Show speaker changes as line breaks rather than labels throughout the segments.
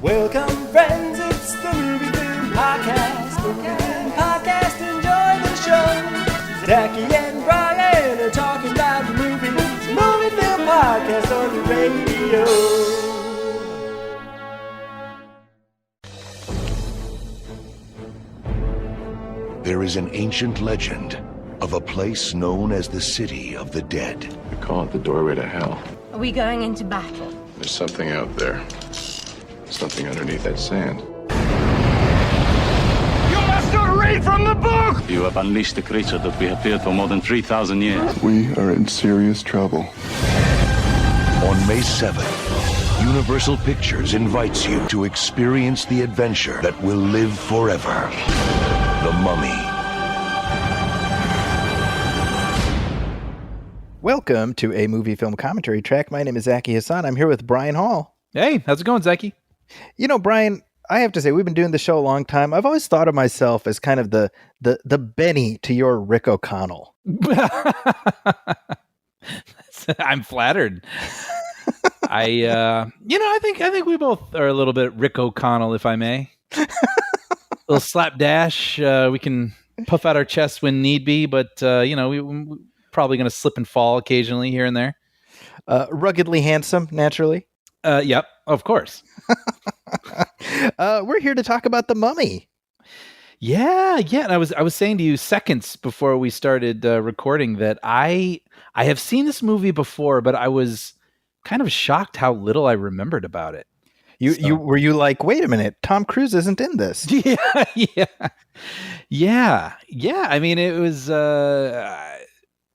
Welcome, friends, it's the MovieFilm Podcast. MovieFilm Podcast, enjoy the show. Zachy and Brian are talking about the movies. MovieFilm Podcast on the radio.
There is an ancient legend of a place known as the City of the Dead.
They call it the doorway to hell.
Are we going into battle?
There's something out there. Something underneath that sand.
You must not read from the book!
You have unleashed a creature that we have feared for more than 3,000 years.
We are in serious trouble.
On May 7th, Universal Pictures invites you to experience the adventure that will live forever. The Mummy.
Welcome to a movie film commentary track. My name is Zachy Hassan. I'm here with Brian Hall.
Hey, how's it going, Zachy?
You know, Brian, I have to say, we've been doing the show a long time. I've always thought of myself as kind of the Benny to your Rick O'Connell.
I'm flattered. I think we both are a little bit Rick O'Connell, if I may. A little slapdash. We can puff out our chests when need be, but we're probably going to slip and fall occasionally here and there.
Ruggedly handsome, naturally.
Yep, of course.
We're here to talk about The Mummy.
Yeah. And I was saying to you seconds before we started recording that I have seen this movie before, but I was kind of shocked how little I remembered about it.
Were you like, wait a minute, Tom Cruise isn't in this?
Yeah. I mean, it was.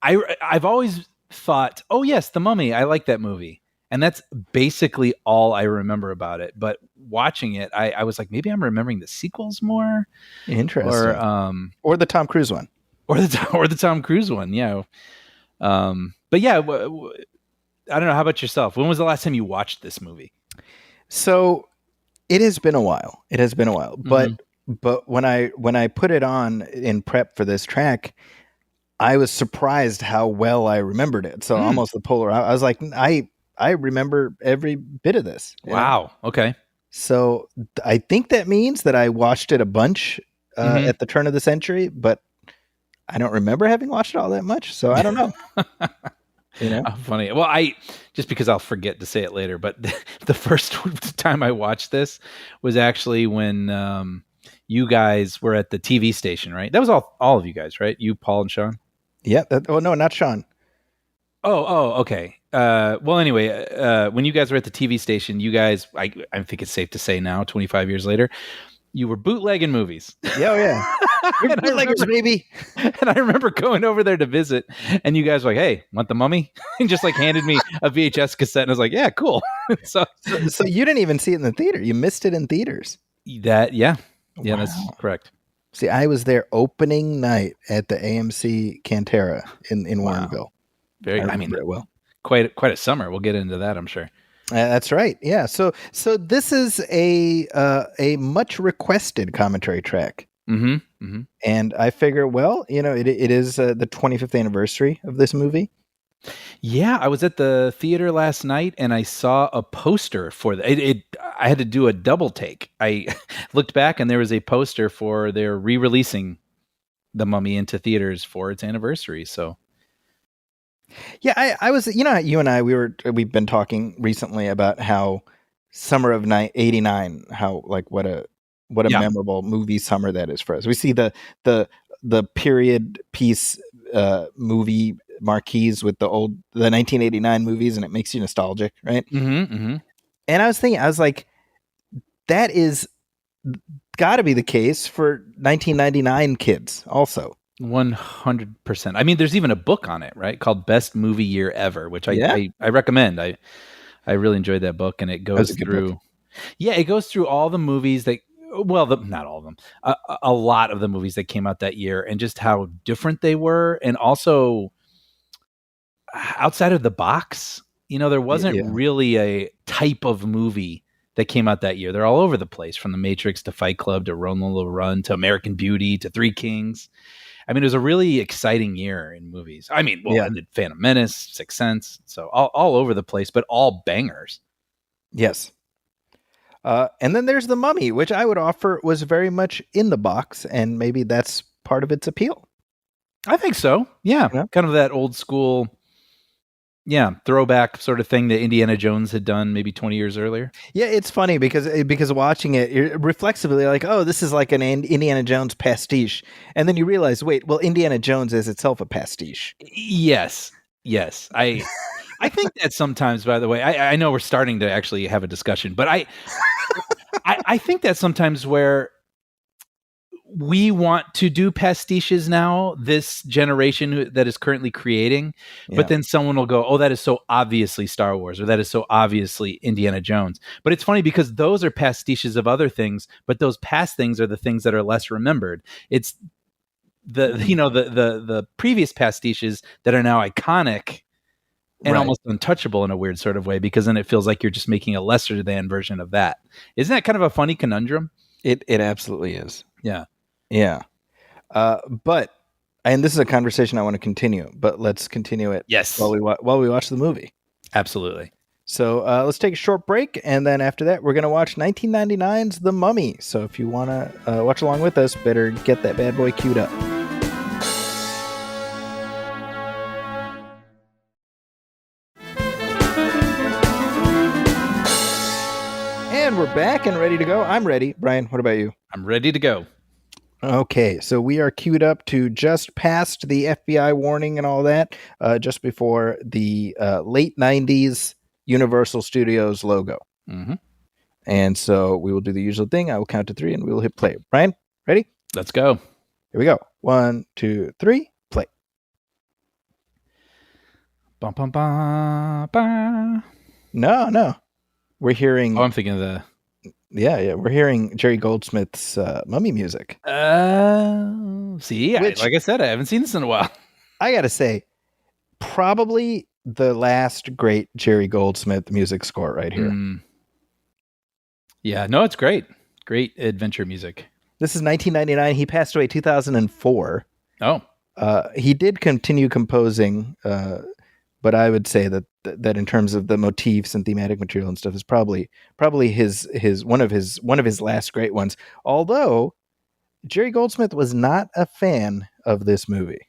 I've always thought, oh yes, The Mummy. I like that movie. And that's basically all I remember about it. But watching it, I was like, maybe I'm remembering the sequels more.
Interesting. Or the Tom Cruise one.
Or the Tom Cruise one, yeah. But yeah, I don't know. How about yourself? When was the last time you watched this movie?
So it has been a while. But when I put it on in prep for this track, I was surprised how well I remembered it. So almost the polar. I was like, I remember every bit of this.
Wow. Okay. So
I think that means that I watched it a bunch at the turn of the century, but I don't remember having watched it all that much. So I don't know.
Oh, funny. Well, just because I'll forget to say it later, but the first time I watched this was actually when you guys were at the TV station, right? That was all of you guys, right? You, Paul, and Sean?
Yeah. No, not Sean.
Oh, okay. Well, anyway, when you guys were at the TV station, you guys, I think it's safe to say now, 25 years later, you were bootlegging movies.
Yeah. We're bootleggers, baby.
And I remember going over there to visit, and you guys were like, hey, want The Mummy? And just like handed me a VHS cassette, and I was like, yeah, cool. So
you didn't even see it in the theater. You missed it in theaters.
Yeah, wow. That's correct.
See, I was there opening night at the AMC Cantera in Warrenville.
I remember it well. Quite a summer. We'll get into that, I'm sure.
That's right. Yeah. So this is a much requested commentary track.
Mm-hmm.
And I figure, well, it is the 25th anniversary of this movie.
Yeah, I was at the theater last night and I saw a poster for it. I had to do a double take. I looked back and there was a poster for they're re-releasing The Mummy into theaters for its anniversary. So.
Yeah, I was, you and I, we've been talking recently about how summer of 89, how like what a memorable movie summer that is for us. We see the period piece movie marquees with the 1989 movies, and it makes you nostalgic, right?
Mm-hmm.
And I was like, that is got to be the case for 1999 kids also.
100%. I mean, there's even a book on it, right? Called Best Movie Year Ever, which I recommend. I really enjoyed that book, and it goes through. Yeah, it goes through all the movies that. Well, not all of them. A lot of the movies that came out that year, and just how different they were, and also outside of the box. There wasn't really a type of movie that came out that year. They're all over the place, from The Matrix to Fight Club to Run Lola Run to American Beauty to Three Kings. I mean, it was a really exciting year in movies. I mean, and then Phantom Menace, Sixth Sense, so all over the place, but all bangers.
Yes. And then there's The Mummy, which I would offer was very much in the box, and maybe that's part of its appeal.
I think so. Yeah. Kind of that old school, throwback sort of thing that Indiana Jones had done maybe 20 years earlier.
Yeah, it's funny because watching it, you're reflexively like, oh, this is like an Indiana Jones pastiche. And then you realize, wait, well, Indiana Jones is itself a pastiche.
Yes. I think that sometimes, by the way, I know we're starting to actually have a discussion, but I think that sometimes where we want to do pastiches now, this generation that is currently creating, but then someone will go, oh, that is so obviously Star Wars, or that is so obviously Indiana Jones. But it's funny because those are pastiches of other things, but those past things are the things that are less remembered. It's the previous pastiches that are now iconic and almost untouchable in a weird sort of way, because then it feels like you're just making a lesser than version of that. Isn't that kind of a funny conundrum?
It absolutely is.
Yeah.
Yeah. And this is a conversation I want to continue, but let's continue it while we watch the movie.
Absolutely.
So let's take a short break, and then after that, we're going to watch 1999's The Mummy. So if you want to watch along with us, better get that bad boy queued up. And we're back and ready to go. I'm ready. Brian, what about you?
I'm ready to go.
Okay, so we are queued up to just past the FBI warning and all that, just before the late 90s Universal Studios logo.
Mm-hmm.
And so we will do the usual thing. I will count to 3 and we will hit play. Brian, ready?
Let's go.
Here we go. 1, 2, 3, play.
Bum, bum, bum, bum.
No. We're hearing...
Oh, I'm thinking of the...
Yeah. We're hearing Jerry Goldsmith's Mummy music.
See, like I said, I haven't seen this in a while.
I got to say, probably the last great Jerry Goldsmith music score right here.
Yeah, no, it's great. Great adventure music.
This is 1999. He passed away 2004.
Oh.
He did continue composing, but I would say that in terms of the motifs and thematic material and stuff is probably his one of his last great ones. Although Jerry Goldsmith was not a fan of this movie.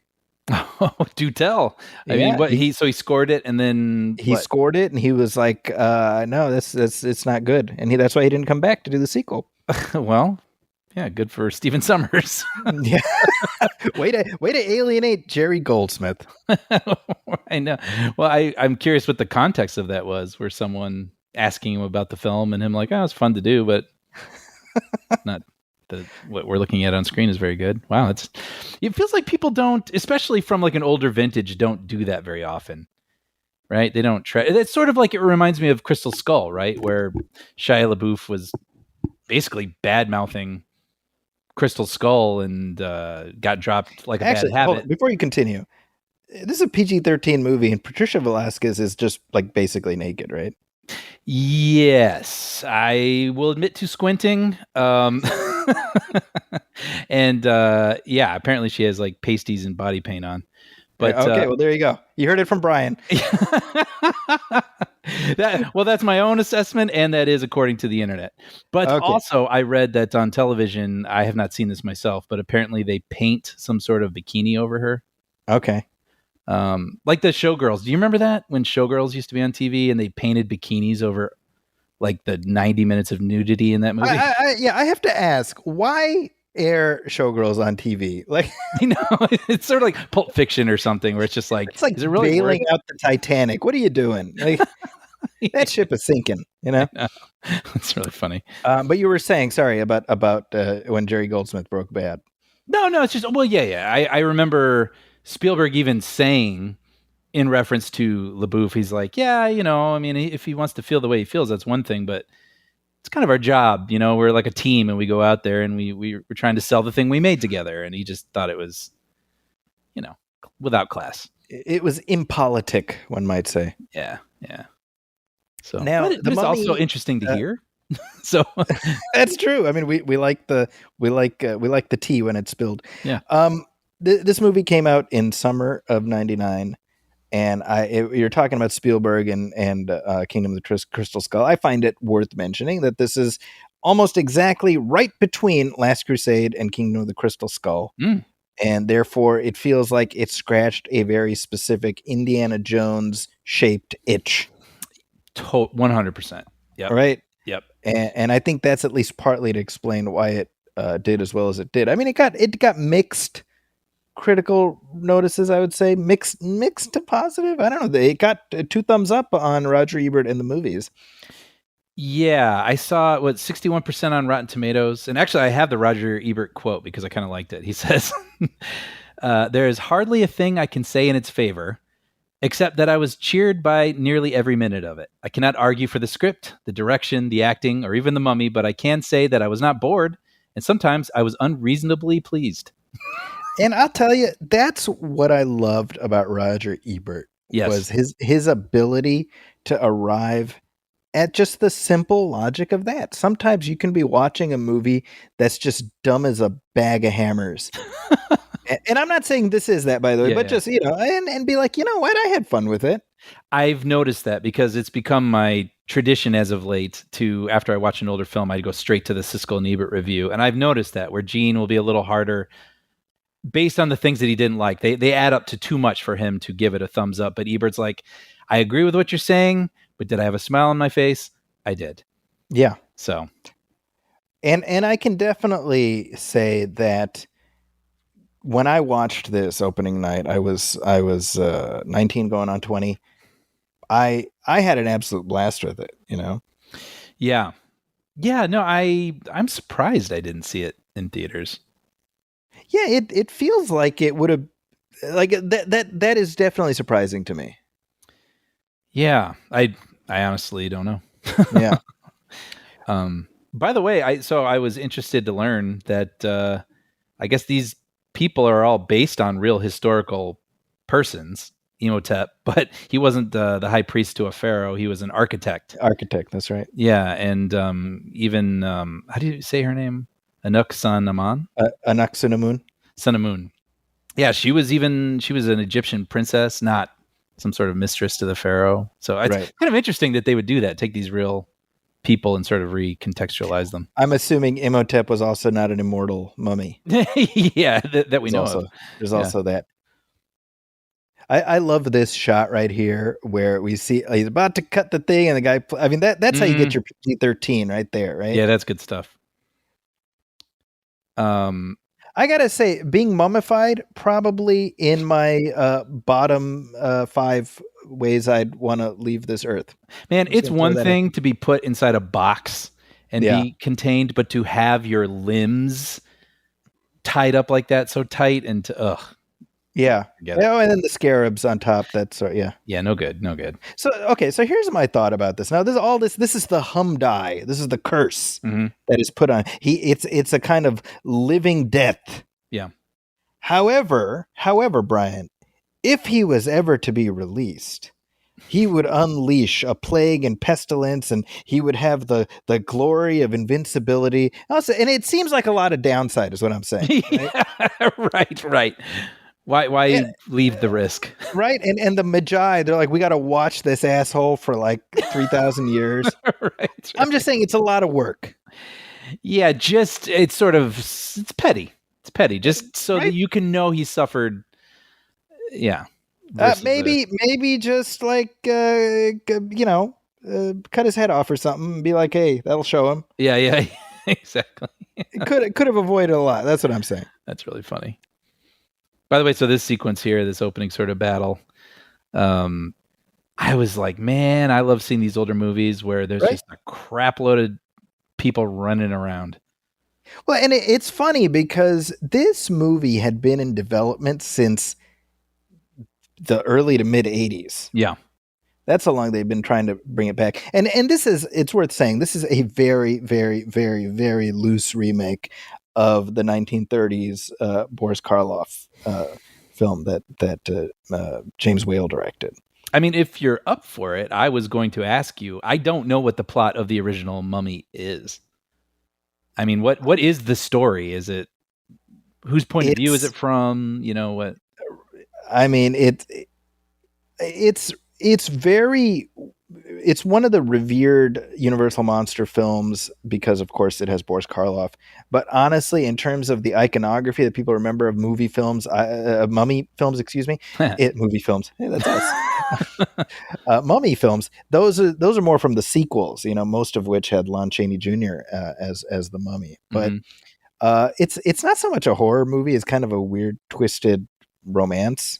Oh, do tell. I mean, he scored it, and then
he scored it, and he was like, "No, it's not good," and that's why he didn't come back to do the sequel.
Well, yeah, good for Stephen Sommers.
Yeah, way to alienate Jerry Goldsmith.
I know. Well, I'm curious what the context of that was. Where someone asking him about the film, and him like, "Oh, it's fun to do, but not." What we're looking at on screen is very good. Wow, it feels like people don't, especially from like an older vintage, don't do that very often, right? They don't try. It's sort of like, it reminds me of Crystal Skull, right, where Shia LaBeouf was basically bad mouthing Crystal Skull and got dropped like a bad habit.
Hold on, before you continue, this is a PG-13 movie, and Patricia Velasquez is just like basically naked, right?
Yes, I will admit to squinting. And apparently she has like pasties and body paint on. But
okay, well there you go. You heard it from Brian.
That's my own assessment, and that is according to the internet. But also, I read that on television. I have not seen this myself, but apparently they paint some sort of bikini over her.
Okay.
Like the Showgirls. Do you remember that when Showgirls used to be on TV and they painted bikinis over like the 90 minutes of nudity in that movie?
I have to ask, why air Showgirls on TV? Like,
you know, it's sort of like Pulp Fiction or something, where it's just like,
it's like, is it really bailing out the Titanic? What are you doing? Like, that ship is sinking, you know?
It's really funny.
But you were saying, sorry, about when Jerry Goldsmith broke bad.
No, it's just, I remember Spielberg even saying, in reference to LaBeouf, he's like, I mean, if he wants to feel the way he feels, that's one thing, but it's kind of our job, you know, we're like a team and we go out there and we're trying to sell the thing we made together. And he just thought it was, you know, without class.
It was impolitic, one might say.
Yeah. So
now,
but it's also interesting to hear. So
that's true. I mean, we like the tea when it's spilled.
Yeah.
This movie came out in summer of 99, And you're talking about Spielberg and Kingdom of the Crystal Skull. I find it worth mentioning that this is almost exactly right between Last Crusade and Kingdom of the Crystal Skull. And therefore it feels like it scratched a very specific Indiana Jones shaped itch.
100%. Yep.
Right.
Yep.
And I think that's at least partly to explain why it did as well as it did. I mean, it got mixed critical notices, I would say. Mixed to positive. I don't know. It got 2 thumbs up on Roger Ebert in the movies.
Yeah, I saw 61% on Rotten Tomatoes. And actually, I have the Roger Ebert quote because I kind of liked it. He says, there is hardly a thing I can say in its favor, except that I was cheered by nearly every minute of it. I cannot argue for the script, the direction, the acting, or even the mummy, but I can say that I was not bored, and sometimes I was unreasonably pleased.
And I'll tell you, that's what I loved about Roger Ebert.
Yes.
Was his ability to arrive at just the simple logic of that. Sometimes you can be watching a movie that's just dumb as a bag of hammers. And I'm not saying this is that, by the way, but just, and be like, you know what? I had fun with it.
I've noticed that because it's become my tradition as of late to, after I watch an older film, I'd go straight to the Siskel and Ebert review. And I've noticed that where Gene will be a little harder based on the things that he didn't like. They add up to too much for him to give it a thumbs up. But Ebert's like, I agree with what you're saying, but did I have a smile on my face? I did.
Yeah.
So.
And I can definitely say that when I watched this opening night, I was 19 going on 20. I had an absolute blast with it,
Yeah. Yeah, no, I'm surprised I didn't see it in theaters.
Yeah, it feels like it would have, like that is definitely surprising to me.
Yeah, I honestly don't know.
Yeah.
By the way, I was interested to learn that I guess these people are all based on real historical persons. Imhotep, but he wasn't the high priest to a pharaoh. He was an architect.
Architect, that's right.
Yeah, and even how do you say her name? Anuk-San-Amun?
Anuk-Sun-Amun.
Sun-Amun. Yeah, she was an Egyptian princess, not some sort of mistress to the pharaoh. So it's kind of interesting that they would do that, take these real people and sort of recontextualize them.
I'm assuming Imhotep was also not an immortal mummy.
Yeah, that we know of.
There's also that. I love this shot right here where we see he's about to cut the thing and the guy, I mean, that's how you get your PG-13 right there, right?
Yeah, that's good stuff.
I gotta say, being mummified, probably in my bottom 5 ways I'd want to leave this earth.
Man, it's one thing to be put inside a box and be contained, but to have your limbs tied up like that, so tight, and to
yeah. Oh, and then the scarabs on top. That's yeah.
Yeah, no good.
So okay, so here's my thought about this. Now, this is the hum-die. This is the curse that is put on. It's a kind of living death.
Yeah.
However, Brian, if he was ever to be released, he would unleash a plague and pestilence, and he would have the glory of invincibility. Also, and it seems like a lot of downside is what I'm saying. Right?
Right. Why leave the risk?
Right. And the Magi, they're like, we got to watch this asshole for like 3,000 years. Right. I'm just saying it's a lot of work.
Yeah. It's petty. It's petty. Just so that you can know he suffered. Yeah.
Maybe just like, cut his head off or something and be like, hey, that'll show him.
Yeah. Exactly.
It could have avoided a lot. That's what I'm saying.
That's really funny. By the way, so this sequence here, this opening sort of battle, I was like, man, I love seeing these older movies where there's just a crap load of people running around.
Well, and it's funny because this movie had been in development since the early to mid 80s.
Yeah.
That's how long they've been trying to bring it back. And it's worth saying, this is a very, very, very, very loose remake of the 1930s Boris Karloff film that James Whale directed.
I mean, if you're up for it, I was going to ask you, I don't know what the plot of the original Mummy is. I mean, what is the story? Is it, whose point of view is it from? You know what?
I mean, it's very it's one of the revered Universal monster films because, of course, it has Boris Karloff. But honestly, in terms of the iconography that people remember of movie films, mummy films, excuse me, movie films. Hey, that's us. Mummy films. Those are more from the sequels. Most of which had Lon Chaney Jr. As the mummy. But it's not so much a horror movie. It's kind of a weird, twisted romance.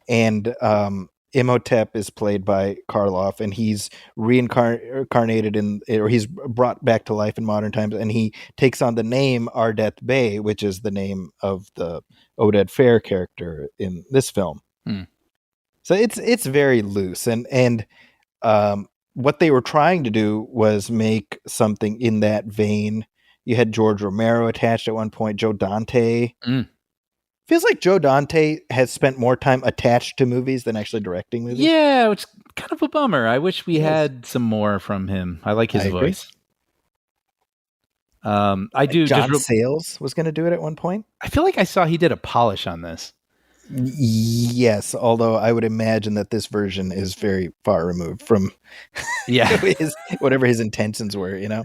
And Imhotep is played by Karloff, and he's reincarnated or he's brought back to life in modern times, and he takes on the name Ardeth Bey, which is the name of the Oded Fair character in this film. So it's very loose, and what they were trying to do was make something in that vein. You had George Romero attached at one point, Joe Dante. Feels like Joe Dante has spent more time attached to movies than actually directing movies.
Yeah, which is kind of a bummer. I wish we had some more from him. I like his voice. I do.
John Sayles was going to do it at one point.
I feel like I saw he did a polish on this.
Yes, although I would imagine that this version is very far removed from whatever his intentions were,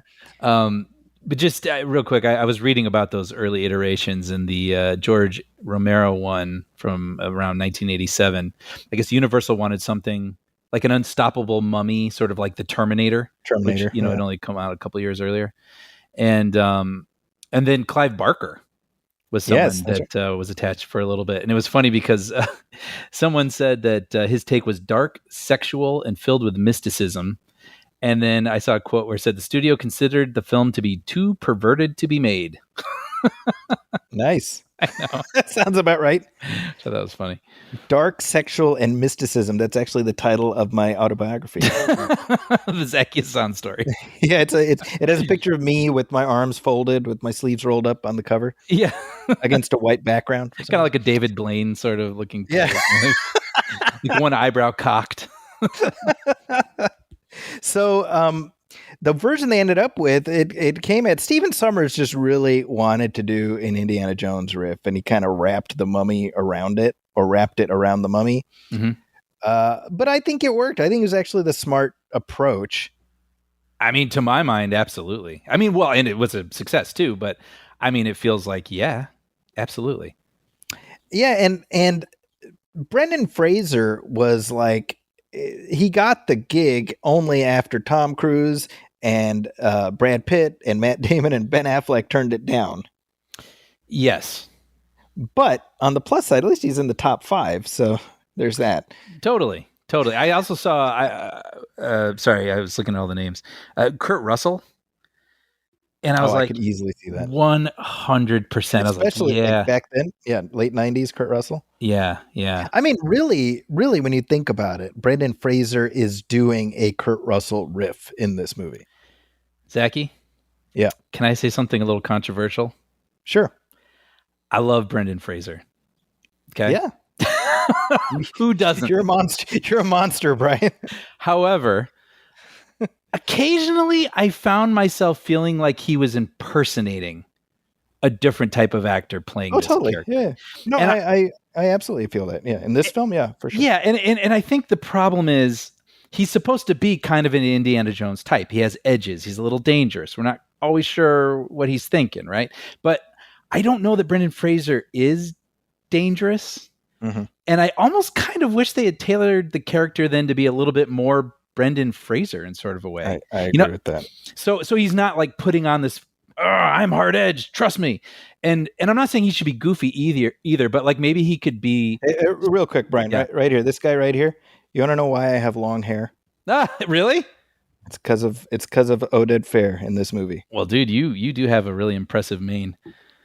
But just real quick, I was reading about those early iterations, and the George Romero one from around 1987. I guess Universal wanted something like an unstoppable mummy, sort of like the Terminator, which had only come out a couple years earlier. And then Clive Barker was someone that was attached for a little bit. And it was funny because someone said that his take was dark, sexual, and filled with mysticism. And then I saw a quote where it said the studio considered the film to be too perverted to be made.
Nice.
I know.
That sounds about right.
So that was funny.
Dark, sexual, and mysticism. That's actually the title of my autobiography.
The Zacchaeus story.
Yeah, it has a picture of me with my arms folded, with my sleeves rolled up on the cover.
Yeah.
Against a white background.
It's kind of like a David Blaine sort of looking.
Yeah.
Like one eyebrow cocked.
So the version they ended up with, it came at Stephen Sommers just really wanted to do an Indiana Jones riff, and he kind of wrapped the mummy around it, or wrapped it around the mummy. But I think it worked. I think it was actually the smart approach.
I mean, to my mind, absolutely. I mean, well, and it was a success too, but I mean, it feels like, yeah, absolutely.
Yeah, and Brendan Fraser was like, he got the gig only after Tom Cruise and Brad Pitt and Matt Damon and Ben Affleck turned it down.
Yes.
But on the plus side, at least he's in the top 5. So there's that.
Totally. I also saw, sorry, I was looking at all the names. Kurt Russell. And I was like,
I could easily see that.
100%.
Especially
like
back then. Yeah. Late 90s, Kurt Russell.
Yeah.
I mean, really, when you think about it, Brendan Fraser is doing a Kurt Russell riff in this movie.
Zachy?
Yeah.
Can I say something a little controversial?
Sure.
I love Brendan Fraser. Okay.
Yeah.
Who doesn't?
You're a monster, Brian.
However, occasionally I found myself feeling like he was impersonating a different type of actor playing this character.
Yeah. No, and I absolutely feel that. Yeah. In this film, yeah, for sure.
Yeah, and I think the problem is he's supposed to be kind of an Indiana Jones type. He has edges. He's a little dangerous. We're not always sure what he's thinking, right? But I don't know that Brendan Fraser is dangerous.
Mm-hmm.
And I almost kind of wish they had tailored the character then to be a little bit more Brendan Fraser in sort of a way.
I agree with that.
So he's not like putting on this, I'm hard edged, trust me. And I'm not saying he should be goofy either, but like maybe he could be.
Hey, real quick, Brian, right here, this guy right here. You want to know why I have long hair?
Really?
It's because of Oded Fair in this movie.
Well, dude, you do have a really impressive mane.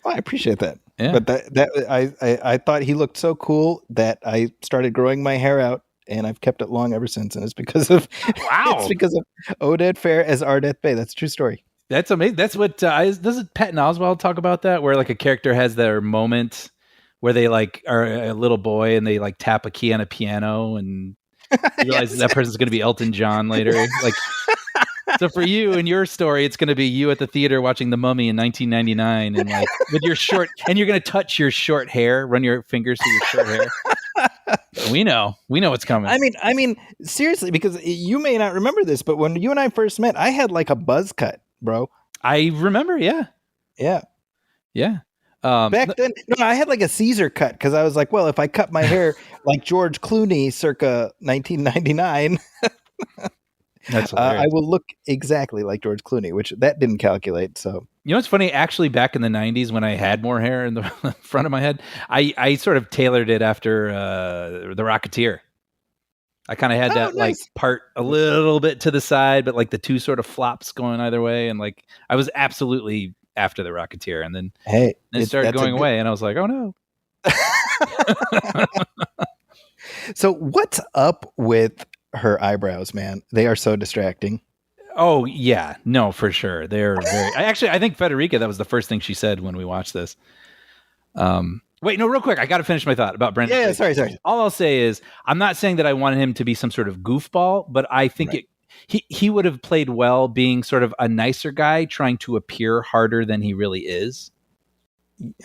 Well, I appreciate that.
Yeah.
But I thought he looked so cool that I started growing my hair out, and I've kept it long ever since. And it's because of it's because of Oded Fair as Ardeth Bey. That's a true story.
That's amazing. That's what doesn't Patton Oswalt talk about that, where like a character has their moment where they like are a little boy and they like tap a key on a piano and realize that person's going to be Elton John later. Like, so for you and your story, it's going to be you at the theater watching The Mummy in 1999, and like with your short, and you're going to touch your short hair, run your fingers through your short hair. We know what's coming.
I mean, seriously, because you may not remember this, but when you and I first met, I had like a buzz cut, bro.
I remember, yeah.
Back then, no, I had like a Caesar cut because I was like, well, if I cut my hair like George Clooney circa 1999, I will look exactly like George Clooney, which that didn't calculate. So
you know what's funny? Actually, back in the 90s when I had more hair in the front of my head, I sort of tailored it after The Rocketeer. I kind of had that like part a little bit to the side, but like the two sort of flops going either way. And like I was absolutely after The Rocketeer. And then it started going away. And I was like, oh no.
So what's up with her eyebrows, man? They are so distracting.
Oh yeah, no, for sure. They're very. I think Federica, that was the first thing she said when we watched this. Wait, no, real quick. I got to finish my thought about Brendan.
Yeah, sorry.
All I'll say is I'm not saying that I wanted him to be some sort of goofball, but I think he would have played well being sort of a nicer guy trying to appear harder than he really is.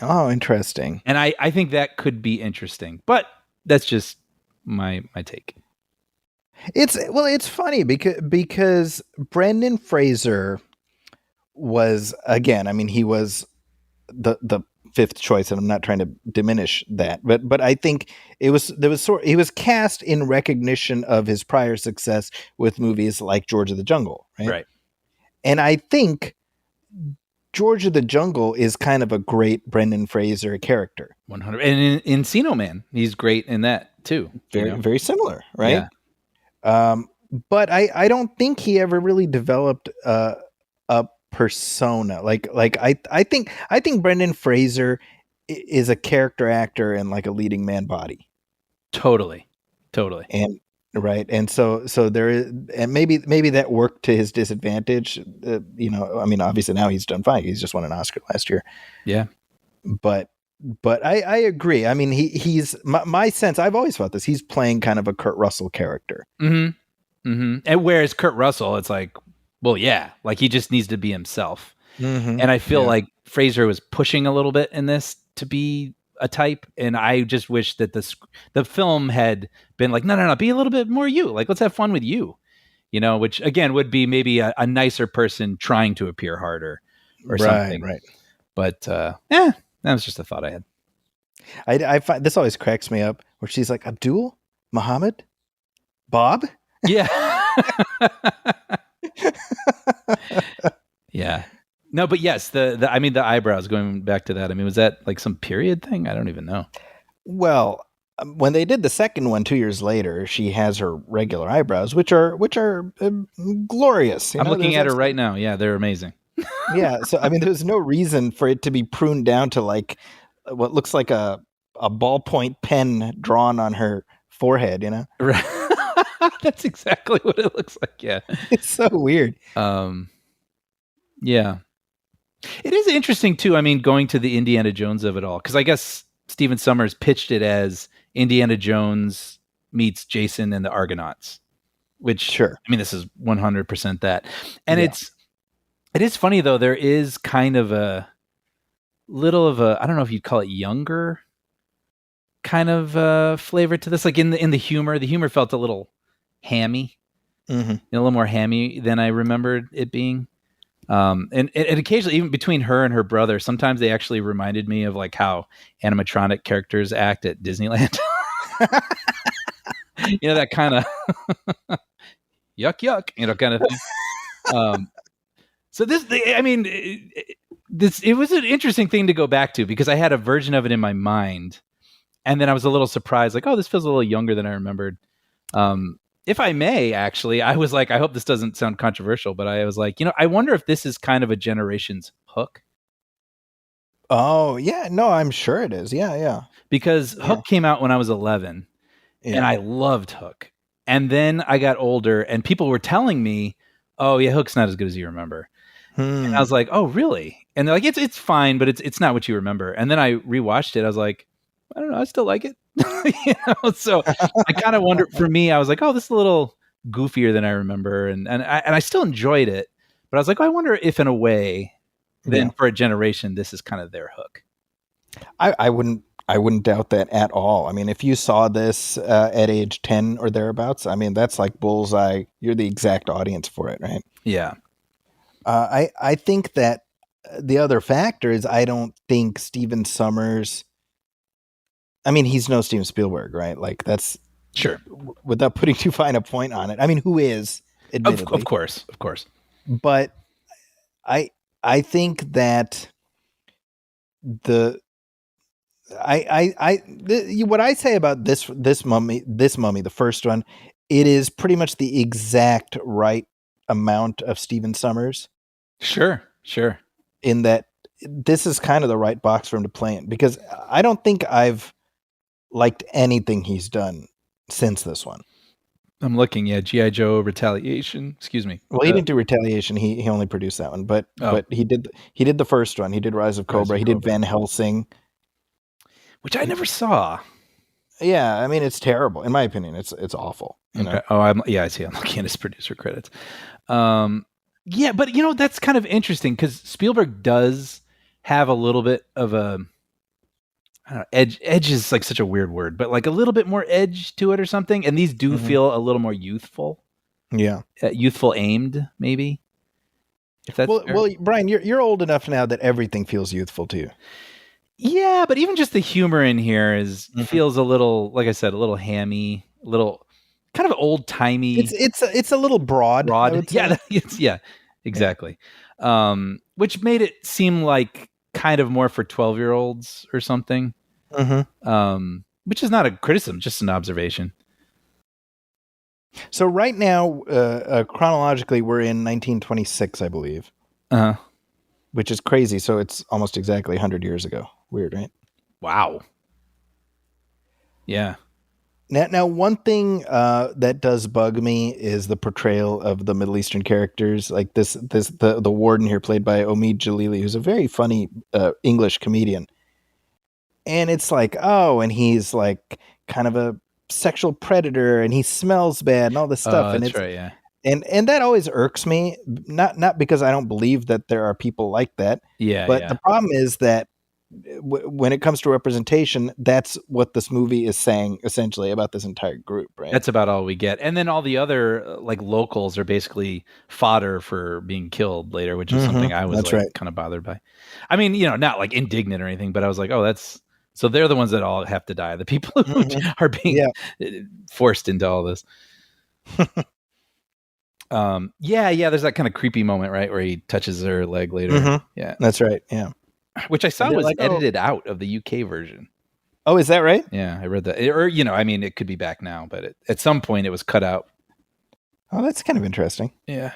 Oh, interesting.
And I think that could be interesting, but that's just my take.
It's funny because Brendan Fraser was, again, I mean, he was the fifth choice, and I'm not trying to diminish that, but I think he was cast in recognition of his prior success with movies like George of the Jungle, right? And I think George of the Jungle is kind of a great Brendan Fraser character.
100, and in Encino Man, he's great in that too.
Very similar, right? Yeah. But I don't think he ever really developed a persona. Like I think Brendan Fraser is a character actor in like a leading man body.
Totally.
And right, and so there is, and maybe that worked to his disadvantage. You know, I mean, obviously now he's done fine. He's just won an Oscar last year.
Yeah,
but I agree. I mean, he's my sense. I've always thought this. He's playing kind of a Kurt Russell character.
Mm-hmm. Mm-hmm. And whereas Kurt Russell, it's like, well, yeah, like he just needs to be himself. Mm-hmm. And I feel like Fraser was pushing a little bit in this to be a type, and I just wish that the film had been like, no, be a little bit more you. Like, let's have fun with you, you know, which again would be maybe a nicer person trying to appear harder or something. Right. But that was just a thought I had.
I find this always cracks me up where she's like, Abdul, Muhammad, Bob.
Yeah. Yeah. No, but yes, the eyebrows, going back to that. I mean, was that like some period thing? I don't even know.
Well, when they did the second one 2 years later, she has her regular eyebrows, which are glorious.
I'm looking at her right now. Yeah, they're amazing.
Yeah. So, I mean, there's no reason for it to be pruned down to like what looks like a ballpoint pen drawn on her forehead, you know?
Right. That's exactly what it looks like. Yeah.
It's so weird.
Yeah. It is interesting too. I mean, going to the Indiana Jones of it all, because I guess Stephen Sommers pitched it as Indiana Jones meets Jason and the Argonauts, which sure. I mean, this is 100% that. And it is funny though. There is kind of a little of a, I don't know if you'd call it younger kind of flavor to this. Like in the humor felt a little hammy, a little more hammy than I remembered it being. And occasionally, even between her and her brother, sometimes they actually reminded me of like how animatronic characters act at Disneyland. You know, that kind of yuck, you know, kind of thing. So it was an interesting thing to go back to because I had a version of it in my mind, and then I was a little surprised, like, oh, this feels a little younger than I remembered. If I may, actually, I was like, I hope this doesn't sound controversial, but I was like, you know, I wonder if this is kind of a generation's Hook.
Oh, yeah. No, I'm sure it is. Yeah.
Because Hook came out when I was 11, and I loved Hook. And then I got older, and people were telling me, oh, yeah, Hook's not as good as you remember. And I was like, oh, really? And they're like, it's fine, but it's not what you remember. And then I rewatched it. I was like, I don't know, I still like it. You know? So I kind of wonder, for me, I was like, oh, this is a little goofier than I remember. And I still enjoyed it, but I was like, oh, I wonder if in a way, then for a generation, this is kind of their Hook.
I wouldn't I wouldn't doubt that at all. I mean, if you saw this at age 10 or thereabouts, I mean, that's like bullseye. You're the exact audience for it, right?
Yeah.
I think that the other factor is I don't think Steven Sommers. I mean, he's no Steven Spielberg, right? Like that's
sure.
Without putting too fine a point on it. I mean, who is admittedly,
of course.
But I think that what I say about this mummy, the first one, it is pretty much the exact right amount of Steven Sommers.
Sure.
In that this is kind of the right box for him to play in, because I don't think I've liked anything he's done since this one.
I'm looking, G.I. Joe, Retaliation. Excuse me.
Well, he didn't do Retaliation. He only produced that one, but he did the first one. He did Rise of Cobra. He did Van Helsing, which
I never saw.
Yeah, I mean, it's terrible. In my opinion, it's awful. You know?
Oh, I see. I'm looking at his producer credits. Yeah, but that's kind of interesting because Spielberg does have a little bit of a, I don't know, edge. Edge is like such a weird word, but like a little bit more edge to it or something. And these do feel a little more youthful.
Yeah,
youthful aimed, maybe. If that's
well, Brian, you're old enough now that everything feels youthful to you.
Yeah, but even just the humor in here feels a little, like I said, a little hammy, a little kind of old timey.
It's a little broad.
Yeah, exactly. Which made it seem like kind of more for 12-year-olds or something. Which is not a criticism, just an observation.
So right now, chronologically, we're in 1926, I believe. Which is crazy. So it's almost exactly 100 years ago. Weird, right?
Wow. Yeah.
Now, one thing that does bug me is the portrayal of the Middle Eastern characters. Like the warden here, played by Omid Jalili, who's a very funny English comedian. And it's like, and he's like kind of a sexual predator, and he smells bad, and all this stuff.
That's right, yeah.
And that always irks me. Not because I don't believe that there are people like that.
Yeah.
But the problem is that when it comes to representation, that's what this movie is saying essentially about this entire group, right?
That's about all we get. And then all the other like locals are basically fodder for being killed later, which is something I was kind of bothered by. I mean, not like indignant or anything, but I was like, so they're the ones that all have to die. The people who are being forced into all this. There's that kind of creepy moment, right, where he touches her leg later. Yeah,
that's right. Yeah.
Which I saw was like, edited out of the UK version.
Oh, is that right?
Yeah, I read that. Or, I mean, it could be back now, but at some point it was cut out.
Oh, that's kind of interesting.
Yeah.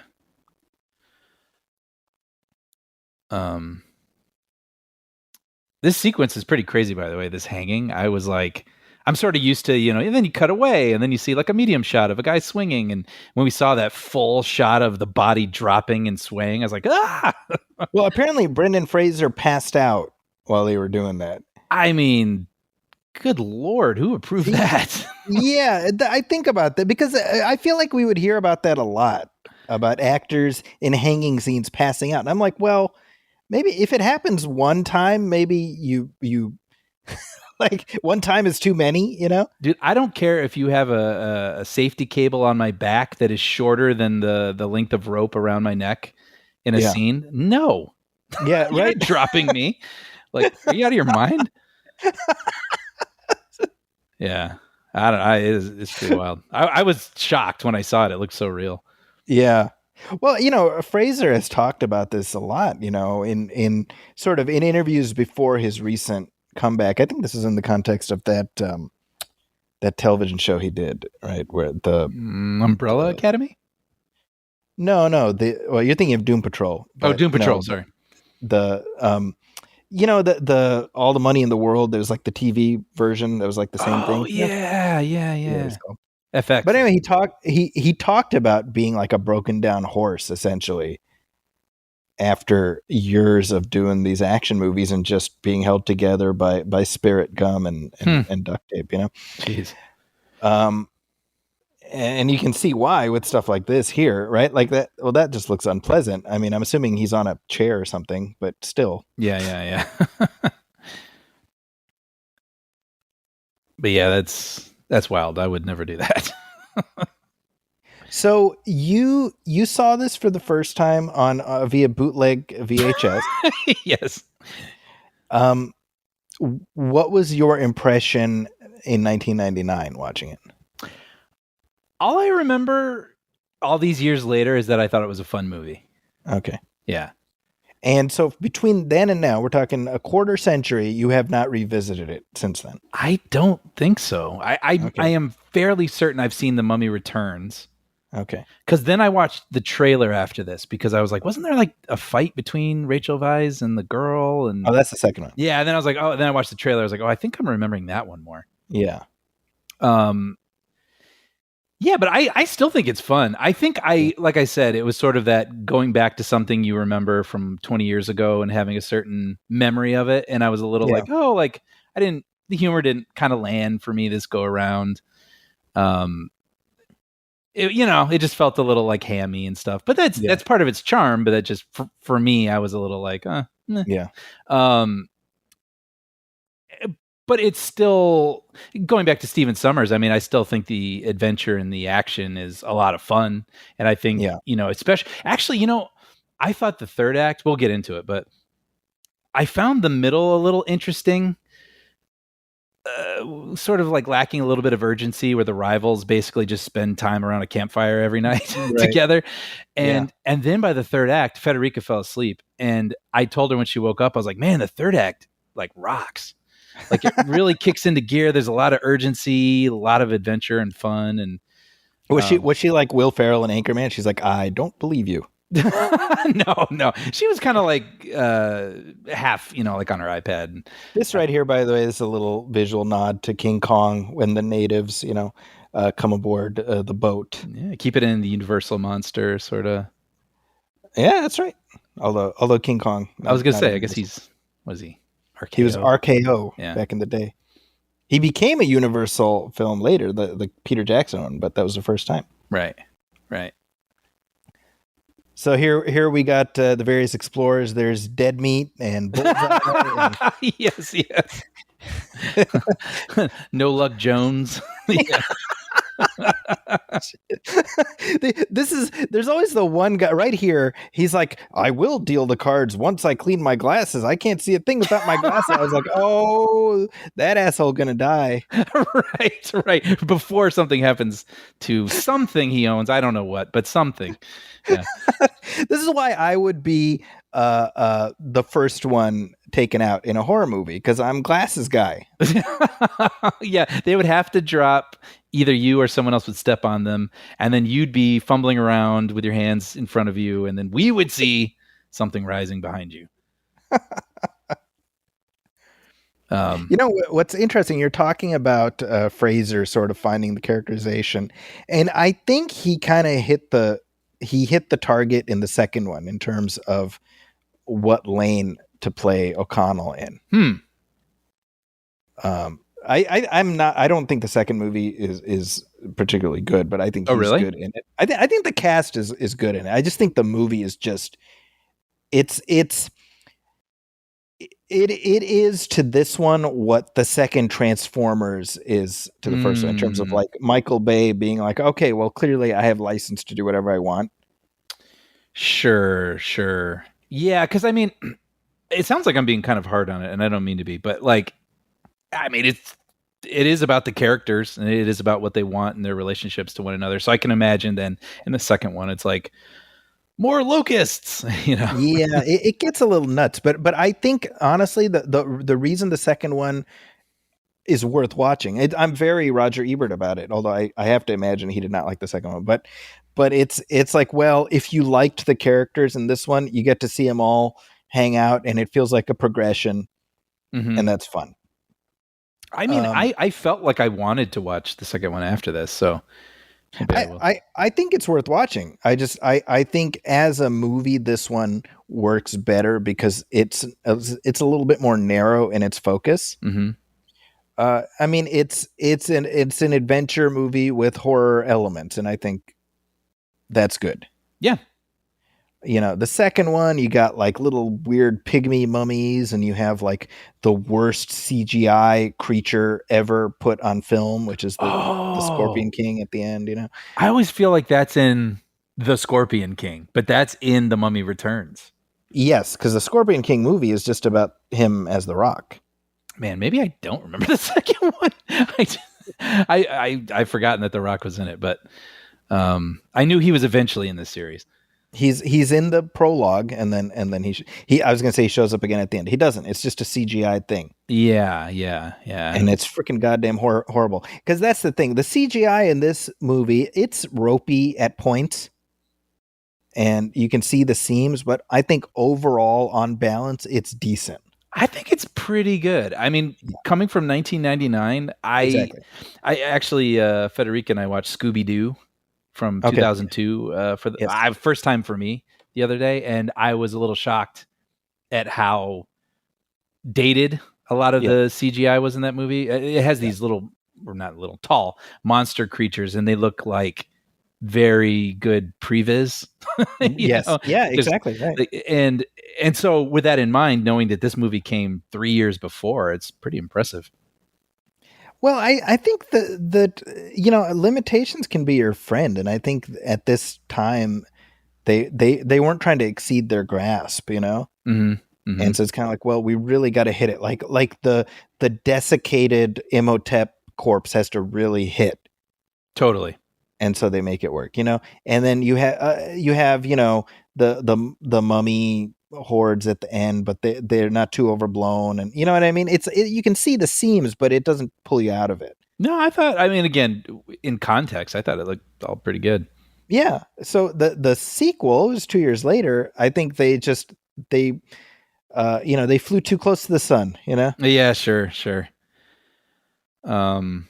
This sequence is pretty crazy, by the way, this hanging. I was like, I'm sort of used to, and then you cut away and then you see like a medium shot of a guy swinging. And when we saw that full shot of the body dropping and swaying, I was like, ah!
Well, apparently Brendan Fraser passed out while they were doing that.
I mean, good Lord, who approved that?
Yeah, I think about that because I feel like we would hear about that a lot, about actors in hanging scenes passing out. And I'm like, well, maybe if it happens one time, maybe you like one time is too many,
Dude, I don't care if you have a safety cable on my back that is shorter than the length of rope around my neck in a scene. No.
Yeah,
You're
right.
dropping me. Like, are you out of your mind? Yeah. I don't know. It's pretty wild. I was shocked when I saw it. It looked so real.
Yeah. Well, Fraser has talked about this a lot, in sort of in interviews before his recent comeback. I think this is in the context of that television show he did, right? Where the
Umbrella Academy?
No, you're thinking of Doom Patrol.
Doom Patrol, sorry.
The All the Money in the World, there's like the TV version that was like the same thing.
Yeah. FX.
But anyway, he talked about being like a broken down horse essentially after years of doing these action movies and just being held together by spirit gum and duct tape,
Jeez.
And you can see why with stuff like this here, right? Like that. Well, that just looks unpleasant. I mean, I'm assuming he's on a chair or something, but still.
Yeah. But yeah, that's wild. I would never do that.
So you saw this for the first time on via bootleg VHS.
Yes.
What was your impression in 1999 watching it?
All I remember all these years later is that I thought it was a fun movie.
Okay.
Yeah.
And so between then and now, we're talking a quarter century, you have not revisited it since then.
I don't think so. I am fairly certain I've seen The Mummy Returns.
Okay.
Because then I watched the trailer after this because I was like, wasn't there like a fight between Rachel Weisz and the girl? And
that's the second one.
Yeah, and then I was like, oh, then I watched the trailer. I was like, oh, I think I'm remembering that one more.
Yeah.
Yeah, but I still think it's fun. I think like I said, it was sort of that going back to something you remember from 20 years ago and having a certain memory of it. And I was a little like, oh, like the humor didn't kind of land for me this go around. It just felt a little like hammy and stuff, but that's part of its charm. But that just for me, I was a little like,
yeah.
But it's still going back to Stephen Sommers. I mean, I still think the adventure and the action is a lot of fun, and I think especially actually, I thought the third act. We'll get into it, but I found the middle a little interesting. Sort of like lacking a little bit of urgency where the rivals basically just spend time around a campfire every night together. And then by the third act, Federica fell asleep. And I told her when she woke up, I was like, man, the third act like rocks. Like it really kicks into gear. There's a lot of urgency, a lot of adventure and fun. And
was she like Will Ferrell in Anchorman? She's like, I don't believe you.
No. She was kind of like half, like on her iPad.
This right here, by the way, is a little visual nod to King Kong when the natives, come aboard the boat.
Yeah, keep it in the Universal monster sort of.
Yeah, that's right. Although King Kong,
I was gonna say, I guess was he? RKO?
He was RKO back in the day. He became a Universal film later, the Peter Jackson one, but that was the first time.
Right.
So here we got the various explorers. There's Dead Meat and Bullseye.
Yes. No Luck Jones.
There's always the one guy right here. He's like, I will deal the cards once I clean my glasses. I can't see a thing without my glasses. I was like, oh, that asshole gonna die.
Right. Before something happens to something he owns. I don't know what, but something. Yeah.
This is why I would be the first one taken out in a horror movie, because I'm glasses guy.
Yeah, they would have to drop, either you or someone else would step on them, and then you'd be fumbling around with your hands in front of you, and then we would see something rising behind you.
What's interesting, you're talking about Fraser sort of finding the characterization, and I think he kind of hit the target in the second one in terms of what lane to play O'Connell in. I don't think the second movie is particularly good, but I think he's good in it. I think the cast is good in it. I just think the movie is just it is to this one what the second Transformers is to the first one, in terms of like Michael Bay being like, okay, well, clearly I have license to do whatever I want.
Sure. Yeah, because I mean, it sounds like I'm being kind of hard on it, and I don't mean to be, but like, I mean, it is about the characters, and it is about what they want and their relationships to one another. So I can imagine then in the second one, it's like more locusts,
Yeah, it gets a little nuts, but I think honestly the reason the second one is worth watching. I'm very Roger Ebert about it, although I have to imagine he did not like the second one. But it's like, well, if you liked the characters in this one, you get to see them all hang out, and it feels like a progression, and that's fun.
I mean, I felt like I wanted to watch the second one after this, so
I think it's worth watching. I think as a movie, this one works better because it's a little bit more narrow in its focus. I mean, it's an adventure movie with horror elements, and I think that's good.
Yeah.
The second one, you got like little weird pygmy mummies, and you have like the worst CGI creature ever put on film, which is the Scorpion King at the end.
I always feel like that's in The Scorpion King, but that's in The Mummy Returns.
Yes, because the Scorpion King movie is just about him as the Rock.
Man, maybe I don't remember the second one. I've forgotten that the Rock was in it, but I knew he was eventually in this series.
He's in the prologue, and then he I was gonna say he shows up again at the end. He doesn't. It's just a CGI thing.
Yeah.
And it's freaking goddamn horrible. Because that's the thing. The CGI in this movie, it's ropey at points, and you can see the seams. But I think overall, on balance, it's decent.
I think it's pretty good. I mean, coming from 1999, I actually Federica and I watched Scooby-Doo from 2002 for the first time for me the other day, and I was a little shocked at how dated a lot of the CGI was in that movie. It has these little, or not little, tall monster creatures, and they look like very good previs.
Yes. Yeah, exactly. Right.
And so with that in mind, knowing that this movie came 3 years before, it's pretty impressive.
Well, I think that limitations can be your friend, and I think at this time they weren't trying to exceed their grasp,
Mm-hmm. Mm-hmm.
And so it's kind of like, well, we really got to hit it, like the desiccated Imhotep corpse has to really hit,
totally,
and so they make it work, and then you have the mummy hordes at the end, but they're not too overblown, and you know what I mean. You can see the seams, but it doesn't pull you out of it.
No, again, in context, I thought it looked all pretty good.
Yeah. So the sequel was 2 years later. I think they flew too close to the sun.
Yeah, sure. And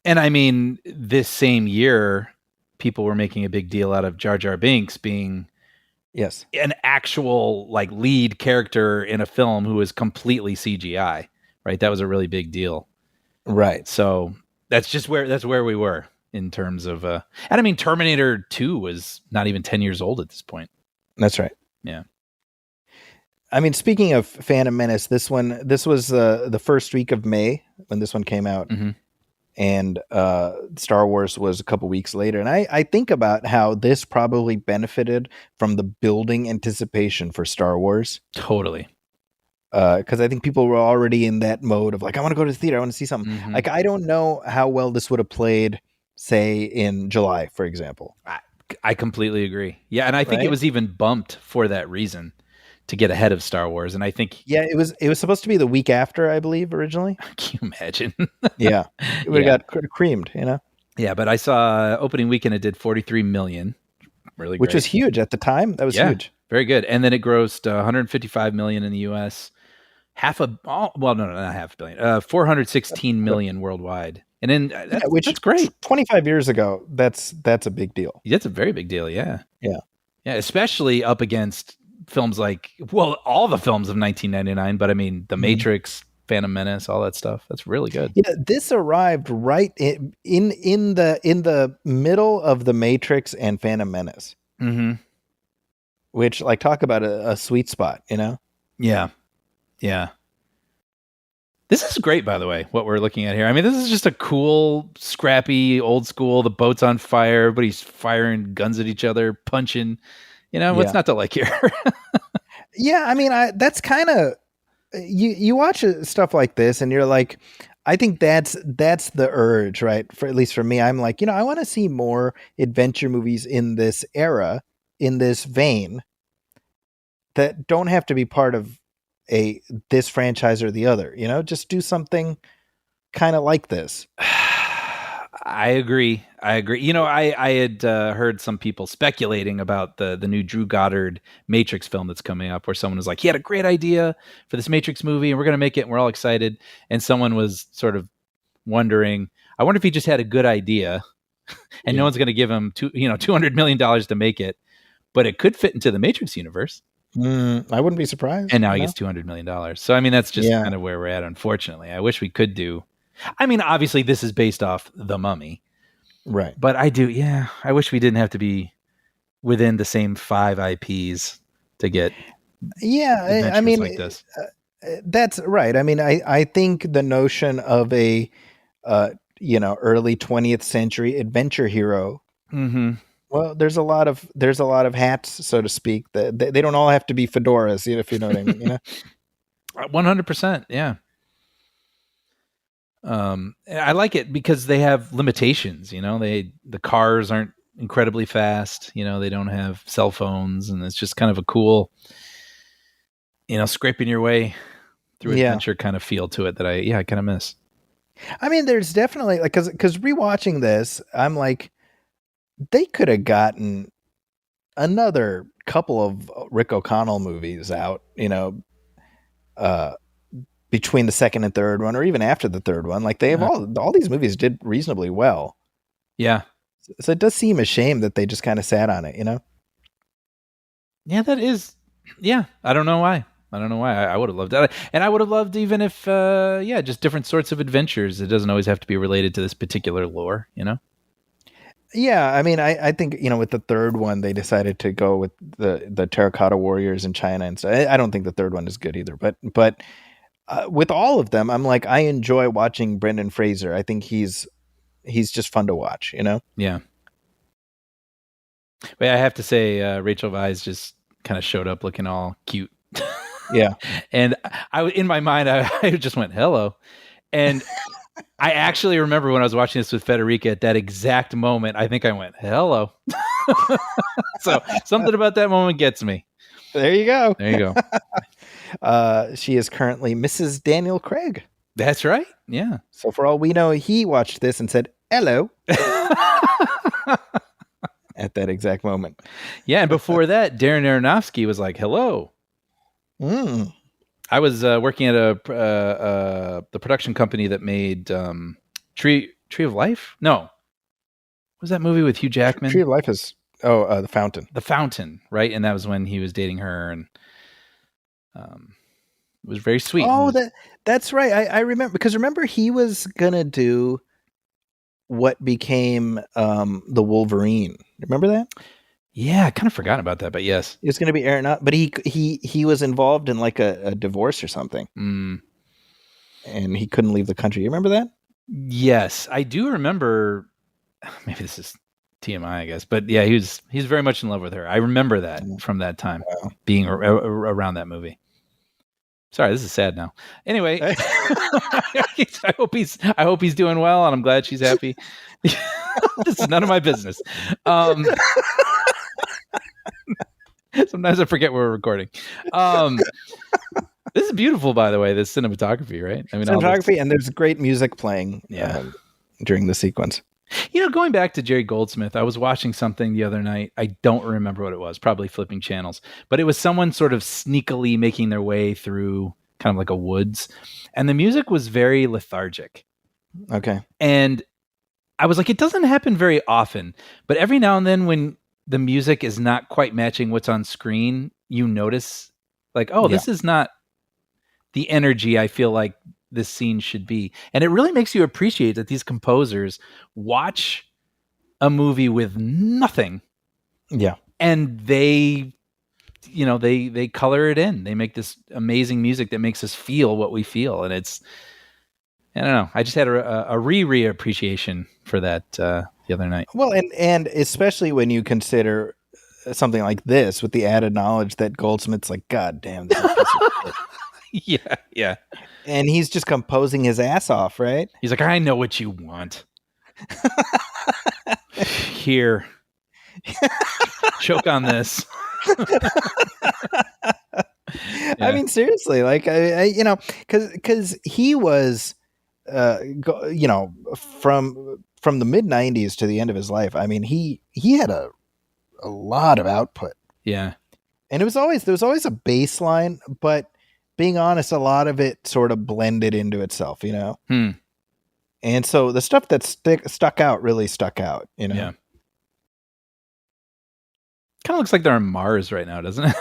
I mean, this same year, people were making a big deal out of Jar Jar Binks being an actual like lead character in a film who was completely CGI, right? That was a really big deal.
Right.
So that's where we were in terms of, and I mean, Terminator 2 was not even 10 years old at this point.
That's right.
Yeah.
I mean, speaking of Phantom Menace, this was the first week of May when this one came out.
Mm-hmm.
And Star Wars was a couple weeks later. And I think about how this probably benefited from the building anticipation for Star Wars.
Totally.
Because I think people were already in that mode of like, I want to go to the theater. I want to see something.
Mm-hmm.
Like, I don't know how well this would have played, say, in July, for example.
I completely agree. Yeah. And I think it was even bumped for that reason, to get ahead of Star Wars. And I think
it was supposed to be the week after, I believe, originally.
Can you imagine?
Yeah. It would have got creamed,
Yeah, but I saw opening weekend it did 43 million. Really great.
Which was huge at the time. That was huge.
Very good. And then it grossed 155 million in the US. Not half a billion. 416 million worldwide. And then that's great.
25 years ago, that's a big deal.
That's a very big deal, yeah.
Yeah.
Yeah, especially up against films like, all the films of 1999, but I mean, The Matrix, Phantom Menace, all that stuff. That's really good.
Yeah, this arrived right in the middle of The Matrix and Phantom Menace.
Mm-hmm.
Which, like, talk about a sweet spot,
Yeah. This is great, by the way, what we're looking at here. I mean, this is just a cool, scrappy, old school, the boat's on fire, everybody's firing guns at each other, punching. What's not to like here?
Yeah, I mean, that's kind of you watch stuff like this, and you're like, I think that's the urge, right? For at least for me, I'm like, I want to see more adventure movies in this era, in this vein, that don't have to be part of this franchise or the other. Just do something kind of like this.
I agree. I had heard some people speculating about the new Drew Goddard Matrix film that's coming up, where someone was like, he had a great idea for this Matrix movie and we're going to make it and we're all excited. And someone was sort of wondering, I wonder if he just had a good idea and no one's going to give him $200 million to make it, but it could fit into the Matrix universe.
I wouldn't be surprised.
And now he gets $200 million. So, I mean, that's just kind of where we're at, unfortunately. I wish we could do. I mean, obviously, this is based off The Mummy.
Right.
But I wish we didn't have to be within the same 5 IPs to get adventures like this.
That's right. I mean, I think the notion of a early 20th century adventure hero.
Mm-hmm.
Well, there's a lot of hats, so to speak. They don't all have to be fedoras, if you know what I mean.
100%. Yeah. I like it because they have limitations. The cars aren't incredibly fast. They don't have cell phones, and it's just kind of a cool, scraping your way through adventure kind of feel to it that I kind of miss.
I mean, there's definitely because rewatching this, I'm like, they could have gotten another couple of Rick O'Connell movies out, between the second and third one, or even after the third one. Like they have all these movies did reasonably well.
Yeah.
So it does seem a shame that they just kind of sat on it,
Yeah, that is. Yeah, I don't know why. I would have loved that, and I would have loved even if, just different sorts of adventures. It doesn't always have to be related to this particular lore,
Yeah, I mean, I think with the third one they decided to go with the terracotta warriors in China, and so I don't think the third one is good either. But with all of them, I'm like, I enjoy watching Brendan Fraser. I think he's just fun to watch,
Yeah. But I have to say, Rachel Weisz just kind of showed up looking all cute.
Yeah.
And in my mind, I just went, hello. And I actually remember when I was watching this with Federica at that exact moment, I think I went, hello. So something about that moment gets me.
There you go.
There you
go. She is currently Mrs. Daniel Craig.
That's right. Yeah.
So for all we know, he watched this and said, hello. At that exact moment.
Yeah. And before that, Darren Aronofsky was like, hello. I was working at the production company that made Tree of Life. No, what was that movie with Hugh Jackman?
Tree of Life is The Fountain.
The Fountain, right? And that was when he was dating her, and it was very sweet.
Oh, that's right. I remember because he was gonna do what became the Wolverine. Remember that?
Yeah, I kind of forgot about that, but yes.
It was going to be Aaron, but he was involved in like a divorce or something. And he couldn't leave the country. You remember that?
Yes, I do remember. Maybe this is TMI, I guess. But yeah, he's very much in love with her. I remember that from that time, being around that movie. Sorry, this is sad now. Anyway, I hope he's doing well, and I'm glad she's happy. This is none of my business. Sometimes I forget we're recording. This is beautiful, by the way. This cinematography, right? I mean,
cinematography, and there's great music playing. During the sequence.
Going back to Jerry Goldsmith, I was watching something the other night. I don't remember what it was. Probably flipping channels, but it was someone sort of sneakily making their way through kind of like a woods, and the music was very lethargic.
Okay,
and I was like, it doesn't happen very often, but every now and then when the music is not quite matching what's on screen, you notice like, this is not the energy I feel like this scene should be. And it really makes you appreciate that these composers watch a movie with nothing.
Yeah.
And they color it in. They make this amazing music that makes us feel what we feel. And it's, I don't know. I just had a re-appreciation for that the other night.
Well, and especially when you consider something like this with the added knowledge that Goldsmith's like, God damn, this is a piece of shit.
Yeah.
And he's just composing his ass off, right?
He's like, I know what you want. Here. Choke on this.
I mean, seriously, like, because he was, from the mid 90s to the end of his life. I mean, he had a lot of output.
Yeah.
And there was always a baseline, but being honest, a lot of it sort of blended into itself, And so the stuff that stuck out really stuck out,
Yeah. Kind of looks like they're on Mars right now, doesn't it?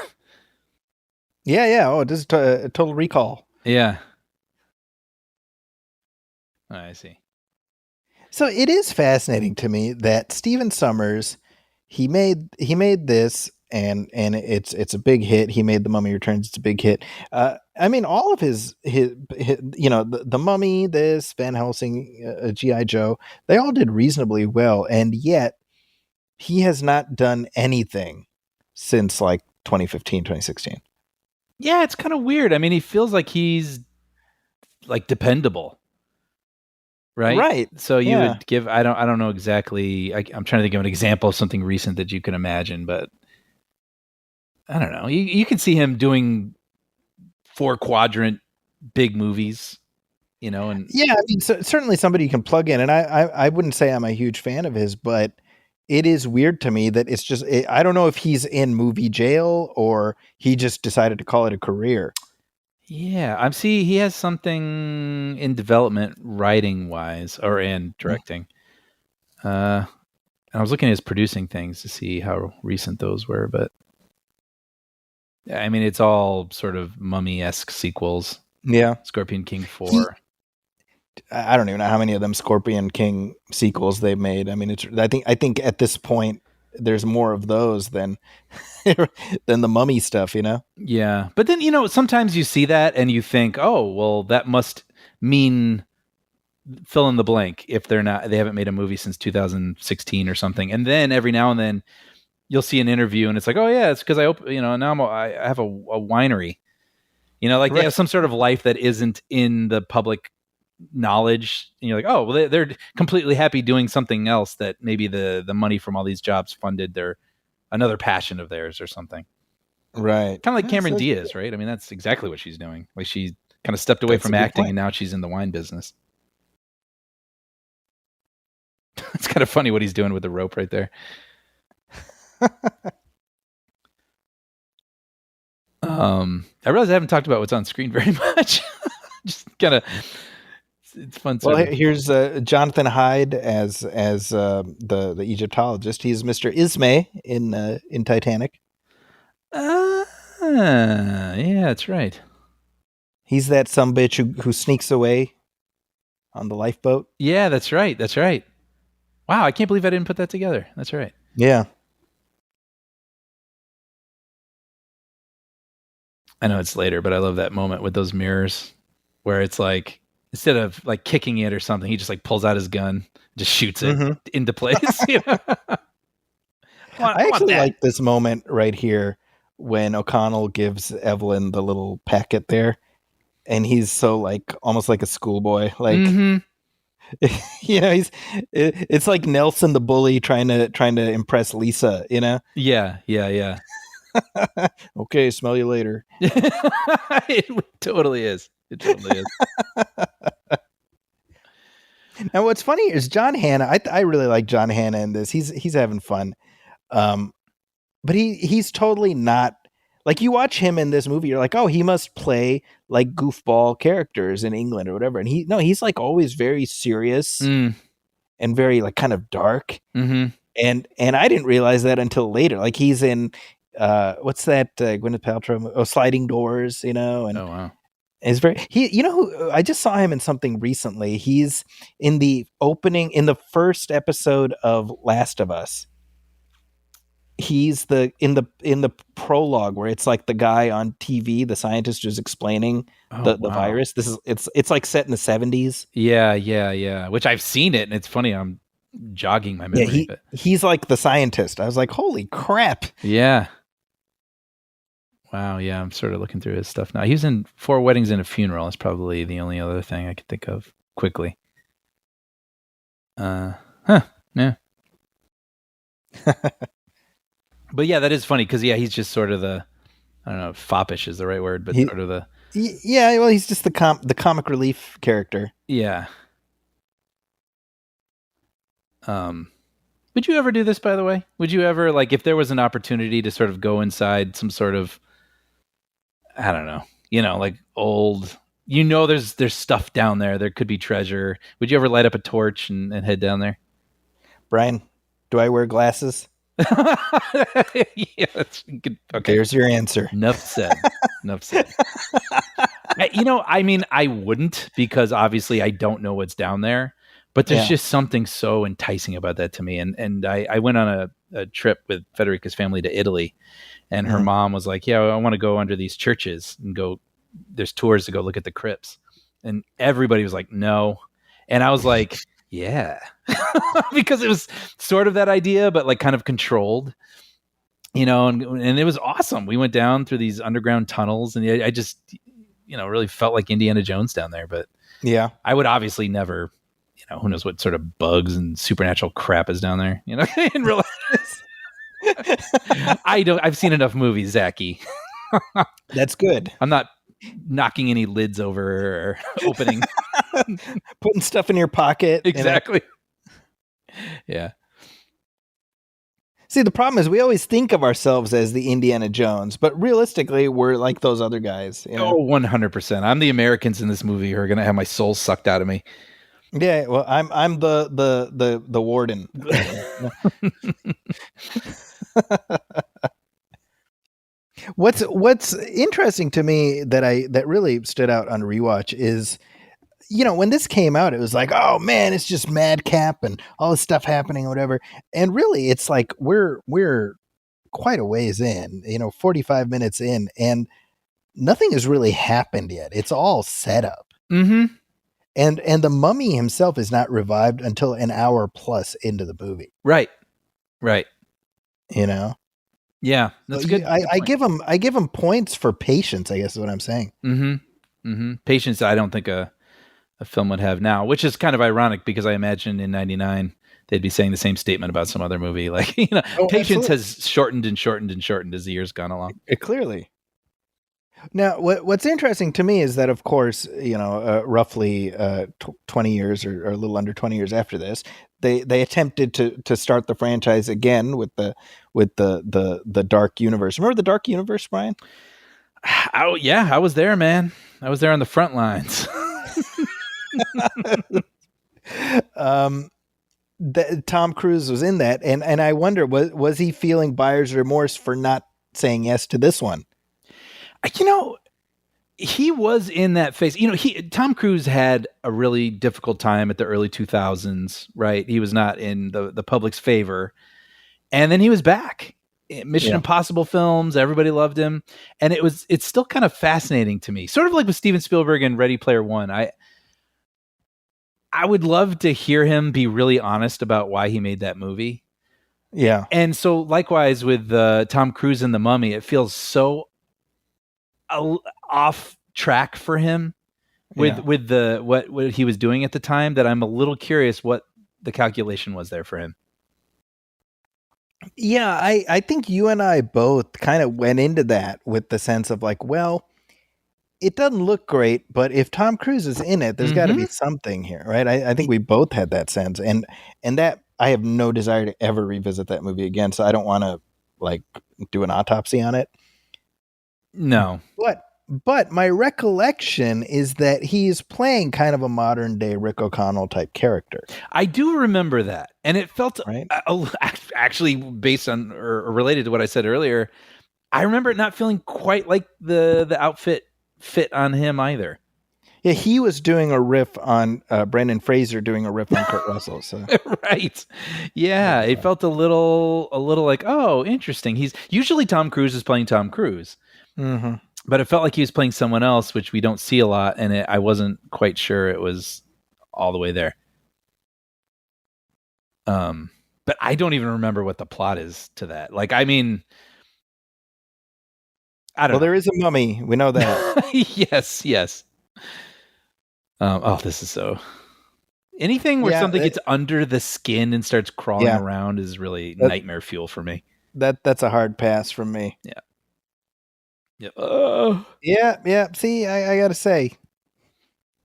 Yeah. Oh, this is Total Recall.
Yeah. I see.
So it is fascinating to me that Stephen Sommers he made this, and it's a big hit. He made The Mummy Returns. It's a big hit. I mean, all of his you know, the Mummy, this, Van Helsing, G.I. Joe, they all did reasonably well, and yet he has not done anything since like 2015, 2016.
Yeah, it's kind of weird. I mean, he feels like he's like dependable. Right. So you would give, I don't know exactly. I'm trying to think of an example of something recent that you can imagine, but I don't know. You can see him doing 4-quadrant big movies, you know, and
yeah, I mean, certainly somebody you can plug in, and I wouldn't say I'm a huge fan of his, but it is weird to me that it's just, I don't know if he's in movie jail or he just decided to call it a career.
Yeah, he has something in development, writing wise, and directing. I was looking at his producing things to see how recent those were, but I mean, it's all sort of Mummy-esque sequels.
Yeah,
Scorpion King 4.
I don't even know how many of them Scorpion King sequels they've made. I mean, I think at this point there's more of those than than the Mummy stuff, you know?
Yeah. But then, you know, sometimes you see that and you think, oh, well, that must mean fill in the blank if they haven't made a movie since 2016 or something. And then every now and then you'll see an interview and it's like, oh yeah, it's because now I have a winery, you know, like they have some sort of life that isn't in the public knowledge. And you're like, oh, well, they're completely happy doing something else that maybe the money from all these jobs funded another passion of theirs or something.
Right.
Kind of like Cameron Diaz, right? I mean, that's exactly what she's doing. Like she kind of stepped away from acting and now she's in the wine business. It's kind of funny what he's doing with the rope right there. I realize I haven't talked about what's on screen very much. Just kind of, it's fun.
Well, here's Jonathan Hyde as the Egyptologist. He's Mr. Ismay in Titanic.
Yeah, that's right.
He's that sumbitch who sneaks away on the lifeboat.
Yeah, that's right. That's right. Wow, I can't believe I didn't put that together. That's right.
Yeah.
I know it's later, but I love that moment with those mirrors where it's like, instead of like kicking it or something, he just like pulls out his gun, just shoots it into place. You know?
I actually like this moment right here when O'Connell gives Evelyn the little packet there, and he's so like almost like a schoolboy, like you know, it's like Nelson the bully trying to impress Lisa, you know?
Yeah.
Okay, smell you later.
It totally is. It totally is.
Now, what's funny is John Hannah. I really like John Hannah in this. He's having fun, but he's totally not like, you watch him in this movie. You're like, oh, he must play like goofball characters in England or whatever. And he's like always very serious and very like kind of dark. And I didn't realize that until later. Like he's in what's that Gwyneth Paltrow? Sliding Doors, you know? And
oh wow.
Is I just saw him in something recently. He's in the first episode of Last of Us. He's in the prologue where it's like the guy on TV, the scientist who's explaining the virus. It's like set in the 70s.
Yeah. Which I've seen it, and it's funny. I'm jogging my memory.
He's like the scientist. I was like, holy crap.
Yeah. Wow, yeah, I'm sort of looking through his stuff now. He was in 4 Weddings and a Funeral. That's probably the only other thing I could think of quickly. Yeah. But yeah, that is funny because he's just sort of I don't know if foppish is the right word, but sort of
yeah. Well, he's just the comic relief character.
Yeah. Would you ever do this, by the way? Would you ever, like, if there was an opportunity to sort of go inside some sort of, I don't know, like old, there's stuff down there. There could be treasure. Would you ever light up a torch and head down there?
Brian, do I wear glasses?
Yeah, that's good. Okay.
There's your answer.
Enough said. I mean, I wouldn't, because obviously I don't know what's down there. But there's just something so enticing about that to me. And I went on a trip with Federica's family to Italy, and her mom was like, yeah, I want to go under these churches and go, there's tours to go look at the crypts. And everybody was like, no. And I was like, yeah, because it was sort of that idea, but like kind of controlled, and it was awesome. We went down through these underground tunnels, and I just, really felt like Indiana Jones down there. But
yeah,
I would obviously never, who knows what sort of bugs and supernatural crap is down there, in real life. I've seen enough movies, Zachy.
That's good.
I'm not knocking any lids over or opening.
Putting stuff in your pocket.
Exactly. Yeah.
See, the problem is we always think of ourselves as the Indiana Jones, but realistically, we're like those other guys.
Oh, 100%. I'm the Americans in this movie who are going to have my soul sucked out of me.
Yeah, well, I'm the warden. What's interesting to me that really stood out on rewatch is, when this came out, it was like, oh man, it's just madcap and all this stuff happening or whatever. And really, it's like we're quite a ways in, 45 minutes in, and nothing has really happened yet. It's all set up.
Mm-hmm.
And the mummy himself is not revived until an hour plus into the movie.
Right.
Yeah,
that's
so
good.
I give him points for patience, I guess is what I'm saying.
Patience, I don't think a film would have now, which is kind of ironic because I imagine in 99 they'd be saying the same statement about some other movie. Like, patience has shortened and shortened and shortened as the years gone along.
Clearly. Now, what's interesting to me is that, of course, roughly 20 years or a little under 20 years after this, they attempted to start the franchise again with the Dark Universe. Remember the Dark Universe, Brian?
Oh yeah, I was there, man. I was there on the front lines.
Tom Cruise was in that, and I wonder, was he feeling buyer's remorse for not saying yes to this one?
He was in that phase. Tom Cruise had a really difficult time at the early 2000s, right? He was not in the public's favor. And then he was back. Mission Impossible films, everybody loved him. And it's still kind of fascinating to me. Sort of like with Steven Spielberg and Ready Player One. I would love to hear him be really honest about why he made that movie.
Yeah.
And so likewise with Tom Cruise and The Mummy, it feels so off track for him with what he was doing at the time that I'm a little curious what the calculation was there for him.
Yeah, I think you and I both kind of went into that with the sense of like, well, it doesn't look great, but if Tom Cruise is in it, there's got to be something here, right? I think we both had that sense, and that I have no desire to ever revisit that movie again, so I don't want to like do an autopsy on it.
No.
But my recollection is that he's playing kind of a modern day Rick O'Connell type character.
I do remember that. And it felt
right?
Actually based on or related to what I said earlier, I remember it not feeling quite like the outfit fit on him either.
Yeah, he was doing a riff on Brendan Fraser doing a riff on Kurt Russell. So.
Right. Yeah, it felt a little like, oh, interesting. He's usually Tom Cruise is playing Tom Cruise.
Mm-hmm.
But it felt like he was playing someone else, which we don't see a lot, and I wasn't quite sure it was all the way there. But I don't even remember what the plot is to that. Like, I mean, I don't know. Well,
there is a mummy. We know that.
Yes. This is so... Anything where something gets under the skin and starts crawling around is really nightmare fuel for me.
That's a hard pass from me.
Yeah. Yep.
Yeah. See, I gotta say,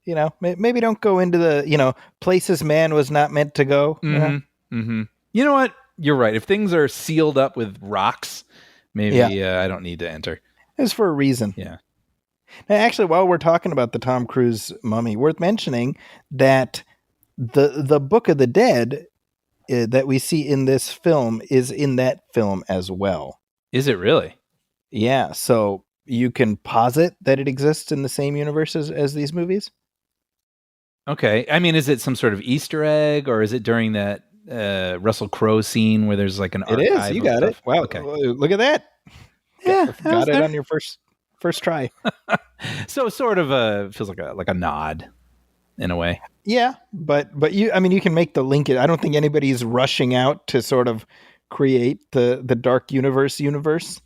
maybe don't go into the, places man was not meant to go.
Mm-hmm. You know what? You're right. If things are sealed up with rocks, maybe I don't need to enter.
It's for a reason.
Yeah.
Now, actually, while we're talking about the Tom Cruise mummy, worth mentioning that the Book of the Dead that we see in this film is in that film as well.
Is it really?
Yeah, so you can posit that it exists in the same universe as these movies?
Okay. I mean, is it some sort of Easter egg, or is it during that Russell Crowe scene where there's like an
It is.
archive
You
of
got it.
stuff?
Wow.
Okay.
Look at that.
Yeah, that was
Got it
there.
on your first try.
So sort of feels like a nod in a way.
Yeah, but you can make the link. I don't think anybody's rushing out to sort of create the dark universe.
It's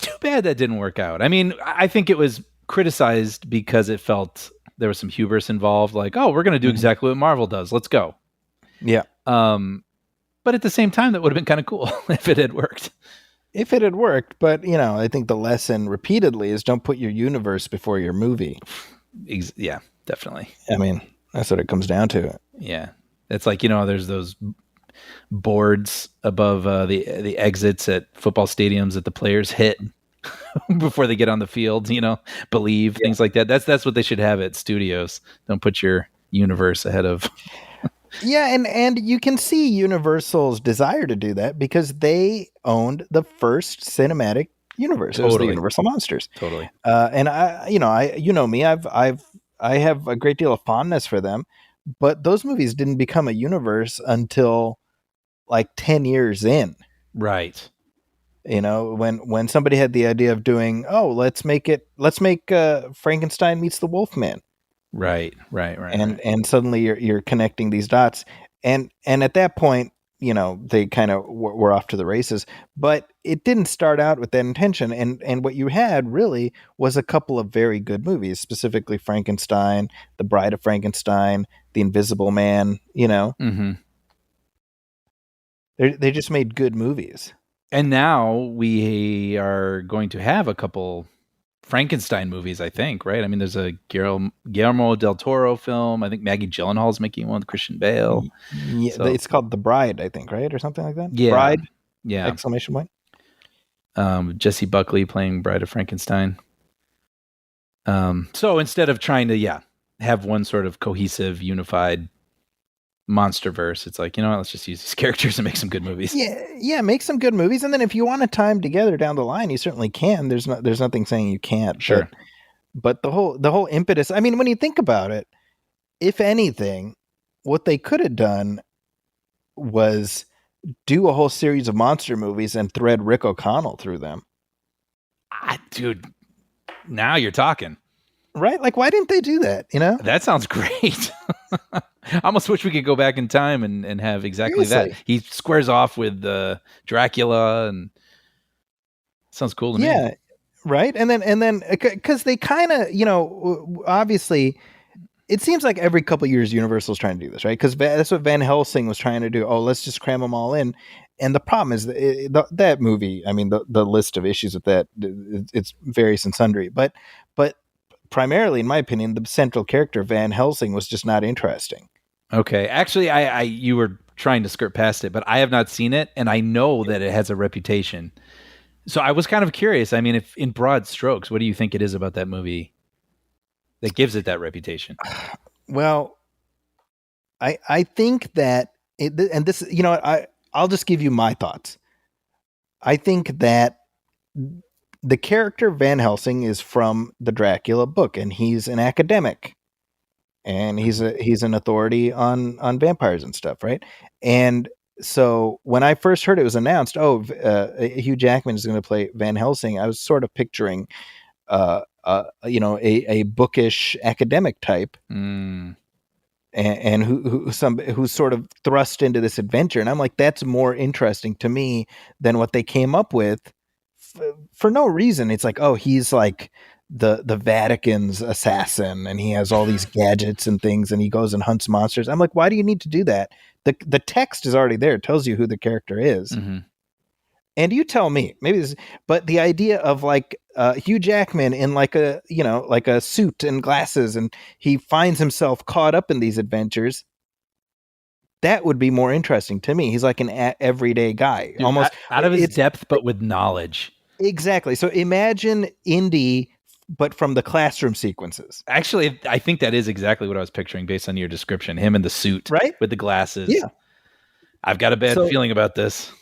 too bad that didn't work out. I mean, I think it was criticized because it felt there was some hubris involved. Like, oh, we're going to do exactly what Marvel does. Let's go.
Yeah.
But at the same time, that would have been kind of cool if it had worked.
If it had worked, but I think the lesson repeatedly is don't put your universe before your movie.
Yeah, definitely.
I mean, that's what it comes down to.
Yeah. It's like, there's those boards above the exits at football stadiums that the players hit before they get on the field, believe, things like that. That's what they should have at studios. Don't put your universe ahead of.
Yeah, and you can see Universal's desire to do that because they owned the first cinematic universe. It was the Universal Monsters.
Totally.
And me, I have a great deal of fondness for them, but those movies didn't become a universe until like 10 years in.
Right.
When somebody had the idea of doing, let's make Frankenstein meets the Wolfman.
Right.
And suddenly you're connecting these dots, and at that point, they kind of were off to the races. But it didn't start out with that intention, and what you had really was a couple of very good movies, specifically Frankenstein, The Bride of Frankenstein, The Invisible Man.
Mm-hmm.
They just made good movies.
And now we are going to have a couple Frankenstein movies, I think, right? I mean, there's a Guillermo del Toro film. I think Maggie Gyllenhaal's making one with Christian Bale.
Yeah, so, it's called The Bride, I think, right? Or something like that?
Yeah.
Bride?
Yeah.
Exclamation point.
Jesse Buckley playing Bride of Frankenstein. So instead of trying to, have one sort of cohesive, unified monsterverse, it's like, let's just use these characters and make some good movies.
Yeah, make some good movies, and then if you want to time together down the line, you certainly can. There's nothing saying you can't.
Sure.
But the whole impetus, I mean, when you think about it, if anything, what they could have done was do a whole series of monster movies and thread Rick O'Connell through them.
Dude, now you're talking.
Right? Like, why didn't they do that?
That sounds great. I almost wish we could go back in time and have exactly
Seriously.
that. He squares off with Dracula, and sounds cool to me.
Yeah, right. And then because they kind of, obviously, it seems like every couple of years Universal's trying to do this, right? Because that's what Van Helsing was trying to do. Oh, let's just cram them all in. And the problem is that movie. I mean, the list of issues with that, it's various and sundry. But primarily, in my opinion, the central character Van Helsing was just not interesting.
Okay, actually, you were trying to skirt past it, but I have not seen it, and I know that it has a reputation. So I was kind of curious. I mean, if in broad strokes, what do you think it is about that movie that gives it that reputation?
Well, I think that and this, I'll just give you my thoughts. I think that the character Van Helsing is from the Dracula book, and he's an academic, and he's an authority on vampires and stuff, right? And so when I first heard it was announced, Hugh Jackman is going to play Van Helsing, I was sort of picturing, a bookish academic type, and who's sort of thrust into this adventure, and I'm like, that's more interesting to me than what they came up with for no reason. It's like, oh, he's like the Vatican's assassin, and he has all these gadgets and things, and he goes and hunts monsters. I'm like, why do you need to do that? The text is already there. It tells you who the character is. Mm-hmm. And you tell me, but the idea of like Hugh Jackman in like a suit and glasses, and he finds himself caught up in these adventures, that would be more interesting to me. He's like an everyday guy,
dude,
almost
out of his depth, but with knowledge.
Exactly. So imagine Indy, but from the classroom sequences.
Actually, I think that is exactly what I was picturing based on your description. Him in the suit,
right,
with the glasses.
Yeah,
I've got a bad feeling about this.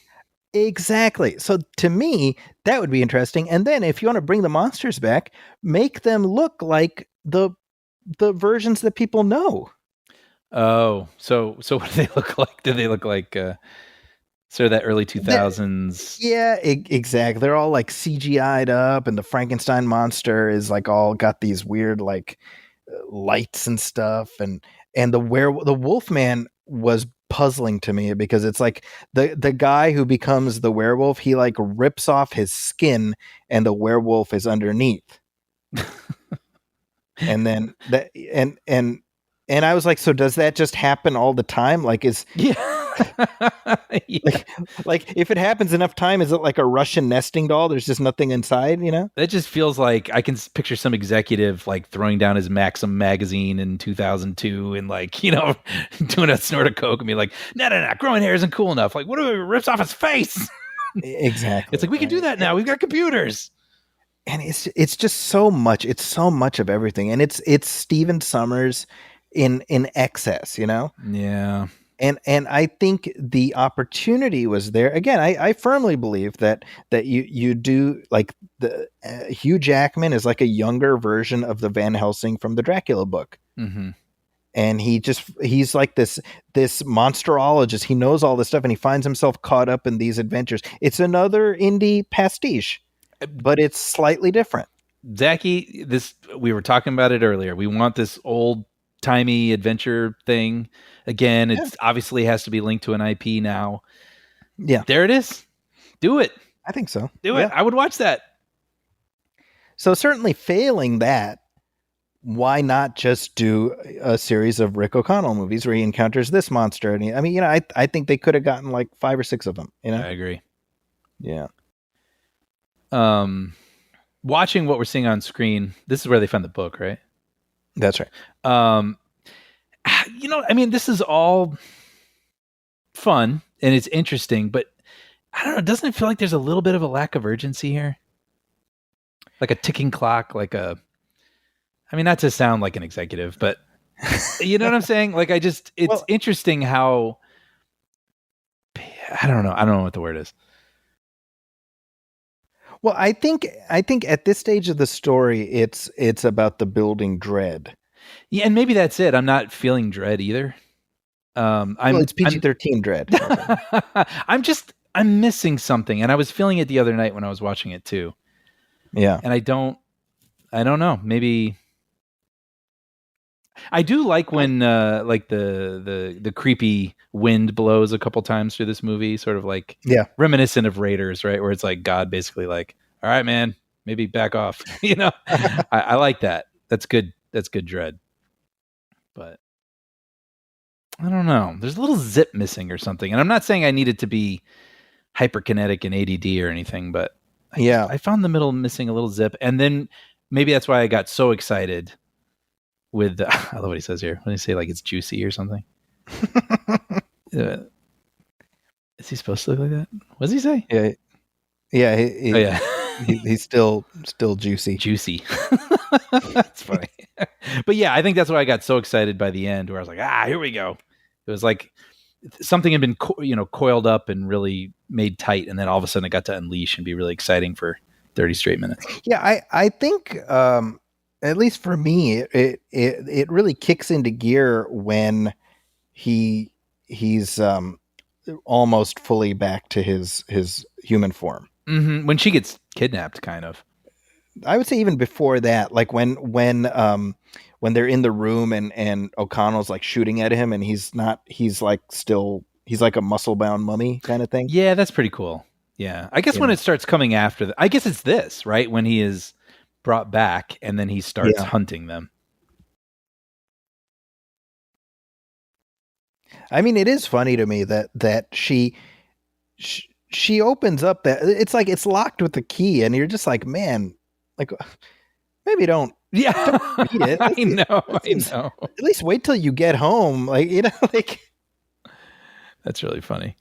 Exactly. So to me, that would be interesting. And then if you want to bring the monsters back, make them look like the the versions that people know.
Oh, so what do they look like? Do they look like sort of that early 2000s?
Yeah, exactly. They're all like CGI'd up, and the Frankenstein monster is like all got these weird like lights and stuff, and the Wolfman was puzzling to me because it's like the guy who becomes the werewolf, he like rips off his skin and the werewolf is underneath. And then that and I was like, so does that just happen all the time? Like
yeah.
like if it happens enough time, is it like a Russian nesting doll? There's just nothing inside, you know?
That just feels like I can picture some executive like throwing down his Maxim magazine in 2002 and like, you know, doing a snort of coke and be like, no, growing hair isn't cool enough. Like, what if it rips off his face?
Exactly.
It's like, we can do that now. We've got computers.
And it's just so much. It's so much of everything. And it's Stephen Sommers in excess, you know?
Yeah.
And I think the opportunity was there. Again, I firmly believe that you do like the Hugh Jackman is like a younger version of the Van Helsing from the Dracula book.
Mm-hmm.
And he's like this monsterologist. He knows all this stuff and he finds himself caught up in these adventures. It's another indie pastiche, but it's slightly different.
Zachy, we were talking about it earlier. We want this old timey adventure thing again. It's obviously has to be linked to an IP now.
Yeah,
there it is. Do it.
I think so.
Do it. I would watch that. So
certainly failing that, why not just do a series of Rick O'Connell movies where he encounters this monster? And I mean, you know, I think they could have gotten like 5 or 6 of them. You know,
I agree.
Yeah.
Watching what we're seeing on screen, this is where they found the book, right?
That's right.
You know, I mean, this is all fun and it's interesting, but I don't know. Doesn't it feel like there's a little bit of a lack of urgency here? Like a ticking clock, I mean, not to sound like an executive, but you know what I'm saying? Like, it's interesting how, I don't know what the word is.
Well, I think at this stage of the story, it's about the building dread.
Yeah, and maybe that's it. I'm not feeling dread either.
It's PG-13 dread.
I'm missing something, and I was feeling it the other night when I was watching it too.
Yeah,
and I don't know. Maybe I do like when like the creepy wind blows a couple times through this movie, sort of like reminiscent of Raiders, right? Where it's like God basically like, all right, man, maybe back off. You know, I like that. That's good. That's good dread. But I don't know. There's a little zip missing or something. And I'm not saying I need it to be hyperkinetic and ADD or anything, but I found the middle missing a little zip. And then maybe that's why I got so excited with I love what he says here. What did he say? Like it's juicy or something? Is he supposed to look like that? What does he say?
Yeah. Yeah. He's still juicy.
Juicy. That's funny. But yeah, I think that's why I got so excited by the end where I was like, here we go. It was like something had been coiled up and really made tight. And then all of a sudden it got to unleash and be really exciting for 30 straight minutes.
Yeah. I think, at least for me, it really kicks into gear when he's almost fully back to his human form.
Mm-hmm. When she gets kidnapped, kind of.
I would say even before that, like when they're in the room and O'Connell's like shooting at him and he's like a muscle bound mummy kind of thing.
Yeah, that's pretty cool. Yeah, I guess when it starts coming after I guess it's this, right? When he is brought back and then he starts hunting them.
I mean, it is funny to me that she opens up that it's like it's locked with the key and you're just like, man, like maybe don't read it.
I know.
At least wait till you get home. Like, you know, like
that's really funny.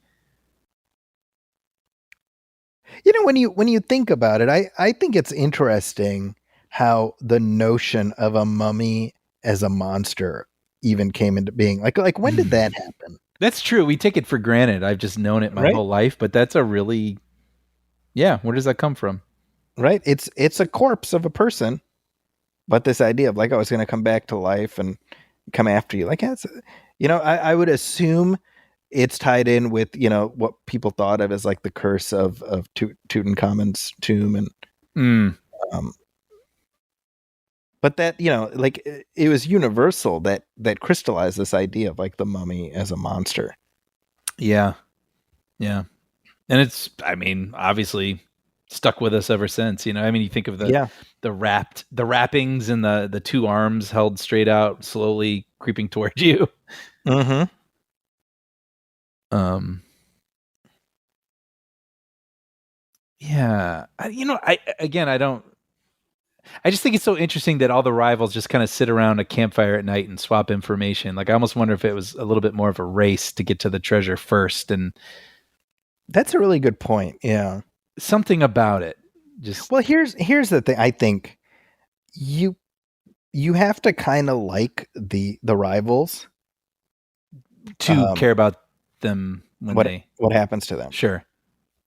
You know, when you think about it, I think it's interesting how the notion of a mummy as a monster even came into being. Like when did that happen?
That's true. We take it for granted. I've just known it my whole life, but that's a really, where does that come from?
Right. It's a corpse of a person But this idea of like, oh, it's going to come back to life and come after you. Like, I would assume it's tied in with, what people thought of as like the curse of Tutankhamun's tomb. And, but that, like it was Universal that crystallized this idea of like the mummy as a monster.
Yeah. Yeah. And it's, I mean, obviously stuck with us ever since, you think of the wrappings and the two arms held straight out, slowly creeping towards you.
Mm-hmm.
Yeah. I just think it's so interesting that all the rivals just kind of sit around a campfire at night and swap information. Like, I almost wonder if it was a little bit more of a race to get to the treasure first. And
that's a really good point. Yeah.
Something about it.
Well, here's the thing. I think you have to kind of like the rivals
to care about them when
what happens to them.
Sure.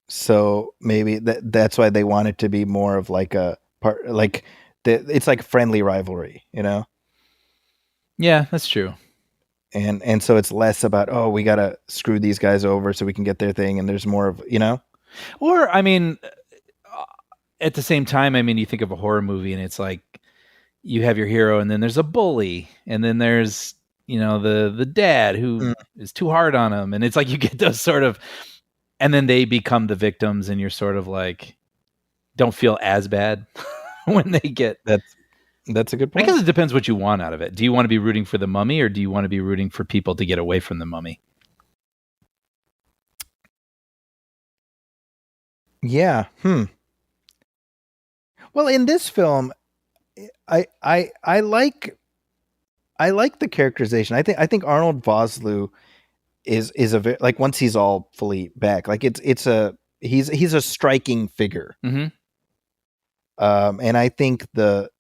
So maybe that's why they want it to be more of like a part, like it's like friendly rivalry,
Yeah, that's true.
And so it's less about, oh, we got to screw these guys over so we can get their thing. And there's more of,
Or, at the same time, you think of a horror movie and it's like you have your hero and then there's a bully and then there's, the dad who is too hard on him. And it's like you get those sort of, and then they become the victims and you're sort of like, don't feel as bad when they get.
That's a good point.
I guess it depends what you want out of it. Do you want to be rooting for the mummy or do you want to be rooting for people to get away from the mummy?
Yeah. Well, in this film, I like the characterization. I think Arnold Vosloo is a very, like, once he's all fully back, like he's a striking figure.
Mm-hmm.
And I think the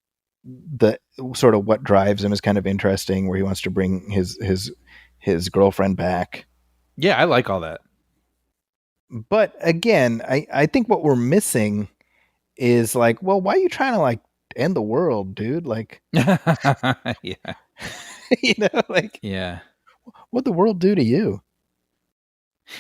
sort of what drives him is kind of interesting, where he wants to bring his girlfriend back.
Yeah, I like all that.
But again, I think what we're missing is like, well, why are you trying to like end the world, dude? Like,
yeah,
like,
yeah,
what'd the world do to you?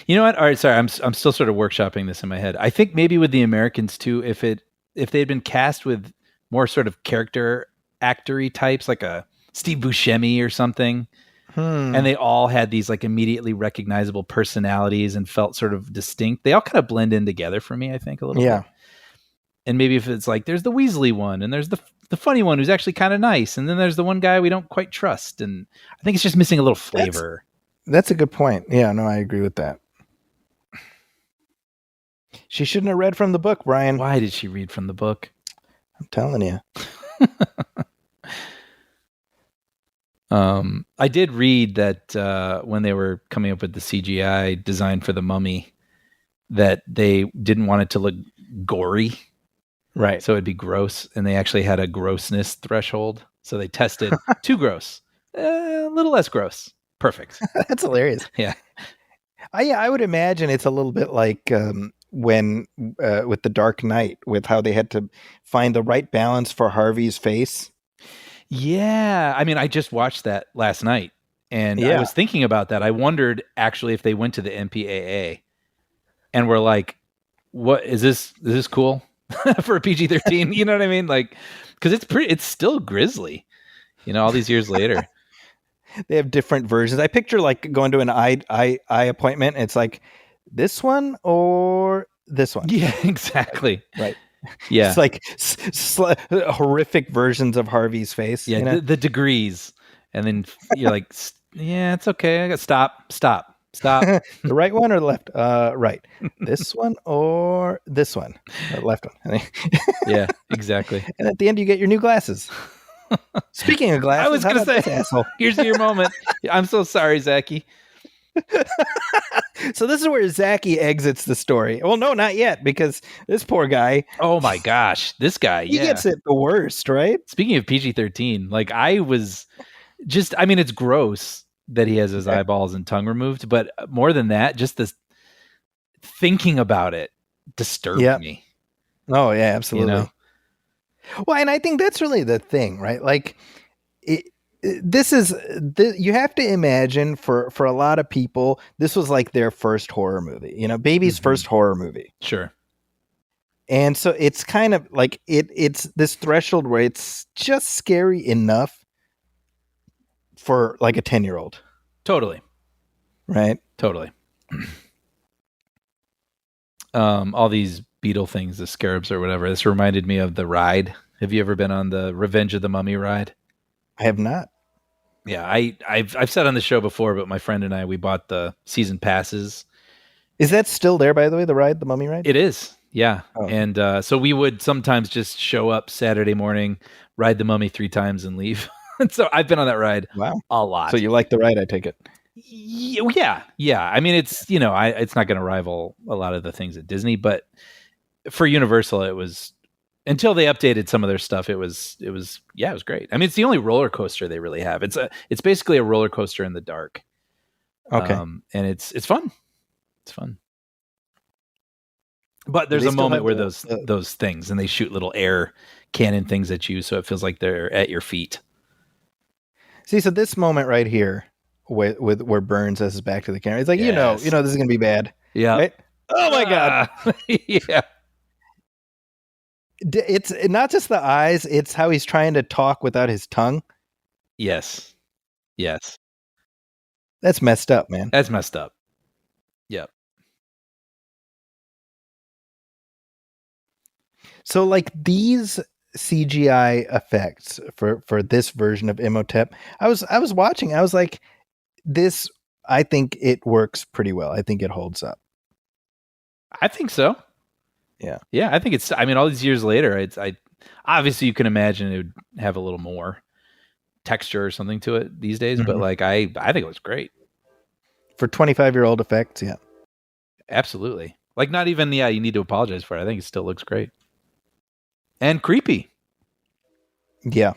You know what? All right, sorry, I'm still sort of workshopping this in my head. I think maybe with the Americans too, if they had been cast with more sort of character actory types, like a Steve Buscemi or something, and they all had these like immediately recognizable personalities and felt sort of distinct, they all kind of blend in together for me, I think, a little bit. And maybe if it's like, there's the Weasley one and there's the funny one who's actually kind of nice, and then there's the one guy we don't quite trust, and I think it's just missing a little flavor.
That's a good point. Yeah, no, I agree with that. She shouldn't have read from the book, Brian.
Why did she read from the book?
I'm telling you.
I did read that when they were coming up with the CGI design for the mummy, that they didn't want it to look gory.
Right.
So it'd be gross. And they actually had a grossness threshold. So they tested too gross, a little less gross. Perfect.
That's hilarious.
Yeah.
I would imagine it's a little bit like when with The Dark Knight, with how they had to find the right balance for Harvey's face.
Yeah. I just watched that last night, and I was thinking about that. I wondered actually if they went to the MPAA and were like, what is this? Is this cool for a PG-13? You know what I mean? Like, because it's still grisly, all these years later.
They have different versions. I picture like going to an eye appointment. And it's like this one or this one.
Yeah, exactly.
Right.
Yeah.
It's like horrific versions of Harvey's face.
Yeah. The degrees. And then you're like, yeah, it's okay. I got stop. The
right one or the left? Right. This one or this one? The left one.
Yeah, exactly.
And at the end, you get your new glasses. Speaking of glasses,
I was going to say, asshole. Here's your moment. I'm so sorry, Zachy.
So this is where Zachy exits the story. Well, no, not yet, because this poor guy.
Oh my gosh, this guy.
He gets it the worst, right?
Speaking of PG-13, like I was just, it's gross that he has his eyeballs and tongue removed, but more than that, just this thinking about it disturbed me.
Oh yeah, absolutely. Well, and I think that's really the thing, right? Like, you have to imagine for a lot of people, this was like their first horror movie. You know, baby's first horror movie.
Sure.
And so it's kind of like it's this threshold where it's just scary enough for like a 10-year-old.
Totally.
Right?
Totally. All these beetle things, the scarabs or whatever. This reminded me of the ride. Have you ever been on the Revenge of the Mummy ride?
I have not.
Yeah, I've said on the show before, but my friend and I, we bought the season passes.
Is that still there, by the way, the Mummy ride?
It is, yeah.
Oh.
And so we would sometimes just show up Saturday morning, ride the Mummy 3 times and leave. And so I've been on that ride a lot.
So you like the ride, I take it?
Yeah. I mean, it's, it's not going to rival a lot of the things at Disney, but for Universal, it was, until they updated some of their stuff, it was great. I mean, it's the only roller coaster they really have. It's basically a roller coaster in the dark.
Okay.
And it's fun. It's fun. But there's a moment where those things, and they shoot little air cannon things at you, so it feels like they're at your feet.
See, so this moment right here, with where Burns says his back to the camera, it's like, you know, this is gonna be bad.
Yeah.
Right? Oh my god.
Yeah.
It's not just the eyes; it's how he's trying to talk without his tongue.
Yes.
That's messed up, man.
That's messed up. Yep.
So, like these CGI effects for this version of Imhotep, I was watching. I was like, this. I think it works pretty well. I think it holds up.
I think so. Yeah. I think it's. I mean, all these years later, I obviously you can imagine it would have a little more texture or something to it these days. But like, I think it was great
for 25-year-old effects. Yeah,
absolutely. Like, not even you need to apologize for it. I think it still looks great and creepy.
Yeah.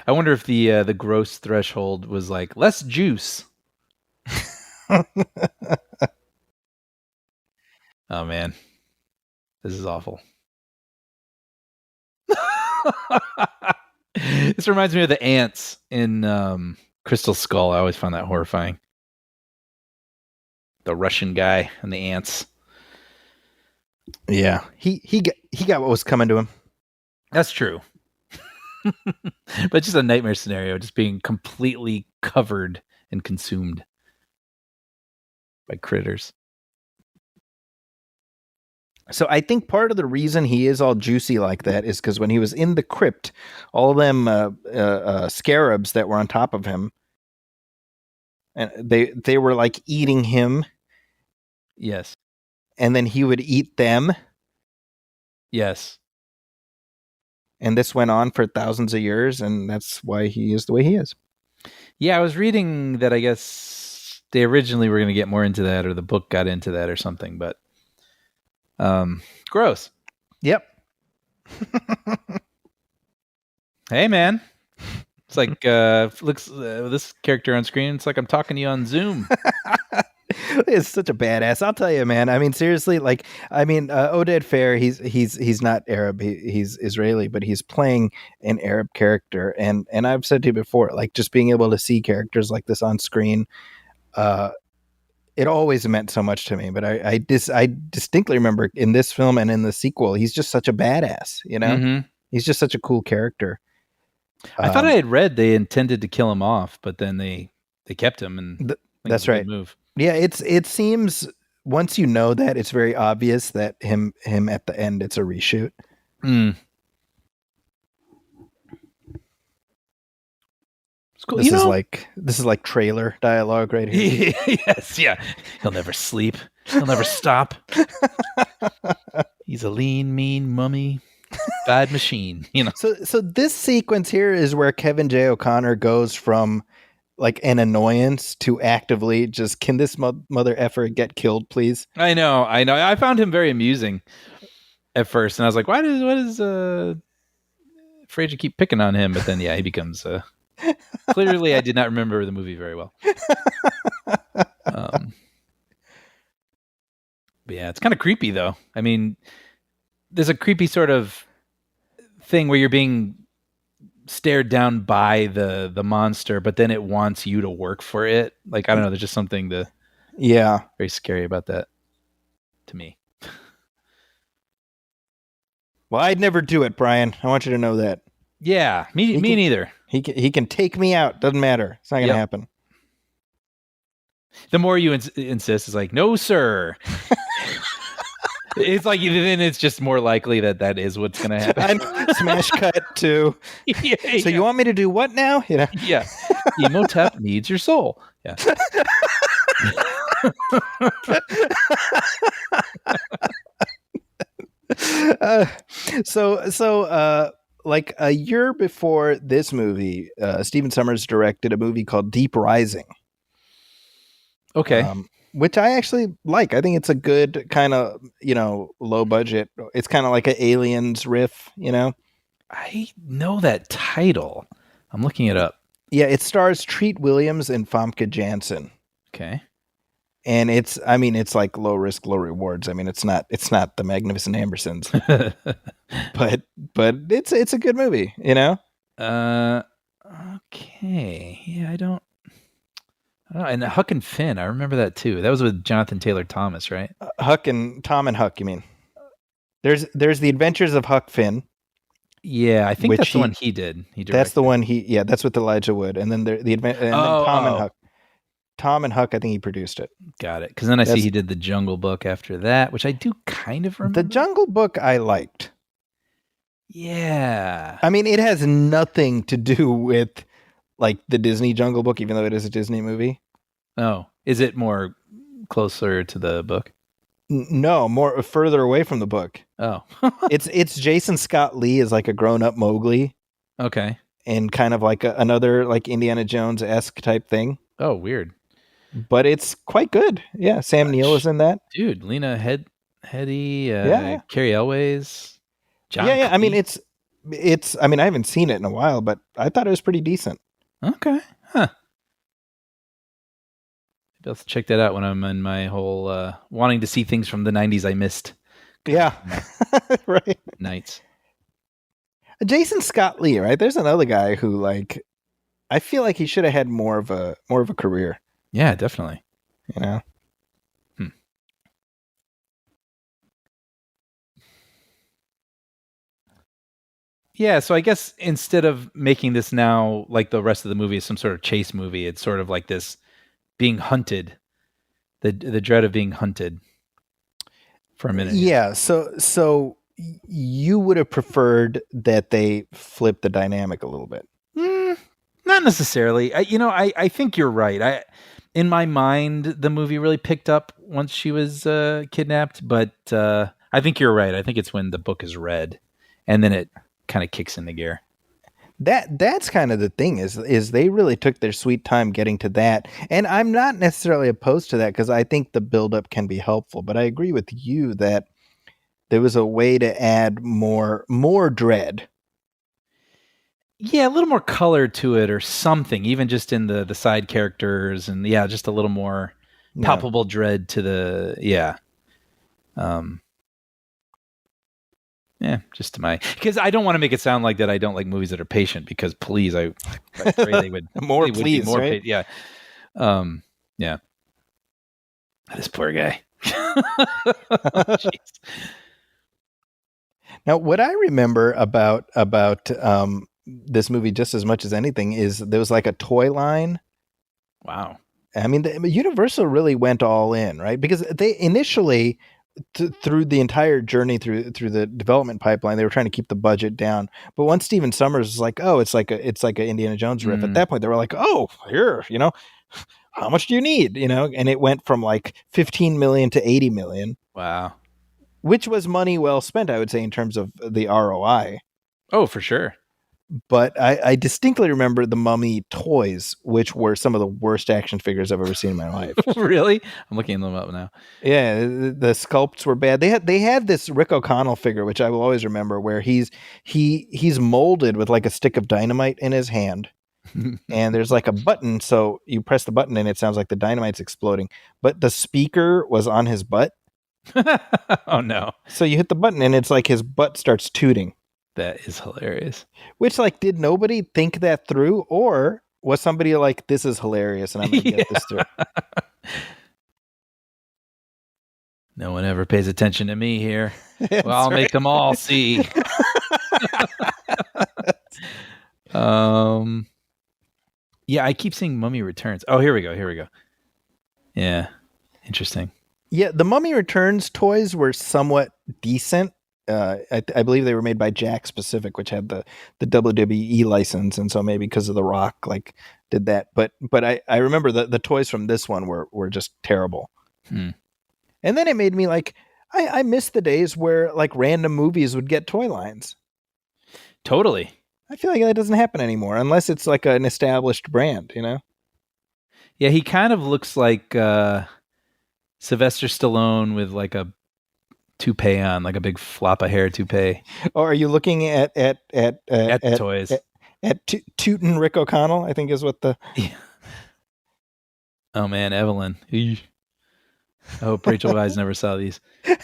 I wonder if the gross threshold was like less juice. Oh man, this is awful. This reminds me of the ants in Crystal Skull. I always found that horrifying. The Russian guy and the ants.
Yeah, he got what was coming to him.
That's true. But just a nightmare scenario, just being completely covered and consumed by critters.
So I think part of the reason he is all juicy like that is because when he was in the crypt, all them scarabs that were on top of him, and they were like eating him.
Yes.
And then he would eat them.
Yes.
And this went on for thousands of years, and that's why he is the way he is.
Yeah, I was reading that I guess they originally were going to get more into that, or the book got into that or something, but gross.
Yep.
Hey, man. It's like, looks this character on screen, it's like I'm talking to you on Zoom.
It's such a badass. I'll tell you, man. I mean, seriously, like, Oded Fair, he's not Arab, he's Israeli, but he's playing an Arab character. And I've said to you before, like, just being able to see characters like this on screen, it always meant so much to me. But I distinctly remember in this film and in the sequel, he's just such a badass, you know? Mm-hmm. He's just such a cool character.
I thought I had read they intended to kill him off, but then they kept him, and
that's right.
Move.
Yeah, it seems once you know that, it's very obvious that him at the end, it's a reshoot.
Mm. It's cool.
This is like trailer dialogue right here.
Yes, yeah. He'll never sleep. He'll never stop. He's a lean, mean mummy. Bad machine, you know.
So this sequence here is where Kevin J. O'Connor goes from like an annoyance to actively just, can this mother effer get killed, please?
I know. I found him very amusing at first, and I was like, what is Fraser keep picking on him? But then, yeah, he becomes clearly I did not remember the movie very well. But yeah, it's kind of creepy though. I mean, there's a creepy sort of thing where you're being stared down by the monster, but then it wants you to work for it. Like, I don't know, there's just something very scary about that to me.
Well, I'd never do it, Brian. I want you to know that.
Yeah, me neither.
He can take me out. Doesn't matter. It's not going to happen.
The more you insist, it's like, no, sir. It's like, then it's just more likely that is what's going to happen.
Smash cut to. So you want me to do what now? You know?
Yeah. Emotep needs your soul. Yeah.
So like a year before this movie, Stephen Sommers directed a movie called Deep Rising.
Okay.
Which I actually like. I think it's a good kind of, low budget. It's kind of like an Aliens riff,
I know that title. I'm looking it up.
Yeah, it stars Treat Williams and Famke Janssen.
Okay.
And it's like low risk, low rewards. I mean, it's not the Magnificent Ambersons, but it's a good movie,
Okay. Yeah, I don't know. And Huck and Finn, I remember that too. That was with Jonathan Taylor Thomas, right?
Tom and Huck, you mean? There's The Adventures of Huck Finn.
Yeah, I think that's the one he did. He directed.
That's the one that's with Elijah Wood. And then then Tom and Huck. Tom and Huck, I think he produced it.
Got it. Because then I see he did The Jungle Book after that, which I do kind of remember.
The Jungle Book I liked.
Yeah.
I mean, it has nothing to do with like the Disney Jungle Book, even though it is a Disney movie.
Oh, is it more closer to the book?
No, more further away from the book.
Oh.
It's Jason Scott Lee is like a grown-up Mowgli.
Okay.
And kind of like another like Indiana Jones-esque type thing.
Oh, weird.
But it's quite good. Yeah, Sam Neill is in that.
Dude, Lena Headey, Carrie Elways, John
Yeah.
Cleese.
I mean, it's. I mean, I haven't seen it in a while, but I thought it was pretty decent.
Okay. Huh. Maybe I'll check that out when I'm in my whole wanting to see things from the 90s I missed.
Yeah. Right.
Nights.
Jason Scott Lee, right? There's another guy who like I feel like he should have had more of a career.
Yeah, definitely. Yeah, so I guess instead of making this now like the rest of the movie is some sort of chase movie, it's sort of like this being hunted, the dread of being hunted for a minute.
Yeah, so you would have preferred that they flip the dynamic a little bit.
Not necessarily. I think you're right. In my mind, the movie really picked up once she was kidnapped, but I think you're right. I think it's when the book is read, and then it kind of kicks into gear.
That's kind of the thing is they really took their sweet time getting to that, and I'm not necessarily opposed to that because I think the buildup can be helpful. But I agree with you that there was a way to add more dread.
Yeah, a little more color to it or something, even just in the side characters, and just a little more palpable dread to the just to because I don't want to make it sound like that I don't like movies that are patient, because please, I pray they would
more please, right?
Yeah. This poor guy. Jeez.
Now, what I remember about this movie just as much as anything is there was like a toy line.
Wow.
I mean, Universal really went all in, right? Because they initially, through the entire journey through the development pipeline, they were trying to keep the budget down. But once Stephen Sommers was like, "Oh, it's like a Indiana Jones riff," at that point they were like, "Oh, here, how much do you need?" And it went from like 15 million to 80 million.
Wow.
Which was money well spent, I would say, in terms of the ROI.
Oh, for sure.
But I distinctly remember the Mummy toys, which were some of the worst action figures I've ever seen in my life.
Really? I'm looking them up now.
Yeah, the sculpts were bad. They had this Rick O'Connell figure, which I will always remember, where he's molded with like a stick of dynamite in his hand. And there's like a button, so you press the button and it sounds like the dynamite's exploding. But the speaker was on his butt.
Oh no.
So you hit the button and it's like his butt starts tooting.
That is hilarious.
Which, like, did nobody think that through, or was somebody like, this is hilarious and I'm going to get this through?
No one ever pays attention to me here. Well, I'll make them all see. Yeah, I keep seeing Mummy Returns. Oh, here we go. Yeah, interesting.
Yeah, the Mummy Returns toys were somewhat decent. I believe they were made by Jack Pacific, which had the WWE license, and so maybe because of The Rock, like, did that. But I remember the toys from this one were just terrible. And then it made me like, I miss the days where like random movies would get toy lines.
Totally.
I feel like that doesn't happen anymore unless it's like an established brand, you know?
Yeah, he kind of looks like Sylvester Stallone with like a toupee on, like a big flop of hair toupee.
Oh, are you looking at
the toys?
At Tootin' Rick O'Connell, I think is what the...
Yeah. Oh man, Evelyn. I hope Rachel Wise never saw these. This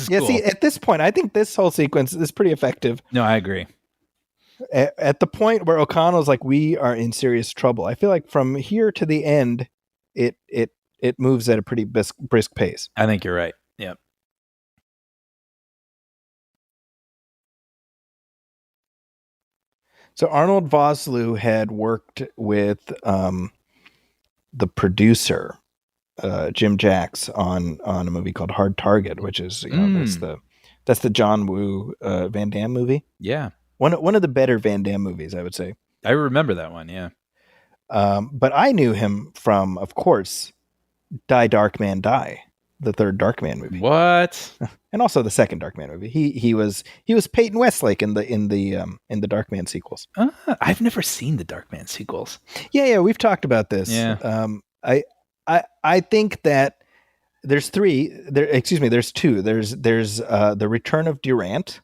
is cool.
See, at this point, I think this whole sequence is pretty effective.
No, I agree.
At the point where O'Connell's like, we are in serious trouble, I feel like from here to the end, it moves at a pretty brisk pace.
I think you're right. Yep.
So Arnold Vosloo had worked with the producer, Jim Jacks, on a movie called Hard Target, which is that's the John Woo Van Damme movie.
Yeah,
one of the better Van Damme movies, I would say.
I remember that one. Yeah,
but I knew him from, of course, Die Darkman Die, the third Darkman movie.
What?
And also the second Darkman movie. He was Peyton Westlake in the Darkman sequels.
I've never seen the Darkman sequels.
Yeah, we've talked about this.
Yeah.
I think that there's three. There's two. There's the Return of Durant,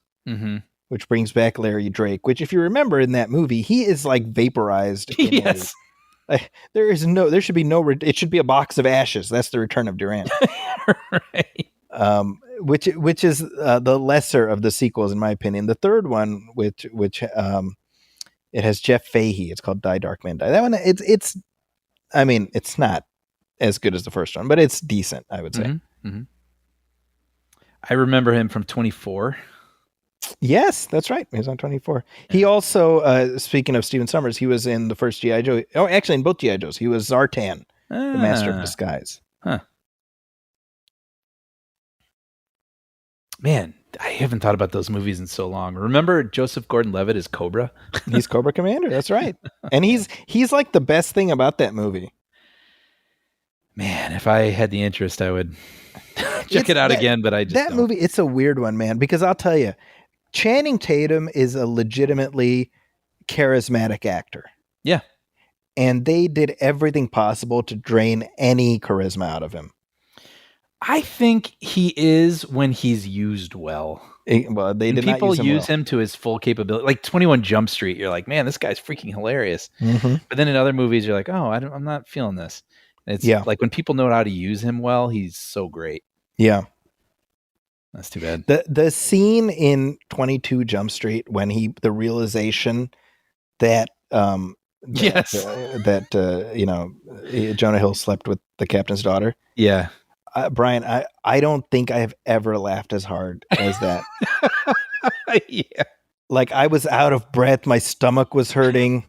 which brings back Larry Drake. Which, if you remember in that movie, he is like vaporized.
Yes.
There should be no. It should be a box of ashes. That's the Return of Durant.
Right.
Which is the lesser of the sequels, in my opinion. The third one, which it has Jeff Fahey. It's called Die Darkman Die. That one, it's. I mean, it's not as good as the first one, but it's decent, I would say.
I remember him from 24.
Yes, that's right. He was on 24. Yeah. He also, speaking of Stephen Sommers, he was in the first G.I. Joe. Oh, actually, in both G.I. Joes. He was Zartan, the Master of Disguise.
Huh. Man, I haven't thought about those movies in so long. Remember Joseph Gordon-Levitt as Cobra?
He's Cobra Commander. That's right. And he's like the best thing about that movie.
Man, if I had the interest, I would check it out again, but I just don't.
Movie, it's a weird one, man, because I'll tell you, Channing Tatum is a legitimately charismatic actor.
Yeah.
And they did everything possible to drain any charisma out of him.
I think he is when he's used well.
They did not use
him to his full capability. Like 21 Jump Street, you're like, man, this guy's freaking hilarious. But then in other movies, you're like, oh, I'm not feeling this. It's like when people know how to use him well, he's so great.
Yeah.
That's too bad.
The scene in 22 Jump Street when the realization that Jonah Hill slept with the captain's daughter.
Yeah.
Brian, I don't think I have ever laughed as hard as that.
Yeah.
Like, I was out of breath. My stomach was hurting.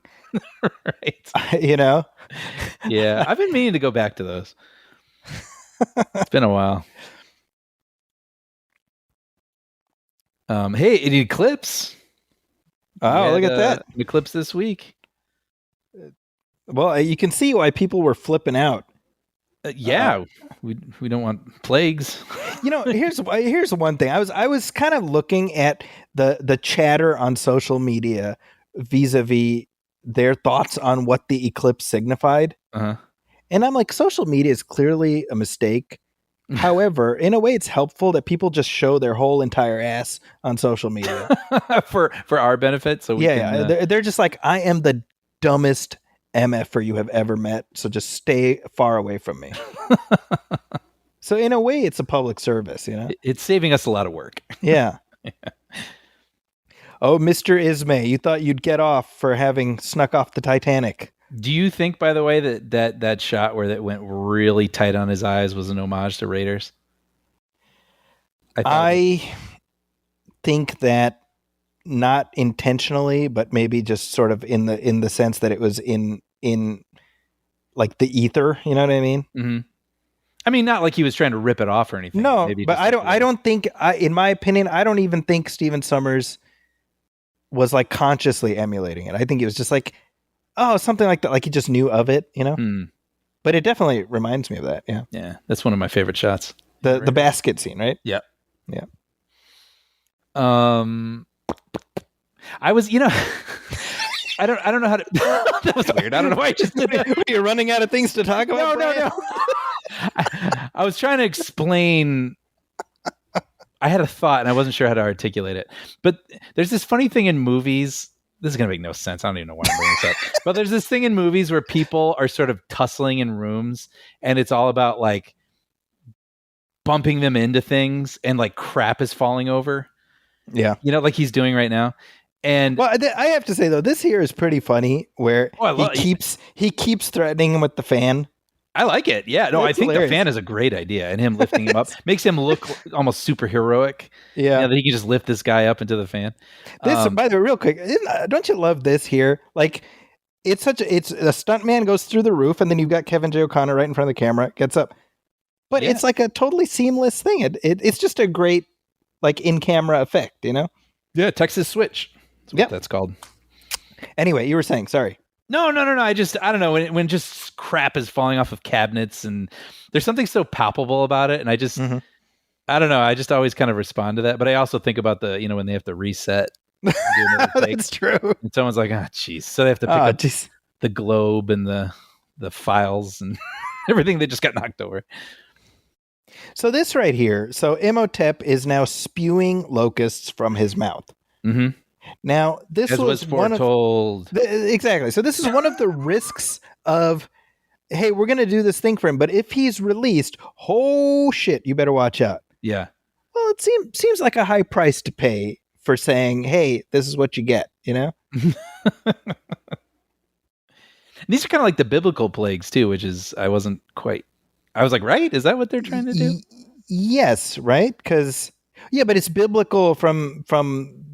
Right.
Yeah.
I've been meaning to go back to those. It's been a while. Hey, an eclipse.
Oh, look at that.
An eclipse this week.
Well, you can see why people were flipping out.
We don't want plagues.
Here's one thing. I was kind of looking at the chatter on social media vis-a-vis their thoughts on what the eclipse signified. And I'm like, social media is clearly a mistake. However, in a way, it's helpful that people just show their whole entire ass on social media
for our benefit. So
they're just like, I am the dumbest MFer you have ever met, so just stay far away from me. So in a way, it's a public service, you know?
It's saving us a lot of work.
Yeah. Oh, Mr. Ismay, you thought you'd get off for having snuck off the Titanic.
Do you think, by the way, that shot where that went really tight on his eyes was an homage to Raiders?
I think that not intentionally, but maybe just sort of in the sense that it was in like the ether. You know what I mean?
Mm-hmm. I mean, not like he was trying to rip it off or anything.
No,
maybe
but I don't think, in my opinion, I don't even think Stephen Sommers was like consciously emulating it. I think it was just like, oh, something like that. Like he just knew of it, you know? But it definitely reminds me of that. Yeah.
Yeah. That's one of my favorite shots.
The basket scene, right?
Yeah.
Yeah.
I was, I don't know how to. That was weird. I don't know why I just did that.
You're running out of things to talk about.
No. I was trying to explain. I had a thought and I wasn't sure how to articulate it. But there's this funny thing in movies. This is going to make no sense. I don't even know why I'm bringing this up. But there's this thing in movies where people are sort of tussling in rooms and it's all about like bumping them into things and like crap is falling over.
Yeah.
Like he's doing right now. And
well, I have to say though, this here is pretty funny where he keeps threatening him with the fan.
I like it. Yeah. No,
That's
I think
hilarious.
the fan is a great idea, and him lifting him up makes him look almost superheroic.
Yeah.
That he can just lift this guy up into the fan.
This, by the way, real quick, don't you love this here? Like, it's a stuntman goes through the roof, and then you've got Kevin J. O'Connor right in front of the camera, gets up. But it's like a totally seamless thing. It's just a great, like, in-camera effect, you know?
Yeah, Texas Switch. That's what that's called.
Anyway, you were saying, sorry.
No. I don't know, when just crap is falling off of cabinets and there's something so palpable about it. And I just, I don't know. I just always kind of respond to that. But I also think about the, when they have to reset.
That's true.
And someone's like, geez. So they have to pick up the globe and the files and everything that just got knocked over.
So this right here. So Imhotep is now spewing locusts from his mouth.
Mm-hmm.
Now, this was
foretold.
Exactly. So this is one of the risks of, hey, we're going to do this thing for him, but if he's released, oh shit, you better watch out.
Yeah.
Well, it seems like a high price to pay for saying, hey, this is what you get, you know?
These are kind of like the biblical plagues too, which is, I was like, right? Is that what they're trying to do?
Yes, right? Because, yeah, but it's biblical from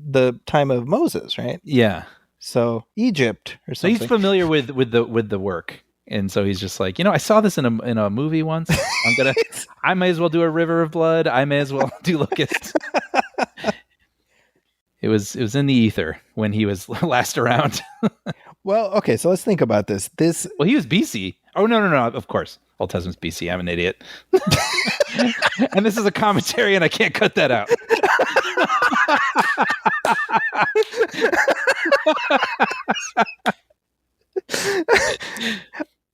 the time of Moses, right?
Yeah.
So Egypt or something.
So he's familiar with the work, and so he's just like, I saw this in a movie once. I may as well do a river of blood. I may as well do locusts. It was in the ether when he was last around.
Well, okay, so let's think about this.
Well, he was BC. Oh no! Of course, Old Testament's BC. I'm an idiot. And this is a commentary, and I can't cut that out.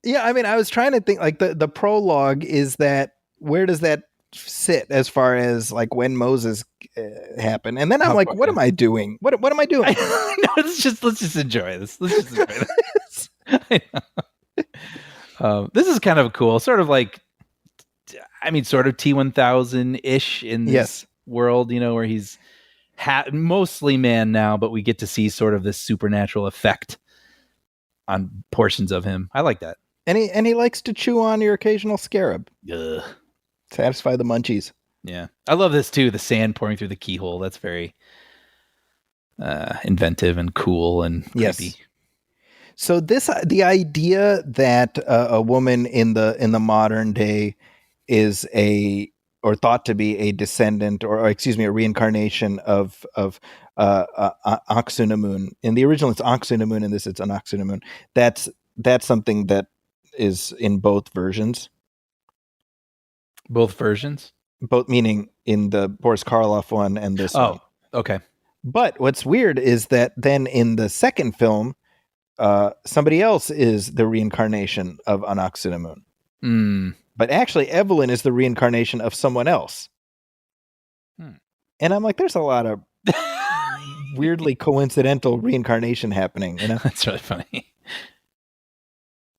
Yeah, I mean, I was trying to think, like, the prologue is that, where does that sit as far as like when Moses happened? And then I'm like, what am I doing? What am I doing?
No, let's just enjoy this. This is kind of cool, sort of like, sort of T-1000-ish in this world, where he's mostly man now, but we get to see sort of this supernatural effect on portions of him. I like that.
And he likes to chew on your occasional scarab.
Ugh.
Satisfy the munchies.
Yeah. I love this too, the sand pouring through the keyhole. That's very inventive and cool and creepy.
Yes. So the idea that a woman in the modern day is thought to be a descendant or excuse me, a reincarnation of Anck-su-namun. In the original, it's Anck-su-namun. In this, it's Anck-su-namun. That's something that is in both versions.
Both versions?
Both meaning in the Boris Karloff one and this one.
Oh, okay.
But what's weird is that then in the second film, somebody else is the reincarnation of Anck-su-namun.
Mm.
But actually, Evelyn is the reincarnation of someone else. And I'm like, there's a lot of weirdly coincidental reincarnation happening.
That's really funny.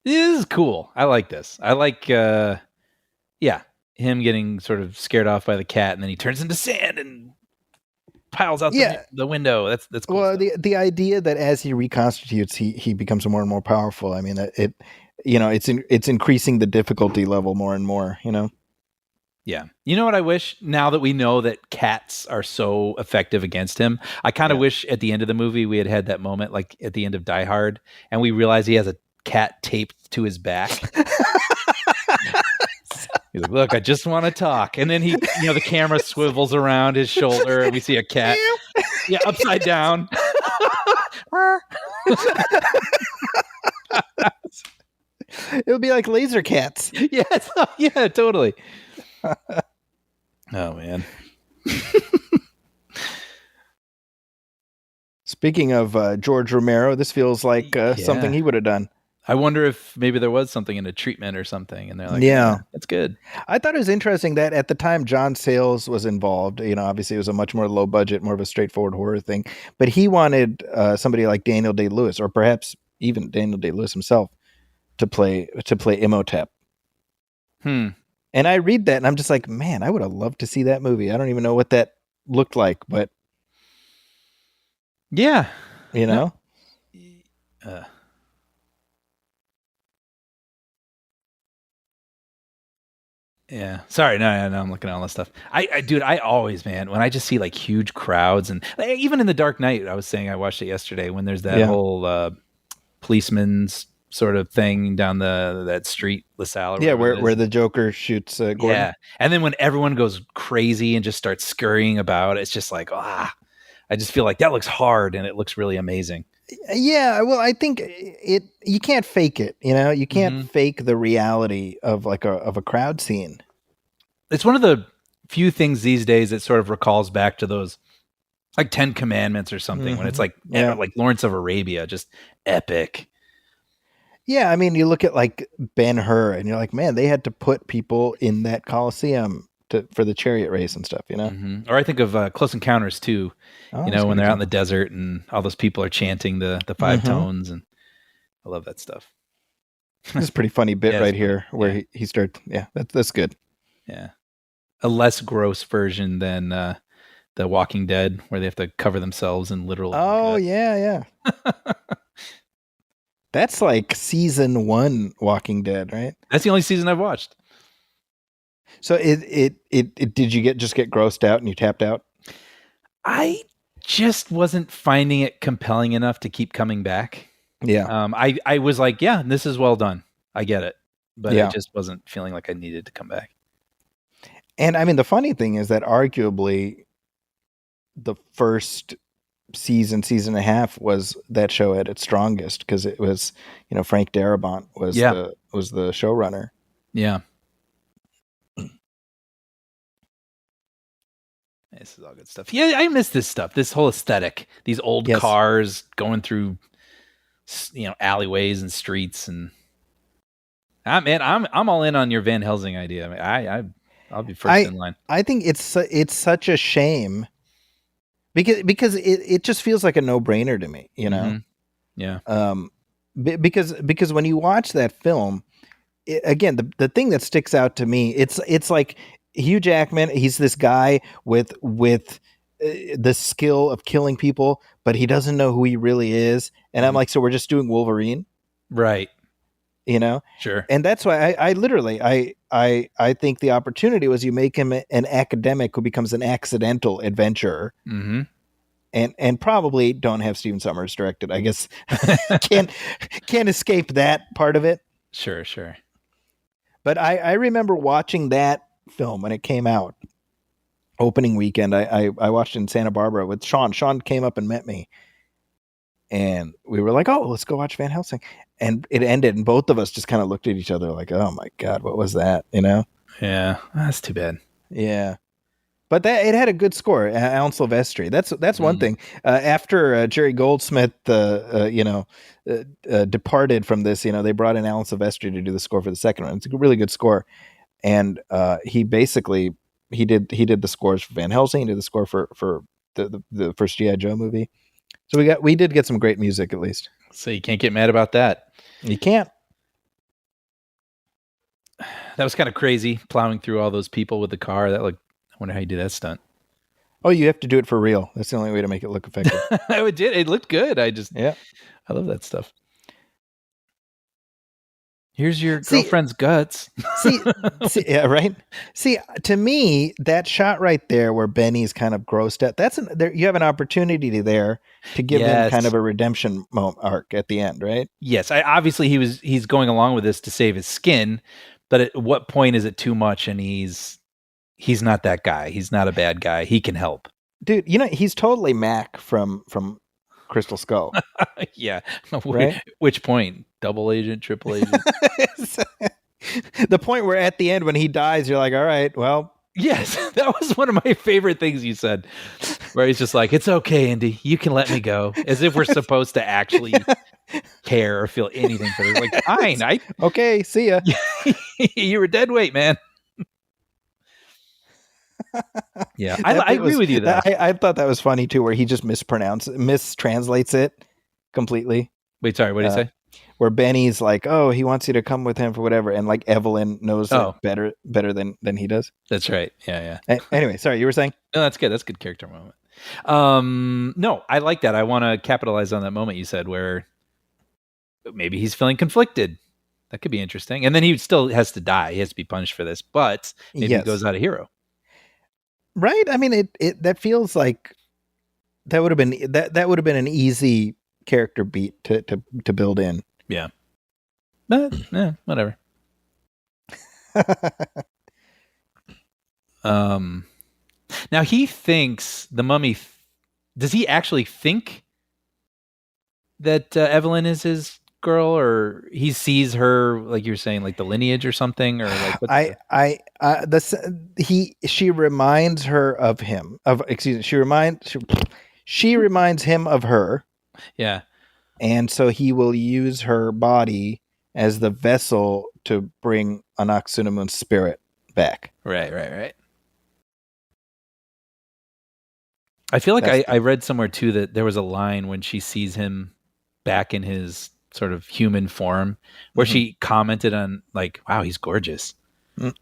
This is cool. I like this. I like, yeah. him getting sort of scared off by the cat, and then he turns into sand and piles out the window. That's cool.
Well,
stuff.
the idea that as he reconstitutes, he becomes more and more powerful. I mean, it's increasing the difficulty level more and more.
Yeah. You know what I wish, now that we know that cats are so effective against him, I kind of wish at the end of the movie we had that moment, like at the end of Die Hard, and we realize he has a cat taped to his back. He's like, look, I just want to talk. And then the camera swivels around his shoulder and we see a cat upside down.
It would be like laser cats.
Yes. Yeah, totally. Oh, man.
Speaking of George Romero, this feels like something he would have done.
I wonder if maybe there was something in a treatment or something, and they're like, that's good.
I thought it was interesting that at the time John Sayles was involved. Obviously it was a much more low budget, more of a straightforward horror thing, but he wanted somebody like Daniel Day-Lewis, or perhaps even Daniel Day-Lewis himself, to play Imhotep. And I read that and I'm just like, man, I would have loved to see that movie. I don't even know what that looked like, but
yeah, yeah. Sorry, no, I'm looking at all this stuff. Dude, I always, man, when I just see like huge crowds, and even in The Dark Knight, I was saying I watched it yesterday, when there's that whole policeman's sort of thing down that street, LaSalle.
Where the Joker shoots Gordon.
Yeah, and then when everyone goes crazy and just starts scurrying about, it's just like, I just feel like that looks hard and it looks really amazing.
Yeah, well, I think you can't fake it. You can't fake the reality of a crowd scene.
It's one of the few things these days that sort of recalls back to those like 10 Commandments or something, when it's like like Lawrence of Arabia, just epic.
Yeah, I mean, you look at like Ben-Hur and you're like, man, they had to put people in that Coliseum for the chariot race and stuff,
Or I think of Close Encounters too, when they're out in the desert and all those people are chanting the five tones, and I love that stuff.
This is a pretty funny bit here where he starts. Yeah, that's good.
Yeah, a less gross version than The Walking Dead, where they have to cover themselves in literal.
Oh yeah. That's like season 1 Walking Dead, right?
That's the only season I've watched.
So did you get grossed out and you tapped out?
I just wasn't finding it compelling enough to keep coming back.
Yeah.
I was like, yeah, this is well done. I get it. But I just wasn't feeling like I needed to come back.
And I mean, the funny thing is that arguably the first season and a half was that show at its strongest, because it was, Frank Darabont was the showrunner.
Yeah. This is all good stuff. Yeah, I miss this stuff. This whole aesthetic. These old cars going through, alleyways and streets, and I'm all in on your Van Helsing idea. I mean, I'll be first in line.
I think it's such a shame because it just feels like a no-brainer to me,
Yeah.
Because when you watch that film, again, the thing that sticks out to me, it's like Hugh Jackman, he's this guy with the skill of killing people, but he doesn't know who he really is. And I'm like, so we're just doing Wolverine?
Right.
Sure. And that's why I literally think the opportunity was you make him an academic who becomes an accidental adventurer.
Mm-hmm.
And probably don't have Stephen Sommers directed. I guess can't escape that part of it.
Sure.
But I remember watching that film when it came out, opening weekend. I watched it in Santa Barbara with Sean. Sean came up and met me, and we were like, "Oh, let's go watch Van Helsing." And it ended, and both of us just kind of looked at each other like, "Oh my God, what was that?"
Yeah, that's too bad.
Yeah. But it had a good score. Alan Silvestri. That's one thing. After Jerry Goldsmith, departed from this, they brought in Alan Silvestri to do the score for the second one. It's a really good score, and he basically he did the scores for Van Helsing. He did the score for the first G.I. Joe movie. So we did get some great music, at least.
So you can't get mad about that.
You can't.
That was kind of crazy, plowing through all those people with the car. I wonder how you do that stunt.
Oh, you have to do it for real. That's the only way to make it look effective.
It looked good. I love that stuff. Here's your girlfriend's guts.
see, yeah, right. See, to me, that shot right there where Benny's kind of grossed out, you have an opportunity there to give him kind of a redemption arc at the end, right?
Yes. Obviously he's going along with this to save his skin, but at what point is it too much? And he's not that guy. He's not a bad guy. He can help.
Dude, he's totally Mac from Crystal Skull.
Yeah.
Right?
Which point? Double agent, triple agent?
The point where at the end when he dies, you're like, all right, well.
Yes, that was one of my favorite things you said, where he's just like, it's okay, Indy, you can let me go. As if we're supposed to actually care or feel anything for this. Like, fine.
Okay, see ya.
You were dead weight, man. Yeah, I agree with you though.
I thought that was funny too, where he just mistranslates it completely.
Wait, sorry, what did he say?
Where Benny's like, oh, he wants you to come with him for whatever, and like Evelyn knows it better than he does.
That's right. Yeah.
Anyway, sorry, you were saying?
No, that's good. That's a good character moment. No, I like that. I want to capitalize on that moment you said where maybe he's feeling conflicted. That could be interesting. And then he still has to die. He has to be punished for this, but maybe he goes out a hero.
Right? I mean, it that feels like that would have been an easy character beat to build in.
Yeah. But whatever. Now he thinks the mummy. Does he actually think that Evelyn is his girl, or he sees her like you're saying, like the lineage or something, or like? She
reminds her of him. She reminds him of her.
Yeah.
And so he will use her body as the vessel to bring Anck-su-namun's spirit back.
Right. I feel like I read somewhere too that there was a line when she sees him back in his sort of human form where she commented on like, wow, he's gorgeous.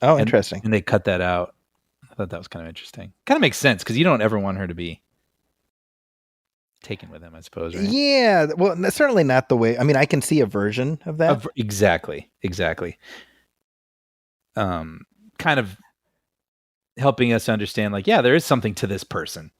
Oh, interesting.
And they cut that out. I thought that was kind of interesting. Kind of makes sense because you don't ever want her to be taken with him, I suppose, right?
Yeah, well, that's certainly not the way. I mean, I can see a version of that.
Exactly. Kind of helping us understand, like, yeah, there is something to this person.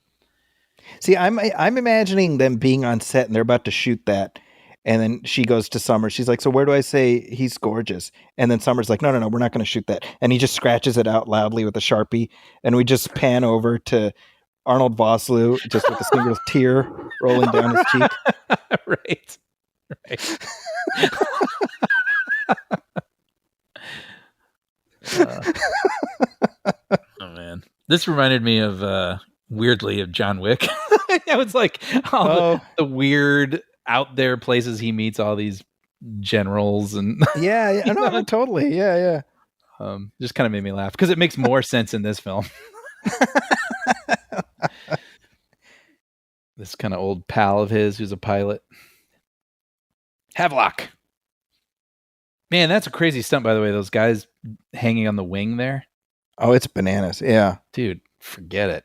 See, I'm imagining them being on set and they're about to shoot that, and then she goes to Summer. She's like, "So where do I say he's gorgeous?" And then Summer's like, "No, we're not going to shoot that." And he just scratches it out loudly with a Sharpie, and we just pan over to Arnold Vosloo just with a single tear rolling down his cheek.
Right. Oh man, this reminded me of weirdly of John Wick. It was like all the weird out there places he meets all these generals and
no, totally, yeah.
Just kind of made me laugh because it makes more sense in this film. This kind of old pal of his who's a pilot. Havelock. Man, that's a crazy stunt, by the way. Those guys hanging on the wing there.
Oh, it's bananas. Yeah.
Dude, forget it.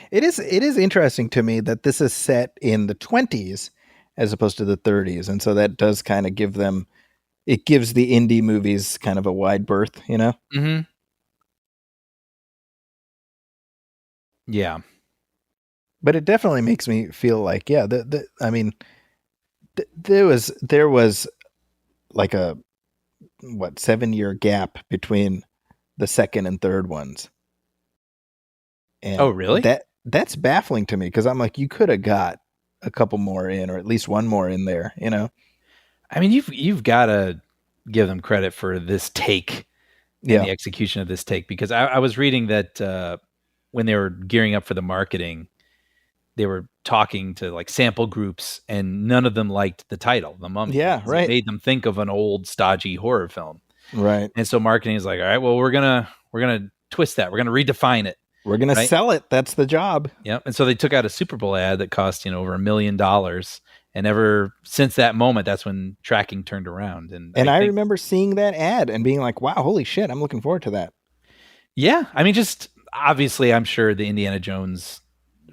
It is interesting to me that this is set in the 20s as opposed to the 30s. And so that does kind of gives the indie movies kind of a wide berth, you know?
Mm-hmm. Yeah.
But it definitely makes me feel like, there was like a 7-year gap between the second and third ones. And
oh, really?
That's baffling to me because I'm like, you could have got a couple more in, or at least one more in there, you know?
I mean, you've got to give them credit for this take and the execution of this take, because I was reading that when they were gearing up for the marketing, they were talking to like sample groups and none of them liked the title, The Mummy.
Yeah, right.
It made them think of an old stodgy horror film.
Right.
And so marketing is like, all right, well, we're going to twist that. We're going to redefine it.
We're going to sell it. That's the job.
Yep. And so they took out a Super Bowl ad that cost, over $1 million. And ever since that moment, that's when tracking turned around. And
I remember seeing that ad and being like, wow, holy shit, I'm looking forward to that.
Yeah. I mean, just obviously, I'm sure the Indiana Jones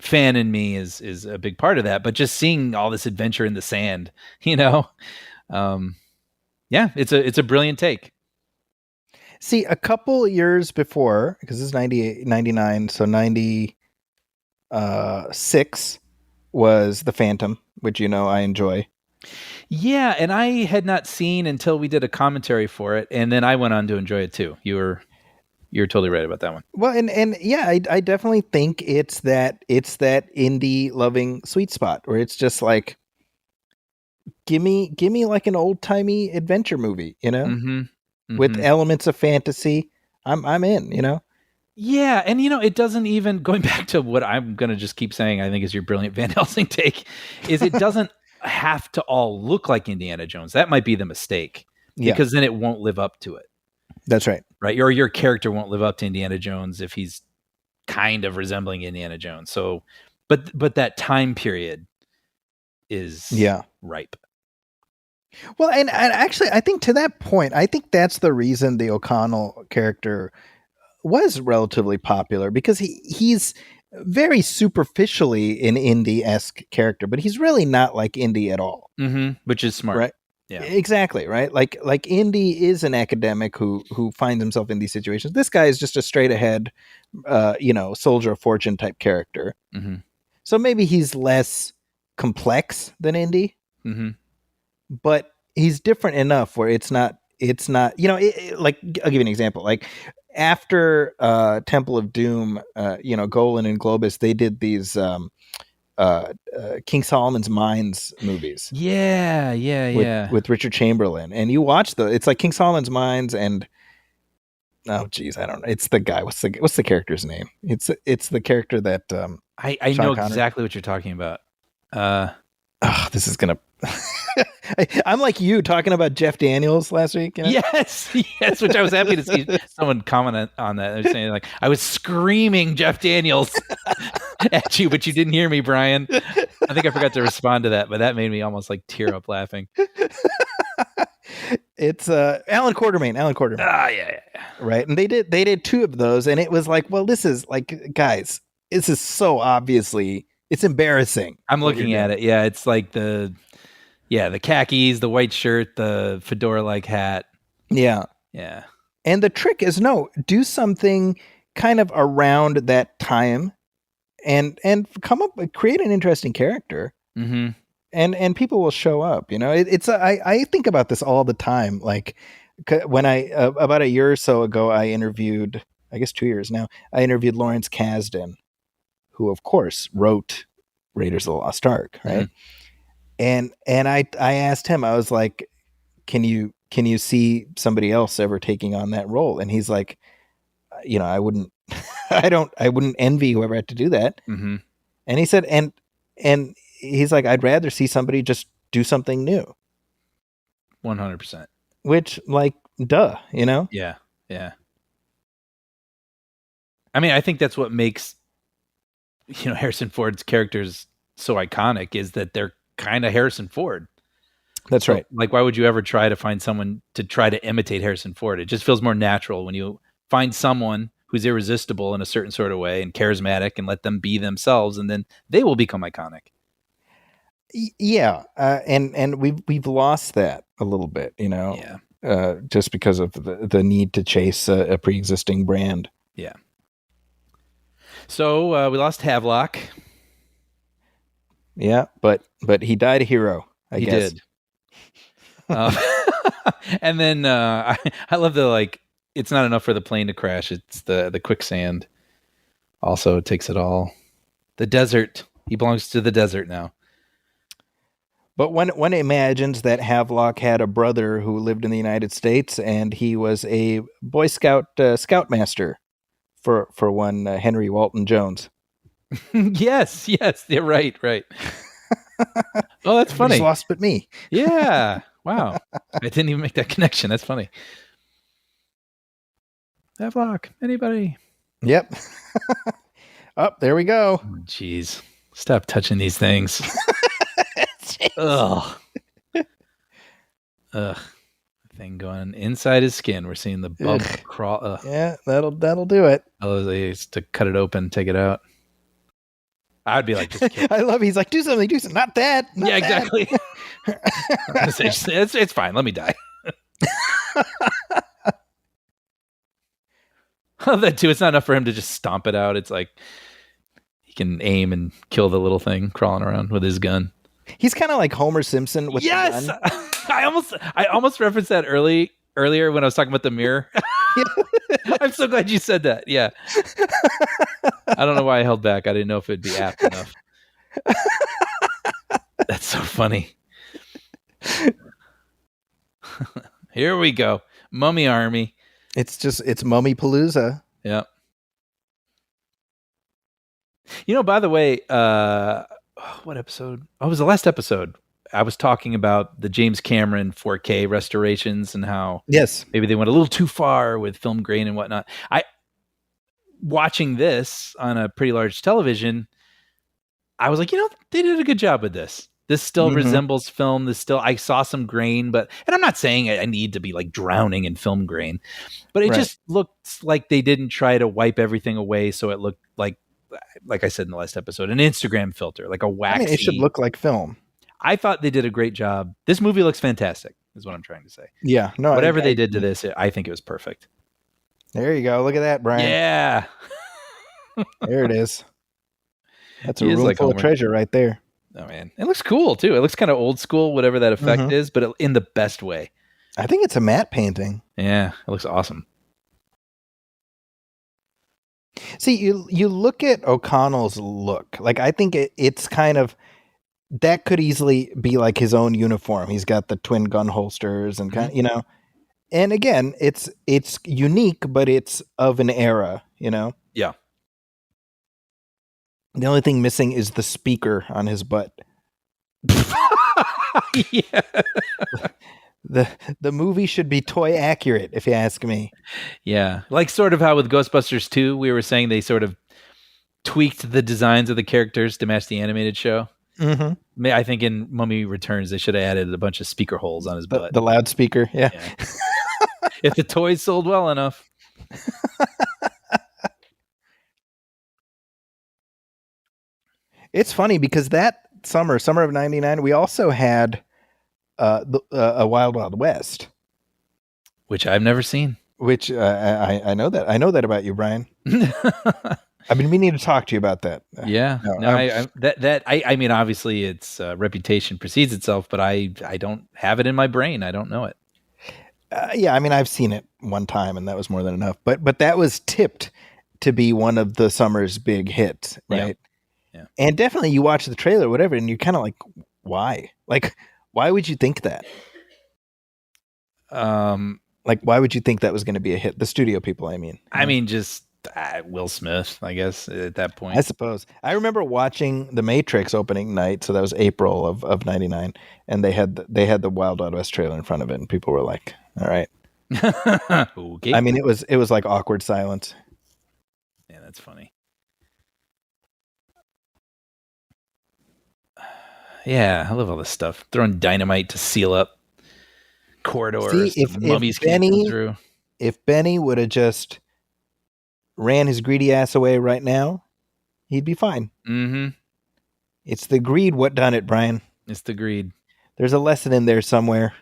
fan in me is a big part of that, but just seeing all this adventure in the sand, yeah, it's a brilliant take.
See, a couple years before, because this is 98, 99, so 96 was The Phantom, which I enjoy.
Yeah, and I had not seen until we did a commentary for it, and then I went on to enjoy it too. You're totally right about that one.
Well, and yeah, I definitely think it's that indie loving sweet spot where it's just like, give me like an old timey adventure movie, with elements of fantasy. I'm in,
Yeah, and it doesn't even, going back to what I'm gonna just keep saying, I think is your brilliant Van Helsing take, is it doesn't have to all look like Indiana Jones. That might be the mistake, because then it won't live up to it.
That's right.
Right, or your character won't live up to Indiana Jones if he's kind of resembling Indiana Jones. So, but that time period is ripe.
Well, and actually, I think to that point, I think that's the reason the O'Connell character was relatively popular, because he's very superficially an Indy-esque character, but he's really not like Indy at all.
Which is smart.
Right? Yeah, exactly. Right. Like Indy is an academic who finds himself in these situations. This guy is just a straight ahead, soldier of fortune type character. So maybe he's less complex than Indy, but he's different enough where it's not, like, I'll give you an example. Like after Temple of Doom, Golan and Globus, they did these King Solomon's Mines movies.
With
Richard Chamberlain. And you watch it's like King Solomon's Mines and oh geez, I don't know. It's the guy. What's the character's name? It's the character that
I know Connery. Exactly what you're talking about.
This is gonna I'm like you talking about Jeff Daniels last week.
Yes, which I was happy to see someone comment on that. They're saying like, I was screaming Jeff Daniels at you, but you didn't hear me, Brian. I think I forgot to respond to that, but that made me almost like tear up laughing.
It's Alan Quartermain.
Yeah.
Right. And they did two of those, and it was like, well, this is like, guys, this is so obviously, it's embarrassing.
I'm looking at it. Yeah, it's like the khakis, the white shirt, the fedora-like hat.
Yeah. And the trick is do something kind of around that time, and come up with, create an interesting character, and people will show up. I think about this all the time. Like when I about a year or so ago, I interviewed, I guess 2 years now, I interviewed Lawrence Kasdan, who of course wrote Raiders of the Lost Ark, right? And I asked him, I was like, can you see somebody else ever taking on that role? And he's like, I wouldn't envy whoever had to do that. And he said, and he's like, I'd rather see somebody just do something new.
100%.
Which, like, duh,
Yeah. I mean, I think that's what makes, Harrison Ford's characters so iconic, is that they're kind of Harrison Ford.
That's right.
Like, why would you ever try to find someone to try to imitate Harrison Ford? It just feels more natural when you find someone who's irresistible in a certain sort of way and charismatic, and let them be themselves, and then they will become iconic.
Yeah, and we've lost that a little bit, just because of the need to chase a pre-existing brand.
Yeah. So we lost Havelock.
Yeah, but he died a hero. I guess.
He did. And then I love the, like, it's not enough for the plane to crash. It's the quicksand. Also takes it all. The desert. He belongs to the desert now.
But one imagines that Havelock had a brother who lived in the United States, and he was a Boy Scout scoutmaster for one Henry Walton Jones.
Yes, you're right. Oh, that's funny.
He's lost but me.
Yeah. Wow. I didn't even make that connection. That's funny. Havelock. Anybody?
Yep. There we go.
Jeez. Stop touching these things. Ugh. Ugh. Thing going inside his skin. We're seeing the bump crawl. Ugh.
Yeah, that'll do it.
Oh, they used to cut it open, take it out. I'd be like, just kill.
I love. He's like, do something. Not that. Not
Yeah,
that.
exactly. I'm gonna say, it's fine. Let me die. That too. It's not enough for him to just stomp it out. It's like he can aim and kill the little thing crawling around with his gun.
He's kind of like Homer Simpson with the gun.
I almost referenced that earlier when I was talking about the mirror. I'm so glad you said that. Yeah. I don't know why I held back. I didn't know if it'd be apt enough. That's so funny. Here we go. Mummy Army.
It's Mummy Palooza.
Yeah. By the way, what episode? Oh, it was the last episode. I was talking about the James Cameron 4K restorations and how maybe they went a little too far with film grain and whatnot. Watching this on a pretty large television, I was like, they did a good job with this. This still resembles film. I saw some grain, and I'm not saying I need to be like drowning in film grain, but it just looks like they didn't try to wipe everything away. So it looked like I said in the last episode, an Instagram filter, like a waxy.
It should look like film.
I thought they did a great job. This movie looks fantastic, is what I'm trying to say.
Yeah. No,
whatever they did to this, I think it was perfect.
There you go. Look at that, Brian.
Yeah.
There it is. That's a room full of treasure right there.
Oh, man. It looks cool, too. It looks kind of old school, whatever that effect is, but in the best way.
I think it's a matte painting.
Yeah, it looks awesome.
See, you look at O'Connell's look. Like, I think it's kind of... That could easily be like his own uniform. He's got the twin gun holsters and kind of, And again, it's unique, but it's of an era,
Yeah.
The only thing missing is the speaker on his butt.
Yeah.
The movie should be toy accurate, if you ask me.
Yeah. Like sort of how with Ghostbusters 2, we were saying they sort of tweaked the designs of the characters to match the animated show.
Mm-hmm.
I think in Mummy Returns, they should have added a bunch of speaker holes on his butt.
The loudspeaker, yeah.
If the toys sold well enough.
It's funny because that summer of '99, we also had a Wild Wild West,
which I've never seen.
Which I know that. I know that about you, Brian. I've been meaning to talk to you about that.
Yeah. I mean, obviously, its reputation precedes itself, but I don't have it in my brain. I don't know it.
Yeah, I mean, I've seen it one time, and that was more than enough. But that was tipped to be one of the summer's big hits, right?
Yeah.
And definitely, you watch the trailer, or whatever, and you're kind of like, why? Like, why would you think that? Like, why would you think that was going to be a hit? The studio people, I mean.
I mean, just Will Smith, I guess, at that point.
I suppose. I remember watching The Matrix opening night, so that was April of '99, and they had the Wild Wild West trailer in front of it, and people were like, "All right."
Okay.
I mean, it was like awkward silence.
Yeah, that's funny. Yeah, I love all this stuff. Throwing dynamite to seal up corridors.
See, if Benny would have just ran his greedy ass away right now, he'd be fine.
Mm-hmm.
It's the greed what done it, Brian.
It's the greed.
There's a lesson in there somewhere.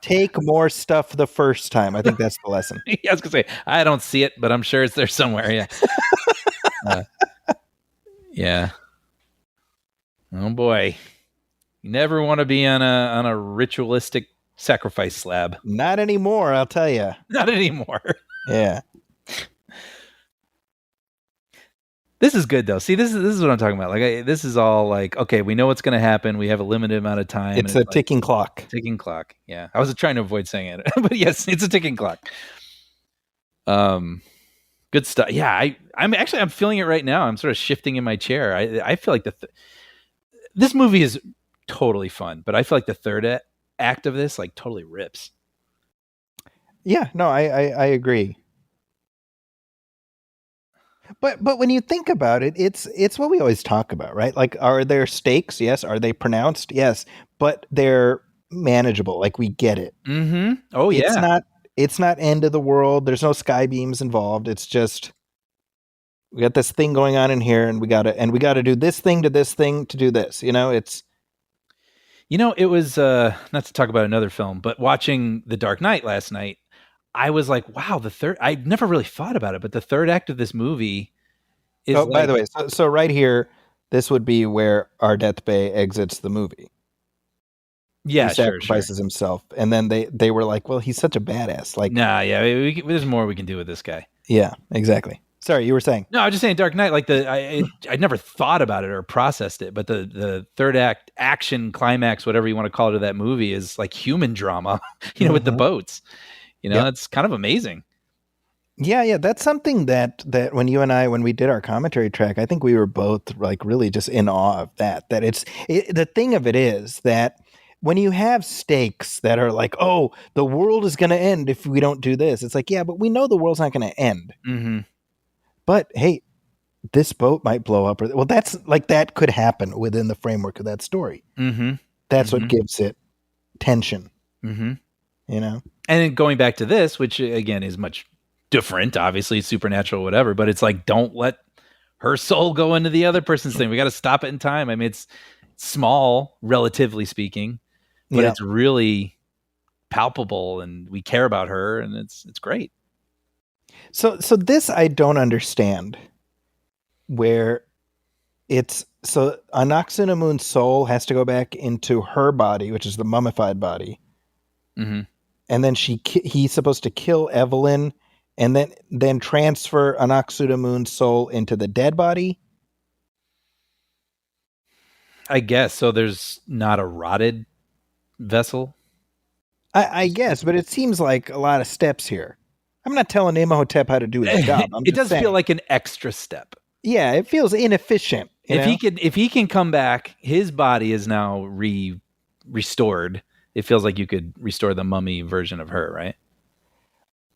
Take more stuff the first time. I think that's the lesson.
I was going to say, I don't see it, but I'm sure it's there somewhere. Yeah. Yeah. Oh boy. You never want to be on a ritualistic sacrifice slab.
Not anymore, I'll tell you.
Not anymore.
Yeah.
This is good though. See, this is what I'm talking about. Like, this is all like, okay, we know what's going to happen. We have a limited amount of time.
It's a ticking clock.
Ticking clock. Yeah, I was trying to avoid saying it, but yes, it's a ticking clock. Good stuff. Yeah, I'm feeling it right now. I'm sort of shifting in my chair. I feel like this movie is totally fun, but I feel like the third act of this like totally rips.
Yeah, no, I agree. But when you think about it, it's what we always talk about, right? Like, are there stakes? Yes. Are they pronounced? Yes. But they're manageable. Like, we get it.
Mm-hmm. Oh
It's
yeah.
not it's not end of the world. There's no sky beams involved. It's just we got this thing going on in here, and we gotta do this thing to this thing to do this. It's
It was not to talk about another film, but watching The Dark Knight last night, I was like, wow, I never really thought about it, but the third act of this movie is
oh, by the way, so right here, this would be where Ardeth Bay exits the movie.
Yeah,
he sacrifices himself, and then they were like, well, he's such a badass. Like,
nah, yeah, there's more we can do with this guy.
Yeah, exactly. Sorry, you were saying?
No, I was just saying Dark Knight, like I never thought about it or processed it, but the third act action climax, whatever you want to call it, of that movie is like human drama, with the boats. It's kind of amazing.
Yeah, that's something that when you and I, when we did our commentary track, I think we were both like really just in awe of that. That the thing of it is that when you have stakes that are like, oh, the world is going to end if we don't do this, it's like, yeah, but we know the world's not going to end.
Mm-hmm.
But hey, this boat might blow up. Well, that's like, that could happen within the framework of that story.
Mm-hmm.
That's what gives it tension.
Mm-hmm.
And
then going back to this, which again is much different, obviously supernatural, whatever, but it's like, don't let her soul go into the other person's thing. We got to stop it in time. I mean, it's small, relatively speaking, but it's really palpable, and we care about her, and it's great.
So this I don't understand, where it's so Anck-su-namun's soul has to go back into her body, which is the mummified body,
mm-hmm.
and then he's supposed to kill Evelyn, and then transfer Anck-su-namun's soul into the dead body.
I guess so. There's not a rotted vessel.
I guess, but it seems like a lot of steps here. I'm not telling Imhotep how to do his job.
It does feel like an extra step.
Yeah, it feels inefficient.
If he can come back, his body is now restored. It feels like you could restore the mummy version of her, right?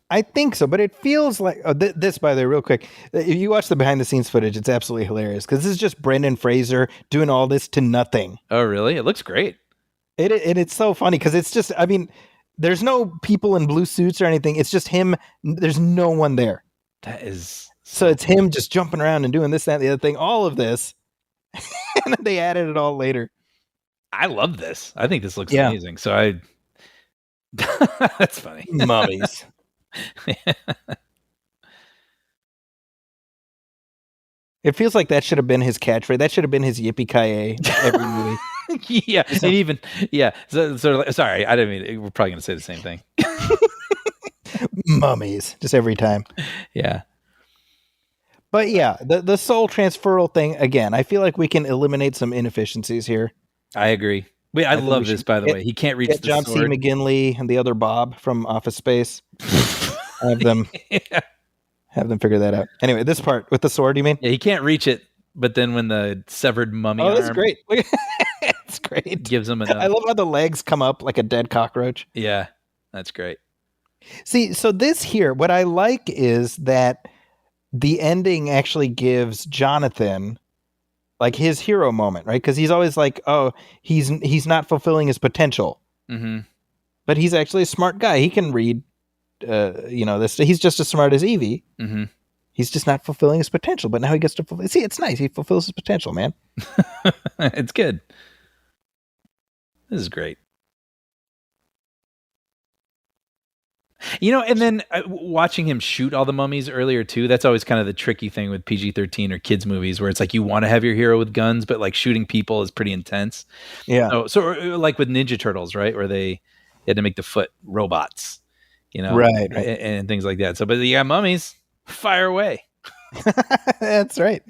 I think so, but it feels like this. By the way, real quick, if you watch the behind the scenes footage, it's absolutely hilarious because this is just Brendan Fraser doing all this to nothing.
Oh, really? It looks great.
It's so funny because it's just, I mean, there's no people in blue suits or anything. It's just him. There's no one there.
That is
so it's him just jumping around and doing this, that, and the other thing. All of this, and then they added it all later.
I love this. I think this looks amazing. So that's funny.
Mummies. It feels like that should have been his catchphrase. That should have been his yippee-ki-yay every movie.
Yeah, and even So sorry, I didn't mean. We're probably gonna say the same thing.
Mummies, just every time.
Yeah,
but yeah, the soul transferal thing again. I feel like we can eliminate some inefficiencies here.
I agree. Wait, I love this. By the way, he can't reach the
John
sword.
C. McGinley and the other Bob from Office Space. Have them figure that out. Anyway, this part with the sword, you mean?
Yeah, he can't reach it, but then when the severed mummy
that's
arm
great. It's great.
Gives him enough.
I love how the legs come up like a dead cockroach.
Yeah, that's great.
See, so this here, what I like is that the ending actually gives Jonathan like his hero moment, right? Because he's always like, oh, he's not fulfilling his potential.
Mm-hmm.
But he's actually a smart guy. He can read, this. He's just as smart as Evie.
Mm-hmm.
He's just not fulfilling his potential. But now he gets to fulfill. See, it's nice. He fulfills his potential, man.
It's good. This is great. And then watching him shoot all the mummies earlier too, that's always kind of the tricky thing with PG-13 or kids movies where it's like you want to have your hero with guns, but like shooting people is pretty intense.
Yeah.
So like with Ninja Turtles, right? Where they had to make the foot robots,
right.
And things like that. So, but you got mummies, fire away.
That's right.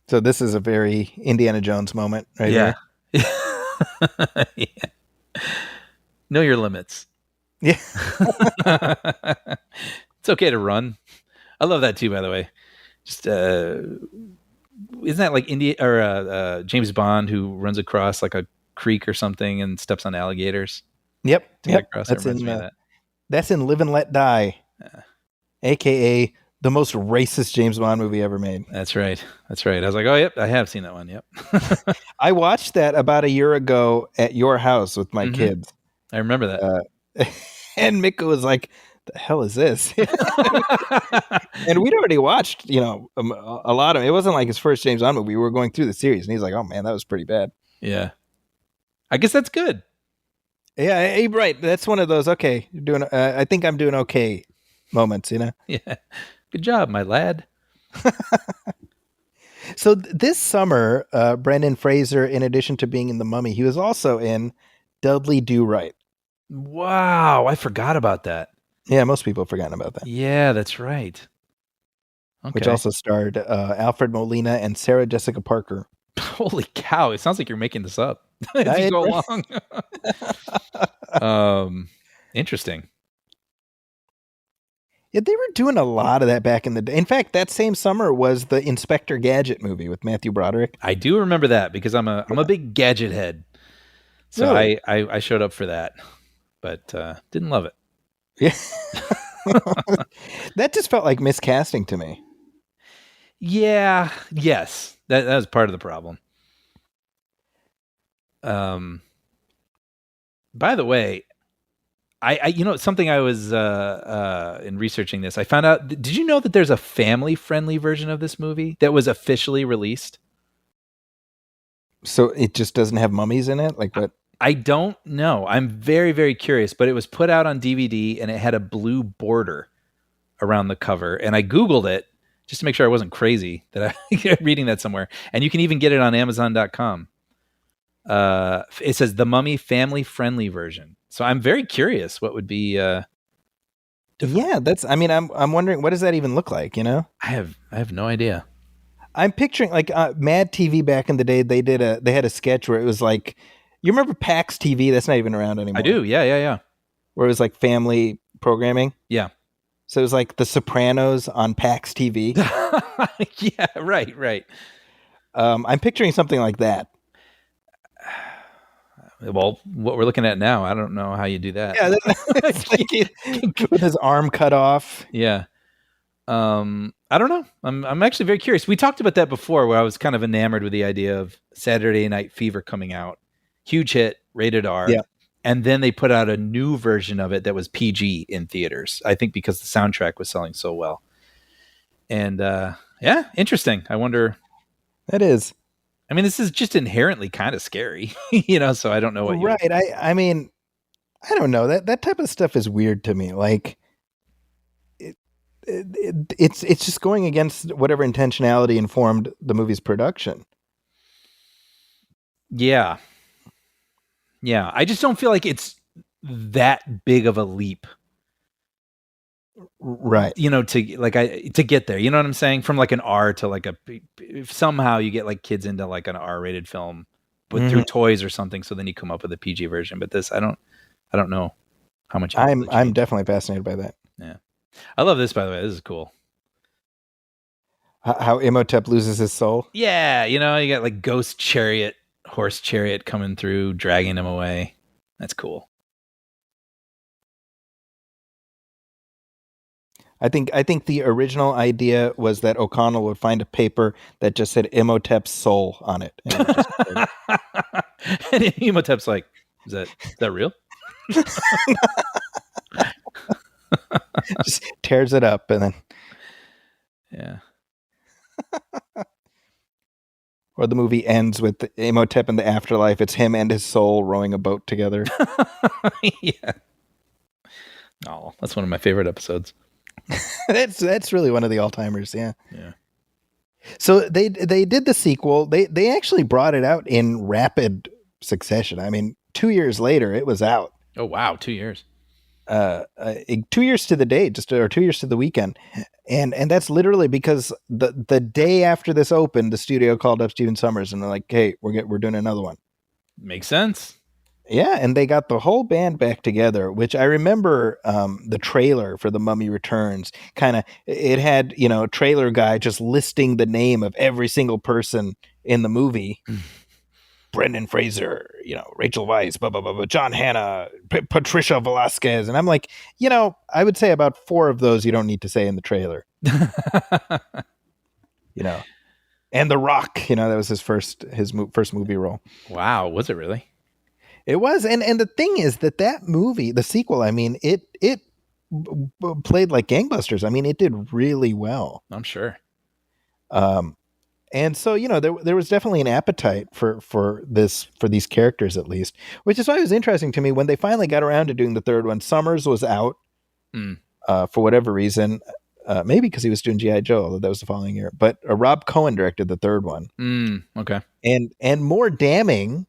So this is a very Indiana Jones moment, right?
Yeah. Yeah. Know your limits.
Yeah.
It's okay to run. I love that too, by the way. Just isn't that like India or James Bond who runs across like a creek or something and steps on alligators.
Yep.
To get across.
That's
It reminds me of that.
That's in Live and Let Die, aka the most racist James Bond movie ever made.
That's right. I was like, oh, yep, I have seen that one. Yep.
I watched that about a year ago at your house with my kids.
I remember that.
And Mika was like, the hell is this? And we'd already watched, a lot of it. It wasn't like his first James Bond movie. We were going through the series, and he's like, oh, man, that was pretty bad.
Yeah. I guess that's good.
Yeah, right. That's one of those, okay, you're doing. I think I'm doing okay moments,
Yeah. Good job, my lad.
So this summer, Brendan Fraser, in addition to being in The Mummy, he was also in Dudley Do Right.
Wow, I forgot about that.
Yeah, most people have forgotten about that.
Yeah, that's right. Okay.
Which also starred Alfred Molina and Sarah Jessica Parker.
Holy cow! It sounds like you're making this up as you go along. Interesting.
Yeah, they were doing a lot of that back in the day. In fact, that same summer was the Inspector Gadget movie with Matthew Broderick.
I do remember that because I'm a big gadget head, so really? I showed up for that, but didn't love it.
Yeah, that just felt like miscasting to me.
Yeah. Yes, that was part of the problem. By the way, I something I was in researching this, I found out. Did you know that there's a family-friendly version of this movie that was officially released?
So it just doesn't have mummies in it? Like what?
I don't know. I'm very, very curious, but it was put out on DVD and it had a blue border around the cover. And I Googled it just to make sure I wasn't crazy that I reading that somewhere. And you can even get it on Amazon.com. It says The Mummy family friendly version. So I'm very curious what would be.
Yeah, I'm wondering, what does that even look like? I
have no idea.
I'm picturing like Mad TV back in the day. They had a sketch where it was like, you remember PAX TV? That's not even around anymore.
I do. Yeah.
Where it was like family programming.
Yeah.
So it was like The Sopranos on PAX TV.
Yeah, right.
I'm picturing something like that.
Well, what we're looking at now, I don't know how you do that.
Yeah, with his arm cut off.
Yeah. I don't know. I'm actually very curious. We talked about that before, where I was kind of enamored with the idea of Saturday Night Fever coming out. Huge hit, rated R.
Yeah.
And then they put out a new version of it that was PG in theaters. I think because the soundtrack was selling so well. And yeah, interesting. I wonder.
That is.
I mean, this is just inherently kind of scary, so I don't know what.
Right. I mean, I don't know. That type of stuff is weird to me. Like, it's just going against whatever intentionality informed the movie's production.
Yeah. I just don't feel like it's that big of a leap.
Right.
To get there, you know what I'm saying? From like an R to like if somehow you get like kids into like an R-rated film, but through toys or something. So then you come up with a PG version. But this, I don't know how much.
I'm definitely fascinated by that.
Yeah. I love this, by the way. This is cool.
How Imhotep loses his soul.
Yeah. You got like ghost chariot, horse chariot coming through, dragging him away. That's cool.
I think the original idea was that O'Connell would find a paper that just said Imhotep's soul on it.
And Imhotep's like, is that real?
Just tears it up and then.
Yeah.
Or the movie ends with Imhotep in the afterlife. It's him and his soul rowing a boat together.
Yeah. Oh, that's one of my favorite episodes.
That's really one of the all-timers, yeah.
Yeah.
So they did the sequel. They actually brought it out in rapid succession. I mean, 2 years later, it was out.
Oh wow, 2 years.
2 years to the day, or 2 years to the weekend, and that's literally because the day after this opened, the studio called up Stephen Sommers and they're like, "Hey, we're doing another one."
Makes sense.
Yeah, and they got the whole band back together, which I remember the trailer for The Mummy Returns. It had, a trailer guy just listing the name of every single person in the movie. Brendan Fraser, Rachel Weisz, blah, blah, blah, blah, John Hannah, Patricia Velasquez. And I'm like, I would say about 4 of those you don't need to say in the trailer. And The Rock, that was his first movie role.
Wow, was it really?
It was. And the thing is that movie, the sequel, I mean, it played like gangbusters. I mean, it did really well.
I'm sure.
And so, there was definitely an appetite for these characters, at least, which is why it was interesting to me when they finally got around to doing the third one. Summers was out for whatever reason, maybe because he was doing G.I. Joe, although that was the following year. But Rob Cohen directed the third one.
Okay.
And more damning,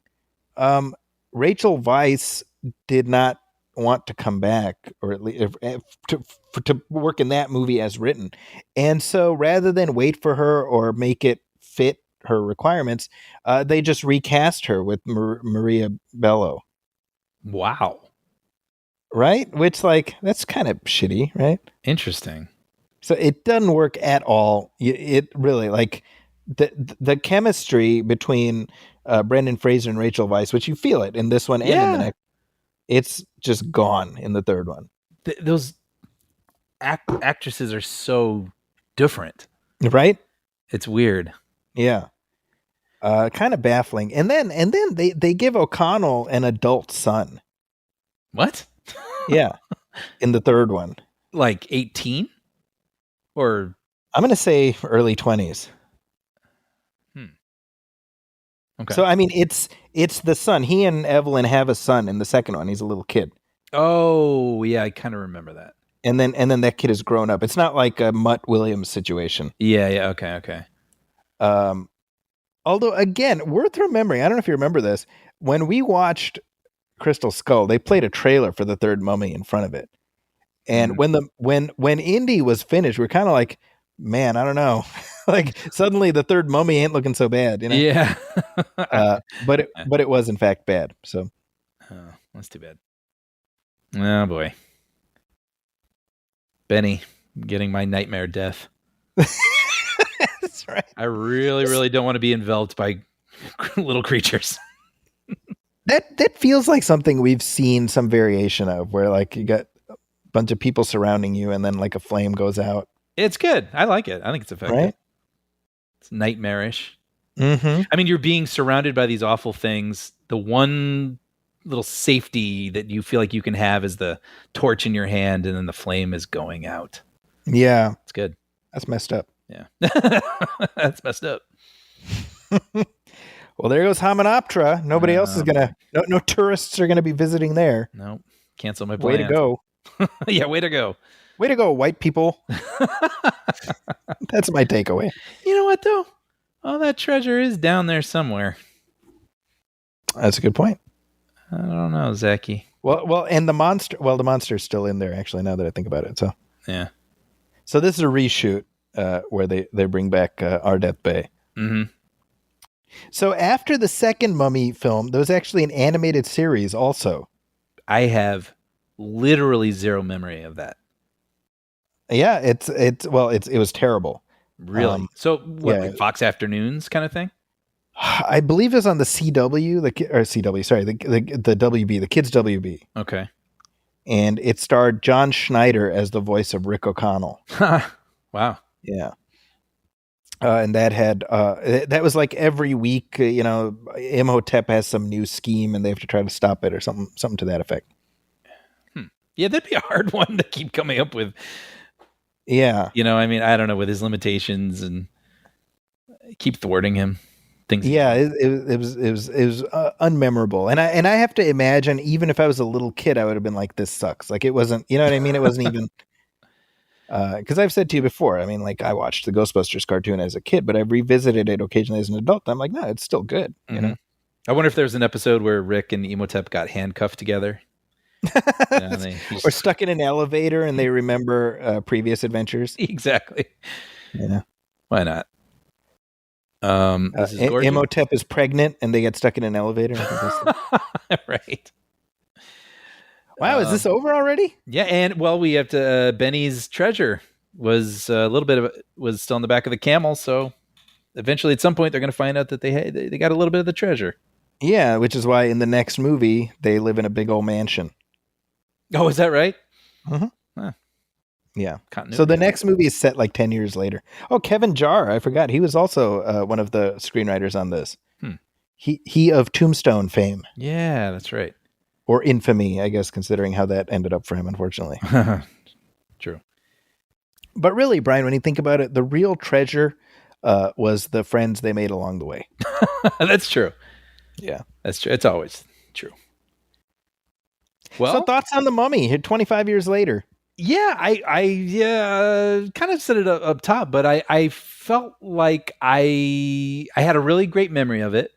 Rachel Weisz did not want to come back, or at least to work in that movie as written. And so rather than wait for her or make it fit her requirements, they just recast her with Maria Bello.
Wow.
Right? Which, that's kind of shitty, right?
Interesting.
So it doesn't work at all. It really, the chemistry between Brendan Fraser and Rachel Weisz, which you feel it in this one and in the next, it's just gone in the third one.
Those actresses are so different.
Right?
It's weird.
Yeah. Kind of baffling. And then they give O'Connell an adult son.
What?
Yeah. In the third one.
Like 18? Or
I'm going to say early 20s.
Okay.
So I mean, it's the son. He and Evelyn have a son in the second one. He's a little kid.
Oh, yeah, I kind of remember that.
And then that kid is grown up. It's not like a Mutt Williams situation.
Yeah, okay.
Although again, worth remembering, I don't know if you remember this, when we watched Crystal Skull, they played a trailer for the third Mummy in front of it. And when Indy was finished, we're kind of like, man, I don't know. Suddenly the third Mummy ain't looking so bad,
Yeah.
But it was in fact bad. So
that's too bad. Oh boy. Benny, getting my nightmare death.
That's right.
I really, really don't want to be enveloped by little creatures.
That feels like something we've seen some variation of, where you got a bunch of people surrounding you and then a flame goes out.
It's good. I like it. I think it's effective.
Right?
It's nightmarish.
Mm-hmm.
I mean, you're being surrounded by these awful things. The one little safety that you feel like you can have is the torch in your hand, and then the flame is going out.
Yeah.
It's good.
That's messed up.
Yeah. That's messed up.
Well, there goes Hymenoptera. Nobody else is no tourists are gonna be visiting there.
No. Cancel my plan.
Way to go.
Yeah, way to go.
Way to go, white people. That's my takeaway.
You know what, though? All that treasure is down there somewhere.
That's a good point.
I don't know, Zachy.
Well, and the monster's still in there, actually, now that I think about it. So
yeah.
So this is a reshoot where they bring back Ardeth Bay.
Mm-hmm.
So after the second Mummy film, there was actually an animated series also.
I have literally zero memory of that.
Yeah, it was terrible.
Really? So what, like Fox Afternoons kind of thing?
I believe it was on the CW, the WB, the Kids WB.
Okay.
And it starred John Schneider as the voice of Rick O'Connell.
Wow.
Yeah. And that had that was every week, Imhotep has some new scheme and they have to try to stop it or something to that effect.
Yeah, that'd be a hard one to keep coming up with.
Yeah.
I mean, I don't know, with his limitations and keep thwarting him. Things.
Yeah, it was unmemorable. And I have to imagine, even if I was a little kid, I would have been like, this sucks. It wasn't, you know what I mean? It wasn't even, because I've said to you before, I mean, I watched the Ghostbusters cartoon as a kid, but I've revisited it occasionally as an adult. And I'm like, no, it's still good.
Mm-hmm. You know? I wonder if there's an episode where Rick and Imhotep got handcuffed together.
Or stuck in an elevator and they remember previous adventures.
Exactly.
Yeah.
Why not? This is
Imhotep is pregnant and they get stuck in an elevator.
Right.
Wow, is this over already?
Yeah, and we have to. Benny's treasure was a little bit of was still on the back of the camel, so eventually, at some point, they're going to find out that they got a little bit of the treasure.
Yeah, which is why in the next movie they live in a big old mansion.
Oh, is that right?
Mhm.
Huh.
Yeah.
Continuity.
So the next movie is set like 10 years later. Oh, Kevin Jarre, I forgot. He was also one of the screenwriters on this. He of Tombstone fame.
Yeah, that's right.
Or infamy, I guess, considering how that ended up for him, unfortunately.
True.
But really, Brian, when you think about it, the real treasure was the friends they made along the way.
That's true.
Yeah.
That's true. It's always true. Well,
so thoughts on The Mummy here 25 years later?
Yeah, I kind of set it up top, but I felt like I had a really great memory of it.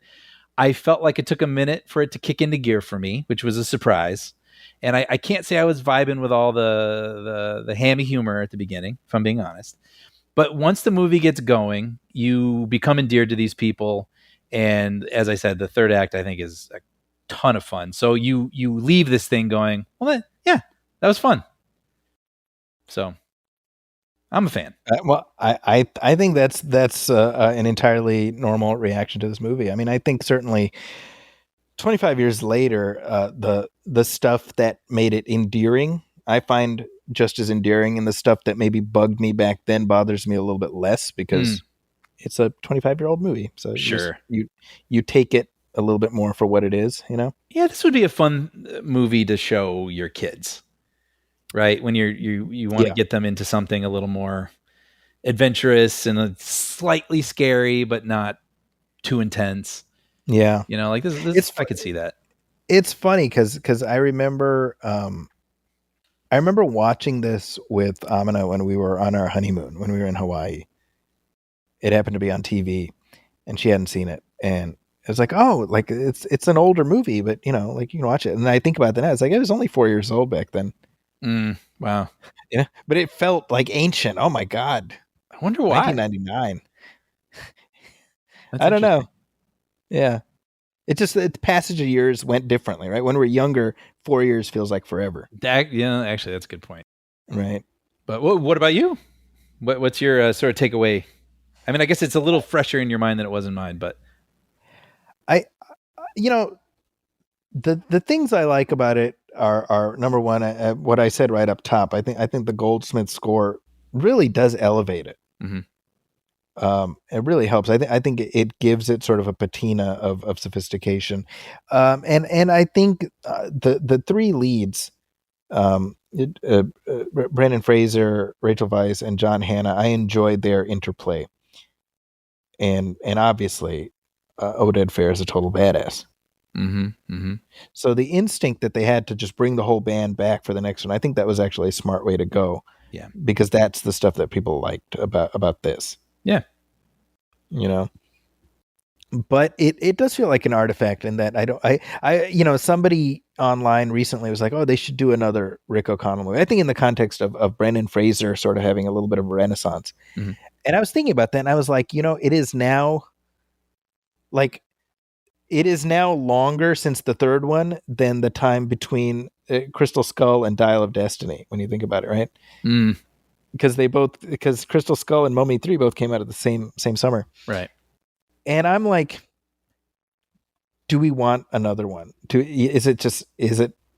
I felt like it took a minute for it to kick into gear for me, which was a surprise. And I can't say I was vibing with all the hammy humor at the beginning, if I'm being honest. But once the movie gets going, you become endeared to these people. And as I said, the third act, I think, is a ton of fun. So you leave this thing going, well, yeah, that was fun. So I'm a fan.
Well, I think that's an entirely normal reaction to this movie. I mean, I think certainly 25 years later, the stuff that made it endearing, I find just as endearing, and the stuff that maybe bugged me back then bothers me a little bit less because it's a 25-year-old movie. So
sure,
you take it a little bit more for what it is, you know?
Yeah, this would be a fun movie to show your kids. Right, when you want to get them into something a little more adventurous and slightly scary, but not too intense.
Yeah,
you know, like this I could see that.
It's funny because I remember watching this with Amina when we were on our honeymoon when we were in Hawaii. It happened to be on TV, and she hadn't seen it, and it was like, oh, like it's an older movie, but you know, like you can watch it. And I think about that now, it's like it was only 4 years old back then.
Wow.
Yeah, but it felt like ancient. Oh my god!
I wonder why.
1999. I don't know. Yeah, it just the passage of years went differently, right? When we're younger, 4 years feels like forever.
Yeah, actually, that's a good point.
Right.
But what about you? What's your sort of takeaway? I mean, I guess it's a little fresher in your mind than it was in mine, but
the things I like about it are number one, what I said right up top. I think the Goldsmith score really does elevate it.
Mm-hmm.
It really helps. I think it gives it sort of a patina of sophistication, and I think the three leads, Brendan Fraser, Rachel Weisz, and John Hannah. I enjoyed their interplay, and obviously, Oded Fehr is a total badass.
Mm-hmm. Mm-hmm.
So the instinct that they had to just bring the whole band back for the next one, I think that was actually a smart way to go.
Yeah,
because that's the stuff that people liked about this.
Yeah,
you know. But it does feel like an artifact in that I somebody online recently was like, oh, they should do another Rick O'Connell movie. I think in the context of Brendan Fraser sort of having a little bit of a renaissance.
Mm-hmm.
And I was thinking about that, and I was like, it is now longer since the third one than the time between Crystal Skull and Dial of Destiny, when you think about it, right? Because Crystal Skull and Mummy 3 both came out at the same summer.
Right.
And I'm like, do we want another one? Is it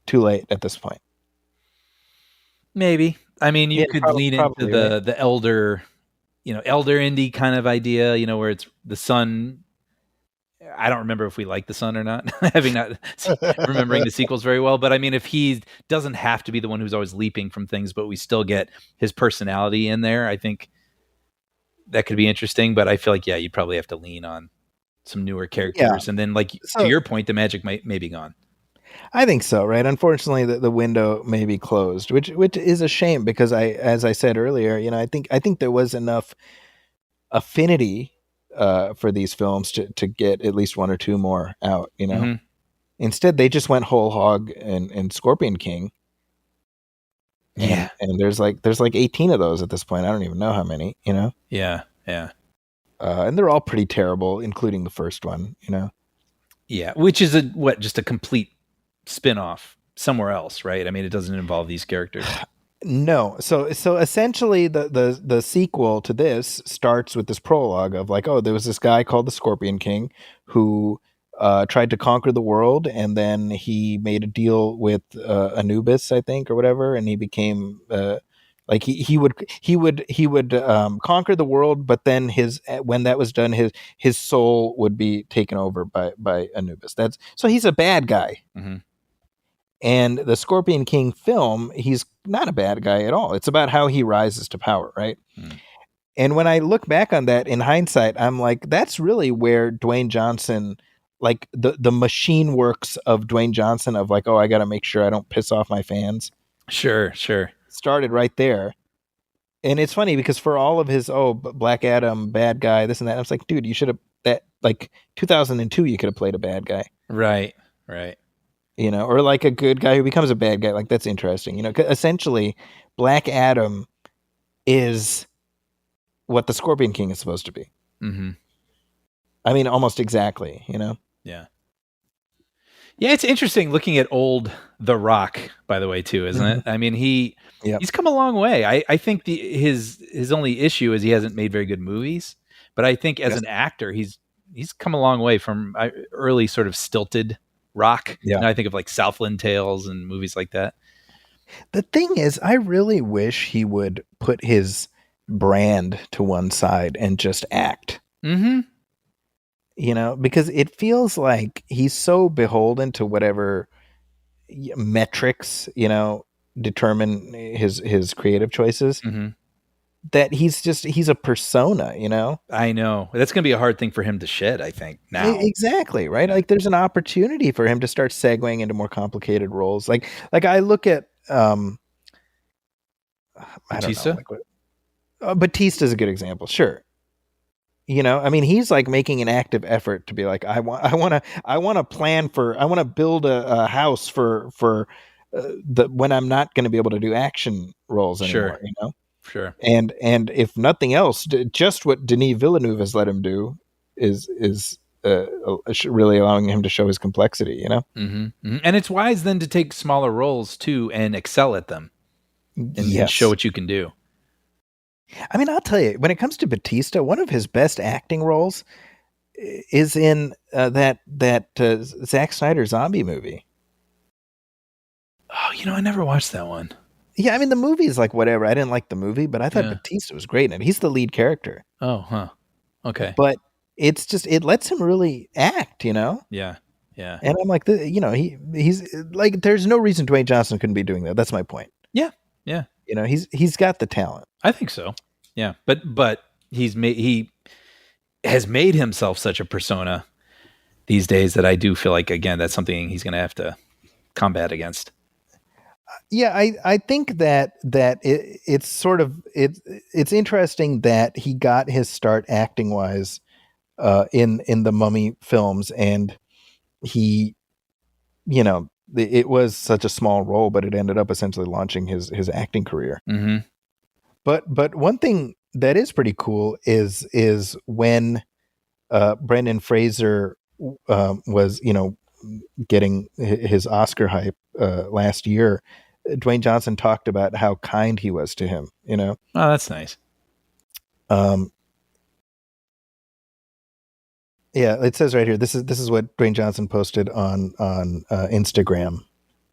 too late at this point?
Maybe. I mean, you could lean into the elder indie kind of idea, where it's the son. I don't remember if we like the son or not, having not remembering the sequels very well. But I mean, if he doesn't have to be the one who's always leaping from things, but we still get his personality in there, I think that could be interesting. But I feel like, you'd probably have to lean on some newer characters. And then, to your point, the magic may be gone.
I think so, right? Unfortunately, the window may be closed, which is a shame because as I said earlier, I think there was enough affinity for these films to get at least one or two more out,
Mm-hmm.
Instead they just went whole hog and Scorpion King. And there's like 18 of those at this point. I don't even know how many,
Yeah.
And they're all pretty terrible, including the first one,
Yeah, which is just a complete spin-off somewhere else, right? I mean, it doesn't involve these characters.
No. So essentially the sequel to this starts with this prologue of like, oh, there was this guy called the Scorpion King who tried to conquer the world, and then he made a deal with Anubis, I think, or whatever, and he became like he would conquer the world, but then when that was done, his soul would be taken over by Anubis. That's so he's a bad guy.
Mm-hmm.
And the Scorpion King film, he's not a bad guy at all. It's about how he rises to power, right?
Mm.
And when I look back on that in hindsight, I'm like, that's really where Dwayne Johnson, like the machine works of Dwayne Johnson of like, oh, I got to make sure I don't piss off my fans.
Sure.
Started right there. And it's funny because for all of his, Black Adam, bad guy, this and that, I was like, dude, you should have, that like 2002, you could have played a bad guy.
Right.
Or like a good guy who becomes a bad guy. Like, that's interesting. 'Cause essentially, Black Adam is what the Scorpion King is supposed to be.
Mm-hmm.
I mean, almost exactly,
Yeah. Yeah, it's interesting looking at old The Rock, by the way, too, isn't it? I mean, he's come a long way. I think his only issue is he hasn't made very good movies, but I think as an actor, he's come a long way from early sort of stilted Rock.
Yeah.
I think of like Southland Tales and movies like that.
The thing is, I really wish he would put his brand to one side and just act.
Mm-hmm.
Because it feels like he's so beholden to whatever metrics, determine his creative choices,
mm-hmm.
that he's a persona,
I know. That's going to be a hard thing for him to shed, I think, now.
Exactly, right? Like, there's an opportunity for him to start segueing into more complicated roles. Like I look at,
Batista?
I don't know. Batista's a good example, sure. I mean, he's like making an active effort to be like, I want to build a house for when I'm not going to be able to do action roles anymore,
Sure.
And if nothing else, just what Denis Villeneuve has let him do is really allowing him to show his complexity,
Mm-hmm. Mm-hmm. And it's wise then to take smaller roles too and excel at them and show what you can do.
I mean, I'll tell you, when it comes to Batista, one of his best acting roles is in that Zack Snyder zombie movie.
Oh, I never watched that one.
Yeah, I mean, the movie is like whatever. I didn't like the movie, but I thought Batista was great in it. He's the lead character.
Oh, huh. Okay.
But it's just, it lets him really act,
Yeah.
And I'm like, he's like, there's no reason Dwayne Johnson couldn't be doing that. That's my point.
Yeah.
He's got the talent.
I think so. Yeah. But he has made himself such a persona these days that I do feel like, again, that's something he's going to have to combat against.
Yeah, I think that it's sort of it's interesting that he got his start acting wise in the Mummy films, and he, it was such a small role, but it ended up essentially launching his acting career.
Mm-hmm.
But one thing that is pretty cool is when Brendan Fraser was getting his Oscar hype last year. Dwayne Johnson talked about how kind he was to him,
Oh, that's nice.
Yeah, it says right here, this is what Dwayne Johnson posted on Instagram.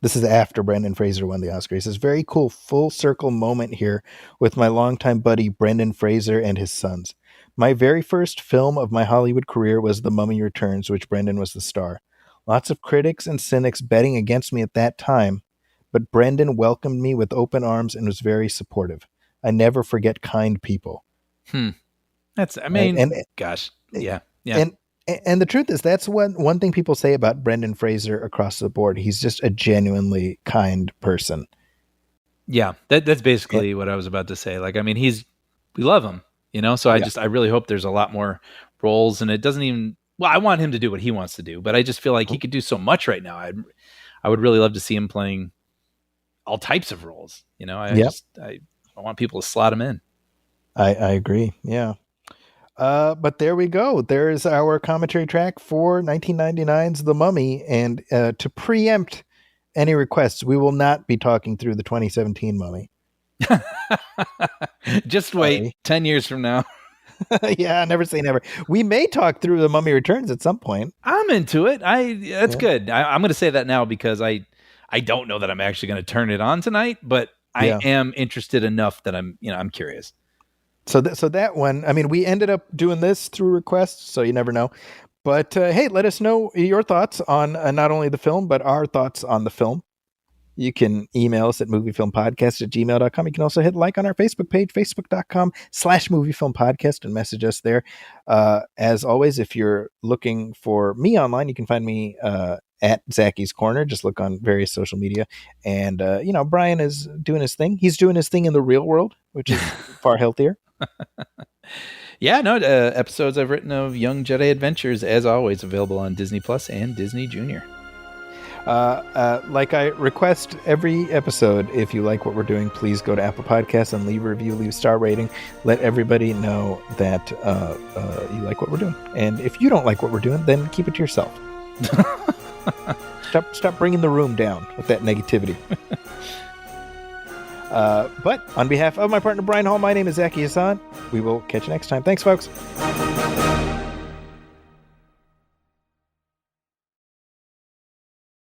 This is after Brendan Fraser won the Oscar. He says, very cool full circle moment here with my longtime buddy Brendan Fraser and his sons. My very first film of my Hollywood career was The Mummy Returns, which Brendan was the star. Lots of critics and cynics betting against me at that time, but Brendan welcomed me with open arms and was very supportive. I never forget kind people.
That's, I mean, gosh, yeah.
And the truth is, that's one thing people say about Brendan Fraser across the board. He's just a genuinely kind person.
Yeah, that's basically what I was about to say. Like, I mean, we love him, so I really hope there's a lot more roles, and it doesn't even, well, I want him to do what he wants to do, but I just feel like he could do so much right now. I would really love to see him playing all types of roles. I want people to slot him in.
I agree. Yeah. But there we go. There's our commentary track for 1999's The Mummy. And to preempt any requests, we will not be talking through the 2017 Mummy.
Just wait. 10 years from now.
Yeah, never say never. We may talk through The Mummy Returns at some point.
I'm into it. That's good. I'm going to say that now because I don't know that I'm actually going to turn it on tonight, but I am interested enough that I'm curious.
So that one, I mean, we ended up doing this through requests, so you never know. But hey, let us know your thoughts on not only the film, but our thoughts on the film. You can email us at moviefilmpodcast@gmail.com. You can also hit like on our Facebook page, facebook.com/moviefilmpodcast, and message us there. As always, if you're looking for me online, you can find me at Zacky's Corner. Just look on various social media. And, Brian is doing his thing. He's doing his thing in the real world, which is far healthier.
Yeah, no, episodes I've written of Young Jedi Adventures, as always, available on Disney Plus and Disney Junior.
Like I request every episode, if you like what we're doing, please go to Apple Podcasts and leave a review, leave a star rating. Let everybody know that you like what we're doing. And if you don't like what we're doing, then keep it to yourself. Stop bringing the room down with that negativity. But on behalf of my partner Brian Hall, my name is Zaki Hassan. We will catch you next time. Thanks, folks.